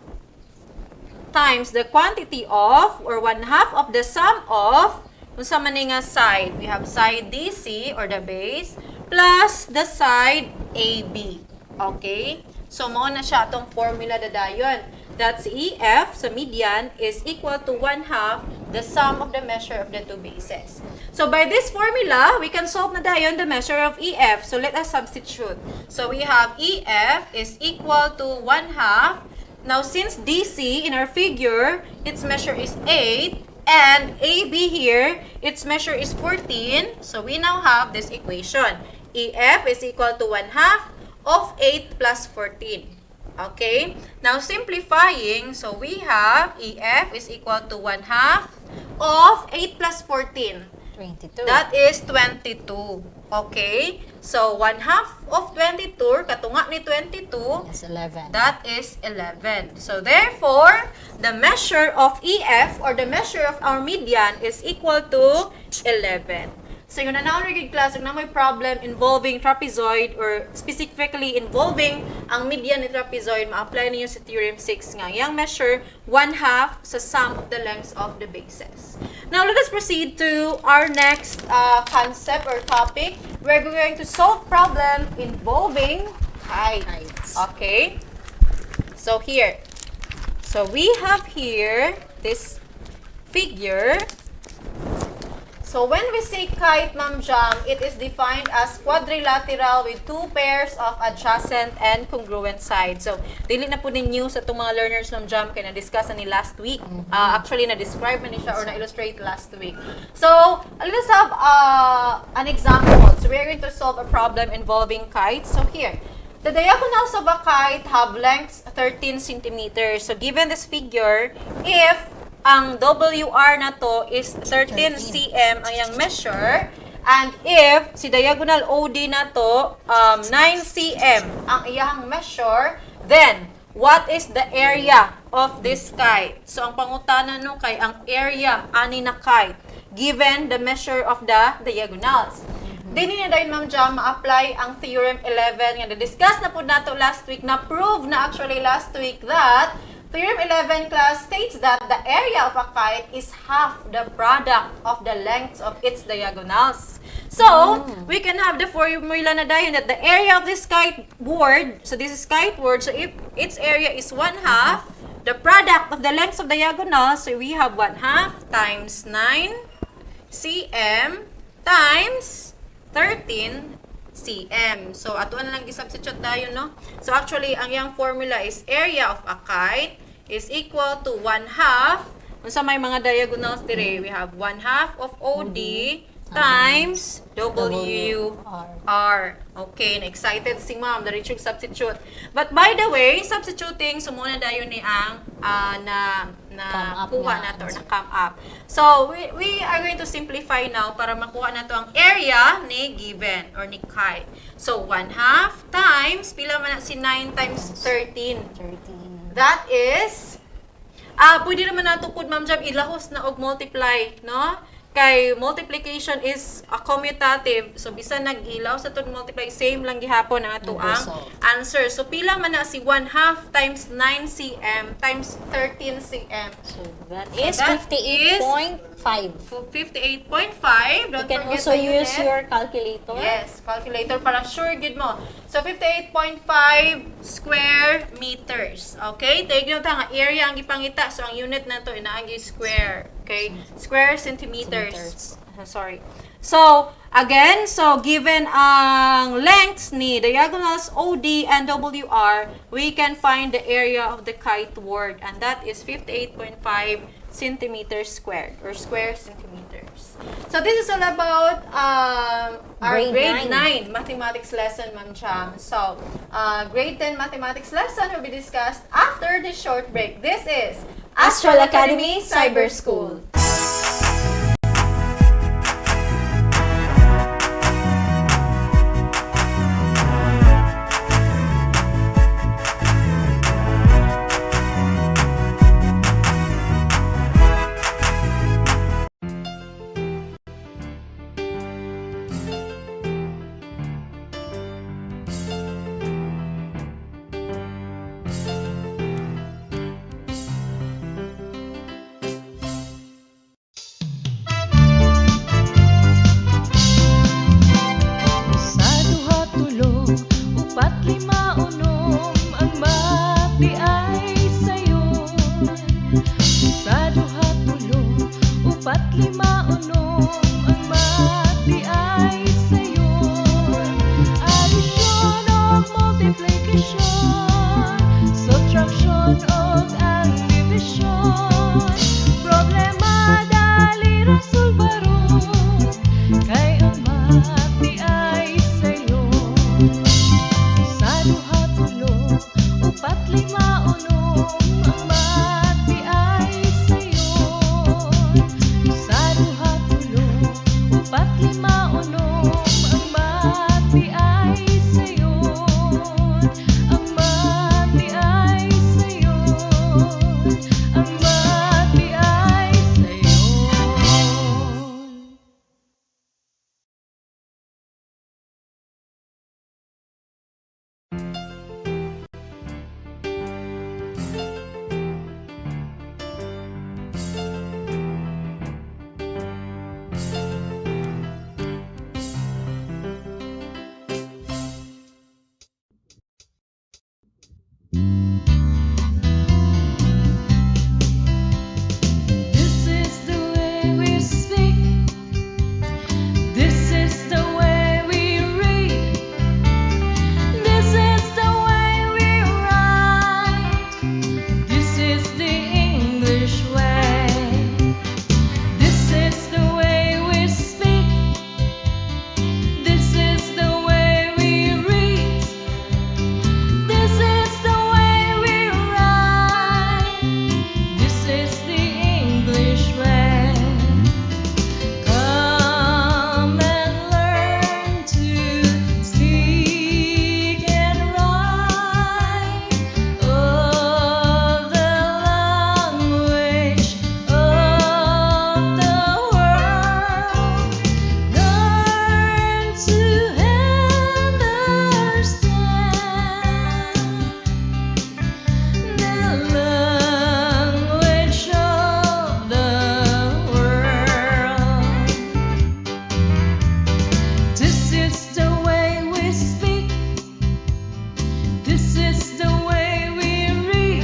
times the quantity of, or 1/2 of the sum of, kung sa man nga side, we have side DC or the base, plus the side AB. Okay? So, mao na siya itong formula dadayon. That's EF sa median is equal to 1/2 the sum of the measure of the two bases. So, by this formula, we can solve na dayon the measure of EF. So, let us substitute. So, we have EF is equal to 1/2. Now, since DC in our figure, its measure is 8, and AB here, its measure is 14. So, we now have this equation. EF is equal to 1/2 of 8 plus 14. Okay? Now, simplifying, so we have EF is equal to 1/2 of 8 plus 14. 22. That is 22. Okay? So, 1/2 of 22, katunga ni 22, Is 11. that is 11. So, therefore, the measure of EF or the measure of our median is equal to 11. So, yun na naging class, na may problem involving trapezoid or specifically involving ang median ni trapezoid, ma-apply niyo sa Theorem 6 nga. Yang measure 1/2 sa sum of the lengths of the bases. Now, let us proceed to our next concept or topic. We're going to solve problem involving heights. Okay? So, here. So, we have here this figure. So, when we say kite, Ma'am Jam, it is defined as quadrilateral with two pairs of adjacent and congruent sides. So, dili na po ninyo sa itong mga learners, Ma'am Jam, kaya na-discuss na ni last week. Actually, na-describe na ni siya or na-illustrate last week. So, let's have an example. So, we are going to solve a problem involving kites. So, here. The diagonals of a kite have lengths 13 centimeters. So, given this figure, if ang WR na to is 13 cm ang yang measure, and if si diagonal OD na to 9 cm ang iyang measure, then what is the area of this kite? So ang pangutana no kay ang area ani na kite given the measure of the diagonals. Dini na dahil Ma'am Jam ma-apply ang Theorem 11 nga na-discuss na po nato last week, na prove na actually last week that Theorem 11 class states that the area of a kite is half the product of the lengths of its diagonals. So, we can have the formula na dayon that the area of this kite board, so this is kite board, so if its area is 1/2, the product of the lengths of diagonals, so we have 1/2 times 9 cm times 13 cm. So, ato na lang i-substitute tayo, no? So, actually, ang yung formula is area of a kite is equal to 1/2. Kung sa may mga diagonals dire, we have 1/2 of OD times WR. Okay, na-excited si ma'am, the Richard substitute. But by the way, substituting, sumuna dayo ni ang kuha na to, or na come up. So, we are going to simplify now para makuha na to ang area ni given or ni kite. So, 1/2 times, pila man na si 9 times 13. That is, pwede naman nato po, Ma'am Jam, ilahos na og multiply, no? Kay multiplication is a commutative. So, bisan nag-ilaw sa itong multiply, same lang gihapon ang ato ang answer. So, pila man na si 1/2 times 9 cm times 13 cm. So, that is 58.5. 58.5. You can also use your calculator. Yes, calculator para sure good mo. So, 58.5 square meters. Okay? Take note nga, area ang gipangita. So, ang unit na to inaagi square. Okay? Square centimeters. Sorry. So, again, so given ang lengths ni diagonals OD and WR, we can find the area of the kite board, and that is 58.5 centimeters squared or square centimeters. So, this is all about our grade 9 mathematics lesson, Ma'am Cham. So, grade 10 mathematics lesson will be discussed after this short break. This is Astral Academy Cyber School. ang mati ay sa'yo. Ang mati ay sa'yo. Ang mati ay sa'yo. This is the way we speak. This is the way we read. This is the way we write. This is the English way. This is the way we speak. This is the way we read. This is the way we write. This is the English way. Come and learn to speak and write of the language of the world. Learn to understand the language of the world. This is the way we speak. This is the way we read.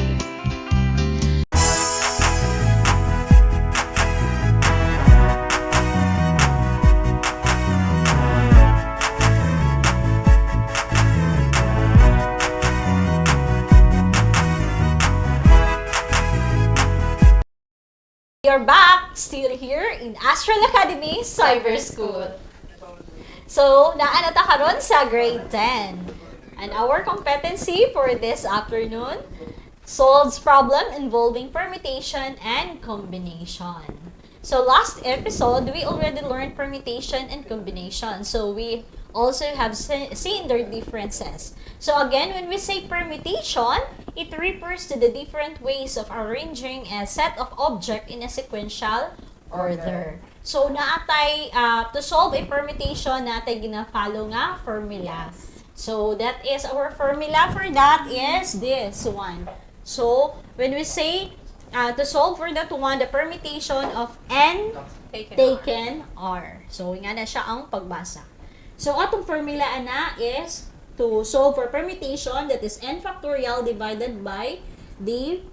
You're back, still here in Astral Academy Cyber School. So, naana ta karon sa grade 10. And our competency for this afternoon solves problem involving permutation and combination. So, last episode, we already learned permutation and combination. So, we also have seen their differences. So, again, when we say permutation, it refers to the different ways of arranging a set of object in a sequential order. So, naatay, to solve a permutation, naatay gina-follow nga formula. So, that is our formula for that is this one. So, when we say to solve for that one, the permutation of n taken R. So, nga na siya ang pagbasa. So, atong formula ana is to solve for permutation, that is n factorial divided by the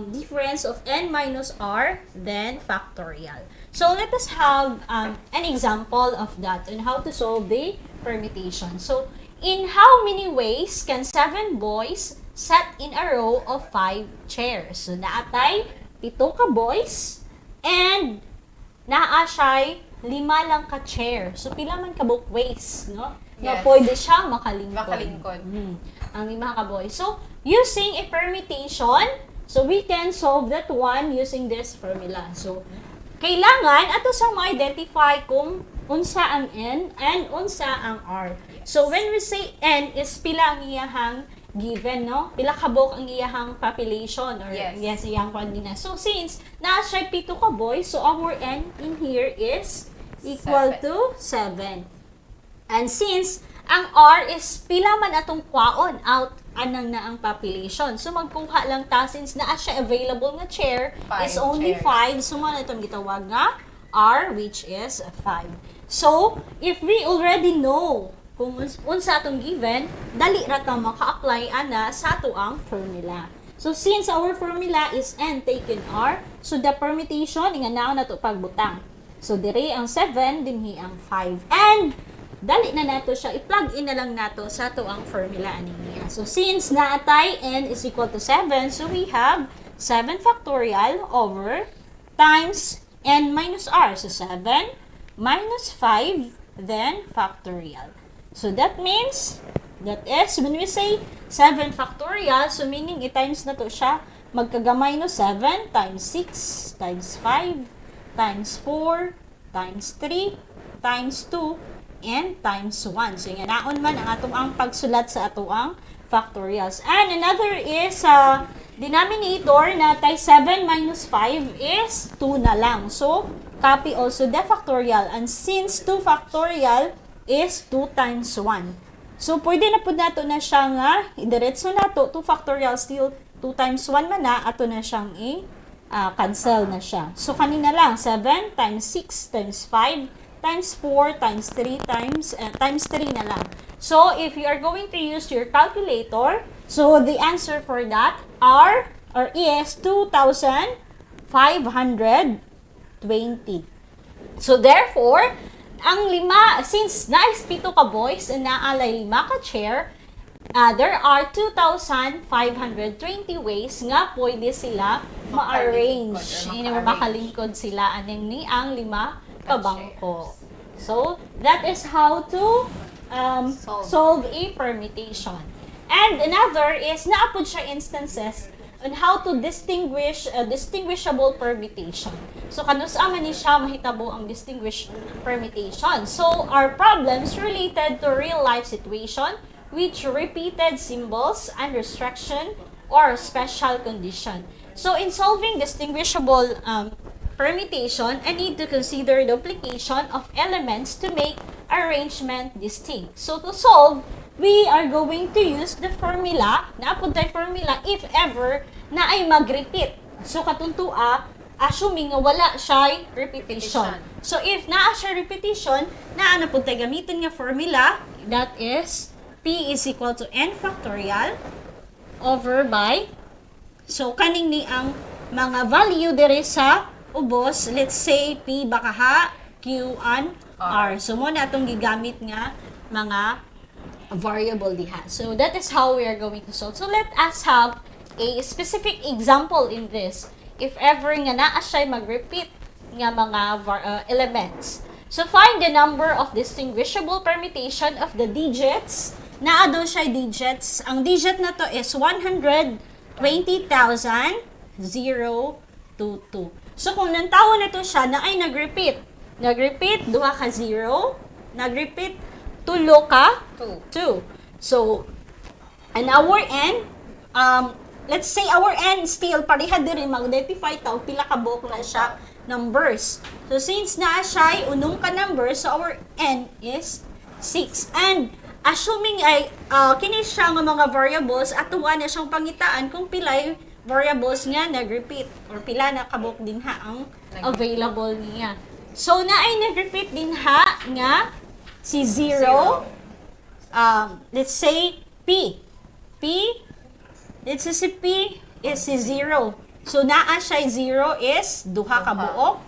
difference of n minus r, then factorial. So, let us have an example of that and how to solve the permutation. So, in how many ways can 7 boys sat in a row of 5 chairs? So, naatay 7 ka boys and naa siya'y 5 lang ka chair. So, pila man ka both ways, no? Na Yes. pwede siya makalingkod. Makalingkod. Ang 5 ka boys. So, using a permutation, so we can solve that one using this formula. So, kailangan ato sa ma-identify kung unsa ang n and unsa ang r. So, when we say n is pila ang iyahang given, no? Pila kabok ang iyahang population or Yes. iyang kondina. So, since na siya 7 ka boys, so our n in here is equal to 7. And since ang R is pila man atong kwaon out anang na ang population. So magkuha lang ta since naa siya available nga chair is 5 only chairs. 5. So mo na itong gitawag nga R which is 5. So if we already know kung unsa atong given, dali ra ta maka-apply ana sa ato ang formula. So since our formula is n taken R, so the permutation nga naon nato pagbutang. So dire ang 7 dinhi ang 5. And dali na nato siya, i-plug in na lang nato sa to ang formula ani niya. So, since naatay n is equal to 7, so we have 7 factorial over times n minus r. So, 7 minus 5, then factorial. So, that means, that is, when we say 7 factorial, so meaning i-times na to siya, magkagamay no 7 times 6 times 5 times 4 times 3 times 2 n times 1. So, nga naon man ang atong ang pagsulat sa atoang factorials. And another is denominator na tay 7 minus 5 is 2 na lang. So, copy also the factorial. And since 2 factorial is 2 times 1. So, pwede na po nato na siya nga, idiretso nato, 2 factorial still 2 times 1 man na, ato na siyang cancel na siya. So, kanina lang, 7 times 6 times 5 times 4 times 3 times 3 na lang. So, if you are going to use your calculator, so the answer for that is 2,520. So, therefore, ang since nais 7 ka boys and naalay 5 ka chair, there are 2,520 ways nga pwede sila ma-arrange. Makalingkod sila aning ni ang 5 ka bangko. So, that is how to solve a permutation. And another is naapod siya instances on how to distinguish a distinguishable permutation. So, kanus-a man ni siya mahitabo ang distinguished permutation. So, our problems related to real-life situation which repeated symbols and restriction or special condition. So, in solving distinguishable permutation, I need to consider duplication of elements to make arrangement distinct. So, to solve, we are going to use the formula, naapuntay formula, if ever na ay mag-repeat. So, katuntua, assuming nga wala siya repetition. So, if naa siya repetition, napuntay gamitin nga formula, that is, P is equal to N factorial over by, so, kaning ni ang mga value dere sa ubos, let's say, P baka ha, Q, and R. So, mo na itong gigamit nga mga variable diha. So, that is how we are going to solve. So, let us have a specific example in this. If ever nga naa siya mag-repeat nga mga elements. So, find the number of distinguishable permutation of the digits. Naa daw siya digits. Ang digit na to is 120,022. So, kung nantawo na to siya na ay nag-repeat. Nag-repeat, 2 ka 0. Nag-repeat, 2 ka 2. So, and our n, let's say our n still, pareha din mag-identify tao, pila ka buok na siya numbers. So, since na siya ay unong ka numbers, so our n is 6. And, assuming ay, kini siya ng mga variables, at tuwa na siyang pangitaan kung pilay variables nga nag-repeat or pila na kabuk din ha ang available niya. So, na ay nag-repeat din ha nga si 0. Let's say P. Let's say si P is si 0. So, naa siya 0 is duha ka buok.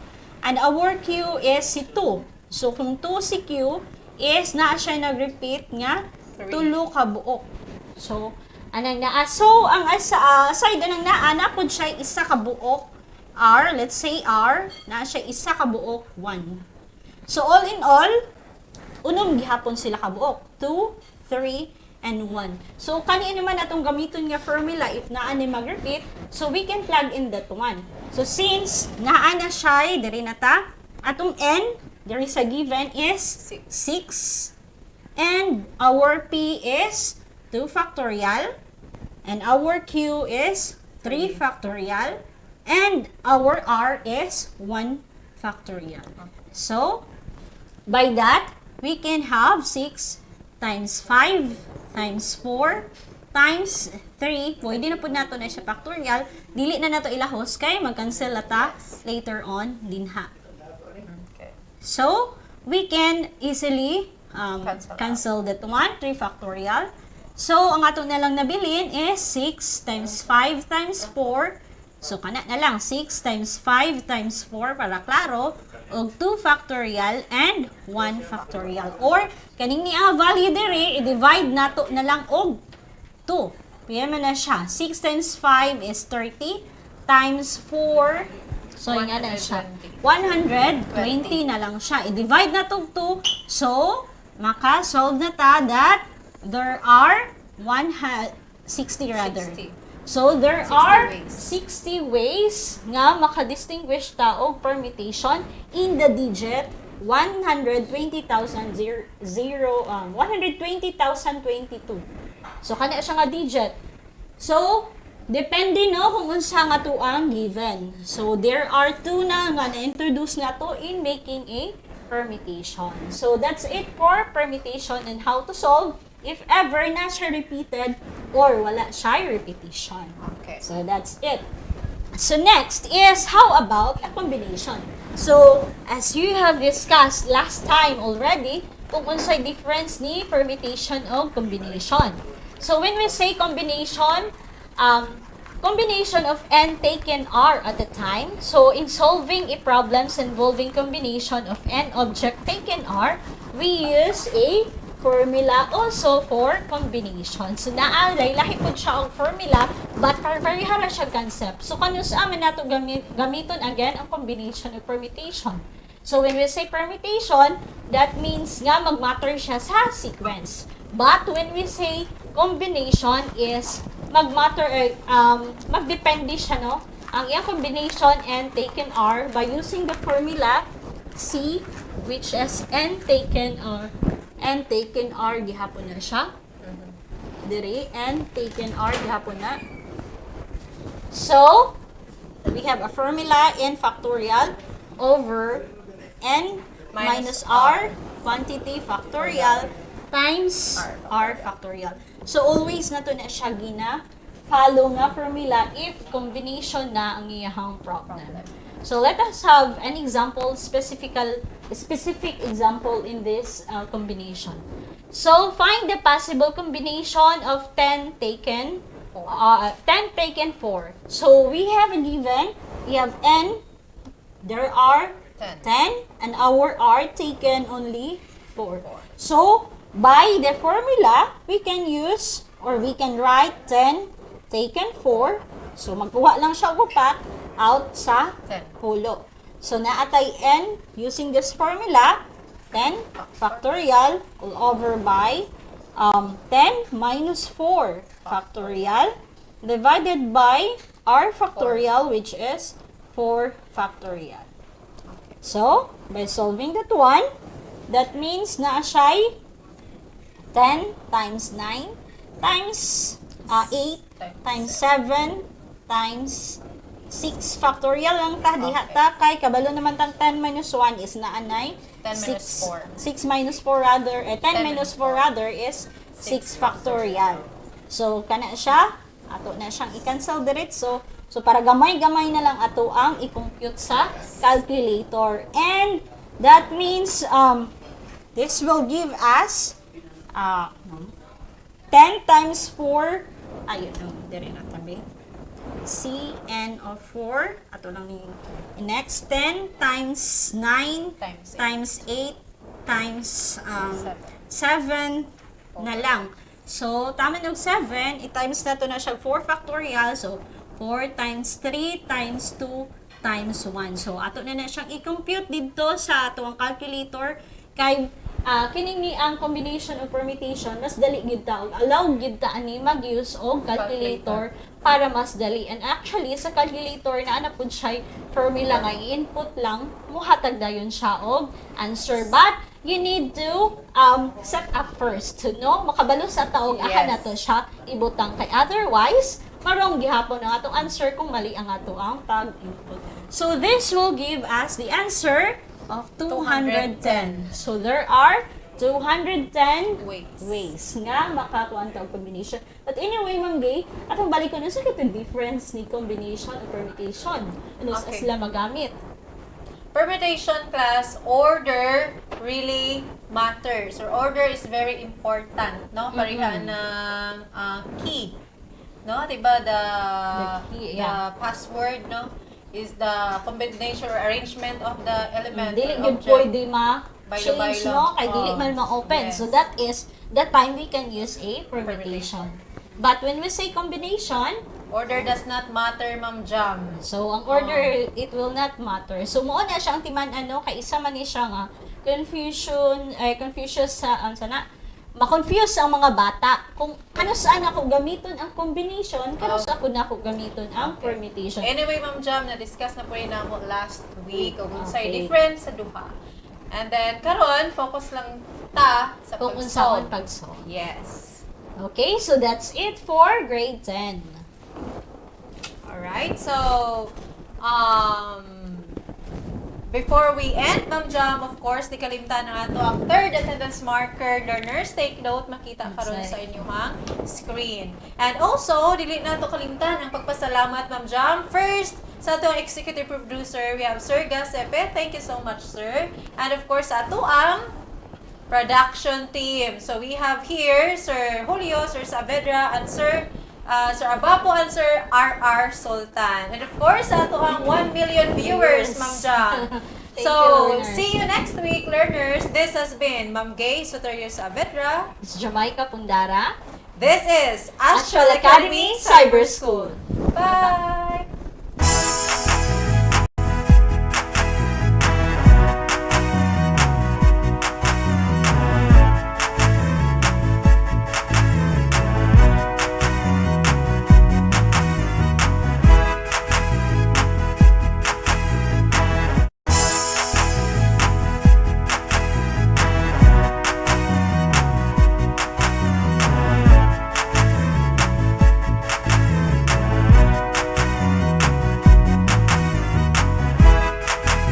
And our Q is si 2. So, kung 2 si Q is naa siya nag-repeat nga 3 ka buok. So, anang naa. So, ang aside anang naa, napod siya isa ka buok R. Let's say R. Naa siya isa ka buok 1. So, all in all, unom gihapon sila ka buok. 2, 3, and 1. So, kani naman atong gamiton nga formula if naa ni mag-repeat. So, we can plug in that 1. So, since naa na siya, diri na ta, atong N, there is a given is 6. And our P is 2 factorial. And our Q is 3 factorial. And our R is 1 factorial. So, by that, we can have 6 times 5 times 4 times 3. Pwede na po nato na siya factorial. Dili na nato ilahos kay mag-cancel ata later on dinha. So, we can easily cancel that 1, 3 factorial. So, ang ato na lang nabilin is 6 times 5 times 4. So, kana na lang 6 times 5 times 4 para klaro. Og 2 factorial and 1 factorial. Or, kaning ni ang value dere, i-divide nato na lang og 2. Piyan man na siya. 6 times 5 is 30 times 4. So, nga na siya. 120 na lang siya. I-divide na to 2. So, maka-solve na ta that there are 60 rather. 60. So, there are 60 ways nga makadistinguish ta og permutation in the digit 120,022. So kana siya nga digit. So depende no kung unsa nga to ang given. So there are two na nga na-introduce na to in making a permutation. So that's it for permutation and how to solve if ever na siya repeated or wala siya repetition. Okay. So that's it. So next is how about a combination? So as you have discussed last time already, kung unsay difference ni permutation o combination. So when we say combination, combination of n taken r at a time. So in solving a problems involving combination of n object taken r, we use a formula also for combination. So naalay, lahi po siya ang formula, but parihara siya concept. So kano sa amin nato gamiton again ang combination of permutation. So when we say permutation, that means nga magmatter siya sa sequence. But when we say combination is magmatter, magdepende siya, no? Ang iyang combination n taken r by using the formula C, which is n taken r gihapon na siya. Dire, n taken r gihapon na. So, we have a formula n factorial over n minus r quantity factorial times r factorial. So, always na to na siya follow nga formula if combination na ang iyahang problem. So, let us have an example, specific example in this combination. So, find the possible combination of 10 taken 4. So, we have a given, we have n, there are 10, and our r taken only 4. So, by the formula, we can use or we can write 10 taken 4. So, magkuha lang siya upat out sa pulo. So, naatay n using this formula, 10 factorial all over by 10 minus 4 factorial divided by r factorial, which is 4 factorial. So, by solving that one, that means na siya 10 times 9 times 8 times 7 times 6 factorial lang ta diha ta kay kabalo naman tang 10 minus 1 is naanay 6 minus 4 rather 10 minus 4 rather is 6 factorial. So kana siya ato na siyang i-cancel diretso. So para gamay-gamay na lang ato ang i-compute sa calculator, and that means this will give us 10 times 4 ayun dire na tabi C n of 4 ato lang ni next 10 times 9 times 8 times 7 na lang. So tama ng 7 i-times na to na siya 4 factorial. So 4 times 3 times 2 times 1. So ato na siyang i-compute dito sa ato ang calculator kay kining ni ang combination of permutation mas dali gid ta, allow gid ta ani mag-use og calculator para mas dali. And actually sa calculator na ana pud siya formula nga i-input lang muhatag dayon siya og answer, but you need to set up first to know makabalo sa taog aha na to siya ibutang kay otherwise marong gihapon ang atong answer kung mali ang ato ang pag-input. So this will give us the answer of 210. So there are 210 ways nga makakuha ang combination. But anyway, Ma'am Gay, atong balik ko na sa kitong difference ni combination o permutation. Ano sa sila magamit? Permutation class, order really matters, or order is very important, no? Parihan ng key, no? Diba the key, the password, no? Is the combination or arrangement of the element Dili or gyud pwede ma-change, Bailo-bailo. no? Kay dili man ma-open. Yes. So that is, that time we can use a permutation. But when we say combination, order does not matter, Ma'am Jam. so ang order, it will not matter. So mo na siyang timan kay isa man ni siya nga confusion sa sana ma-confuse ang mga bata kung ano saan ako gamiton ang combination, kano sa ako na ako gamiton ang permutation. Anyway, Ma'am Jam, na-discuss na po rin namo last week kung unsay Okay. difference sa duha. And then, karon focus lang ta sa Kung unsaon pag-solve. pag-solve. Yes. Okay, so that's it for grade 10. Alright, so, before we end, Ma'am Jam, of course, di kalimtan na ato ang third attendance marker. Learners, take note, makita karon sa inyong screen. And also, dili na to kalimtan ang pagpasalamat, Ma'am Jam. First, sa atong executive producer, we have Sir Gasepe. Thank you so much, sir. And of course, sa ato ang production team. So we have here Sir Julio, Sir Saavedra, and Sir Abapo, and Sir R.R. Sultan. And of course, sa ato ang 1 million viewers, Ma'am Jam. Thank So, you, learners. see you next week, learners. This has been Ma'am Gay Soterio Saavedra. It's Jamaica Pundara. This is Astral Academy Cyber School. Bye!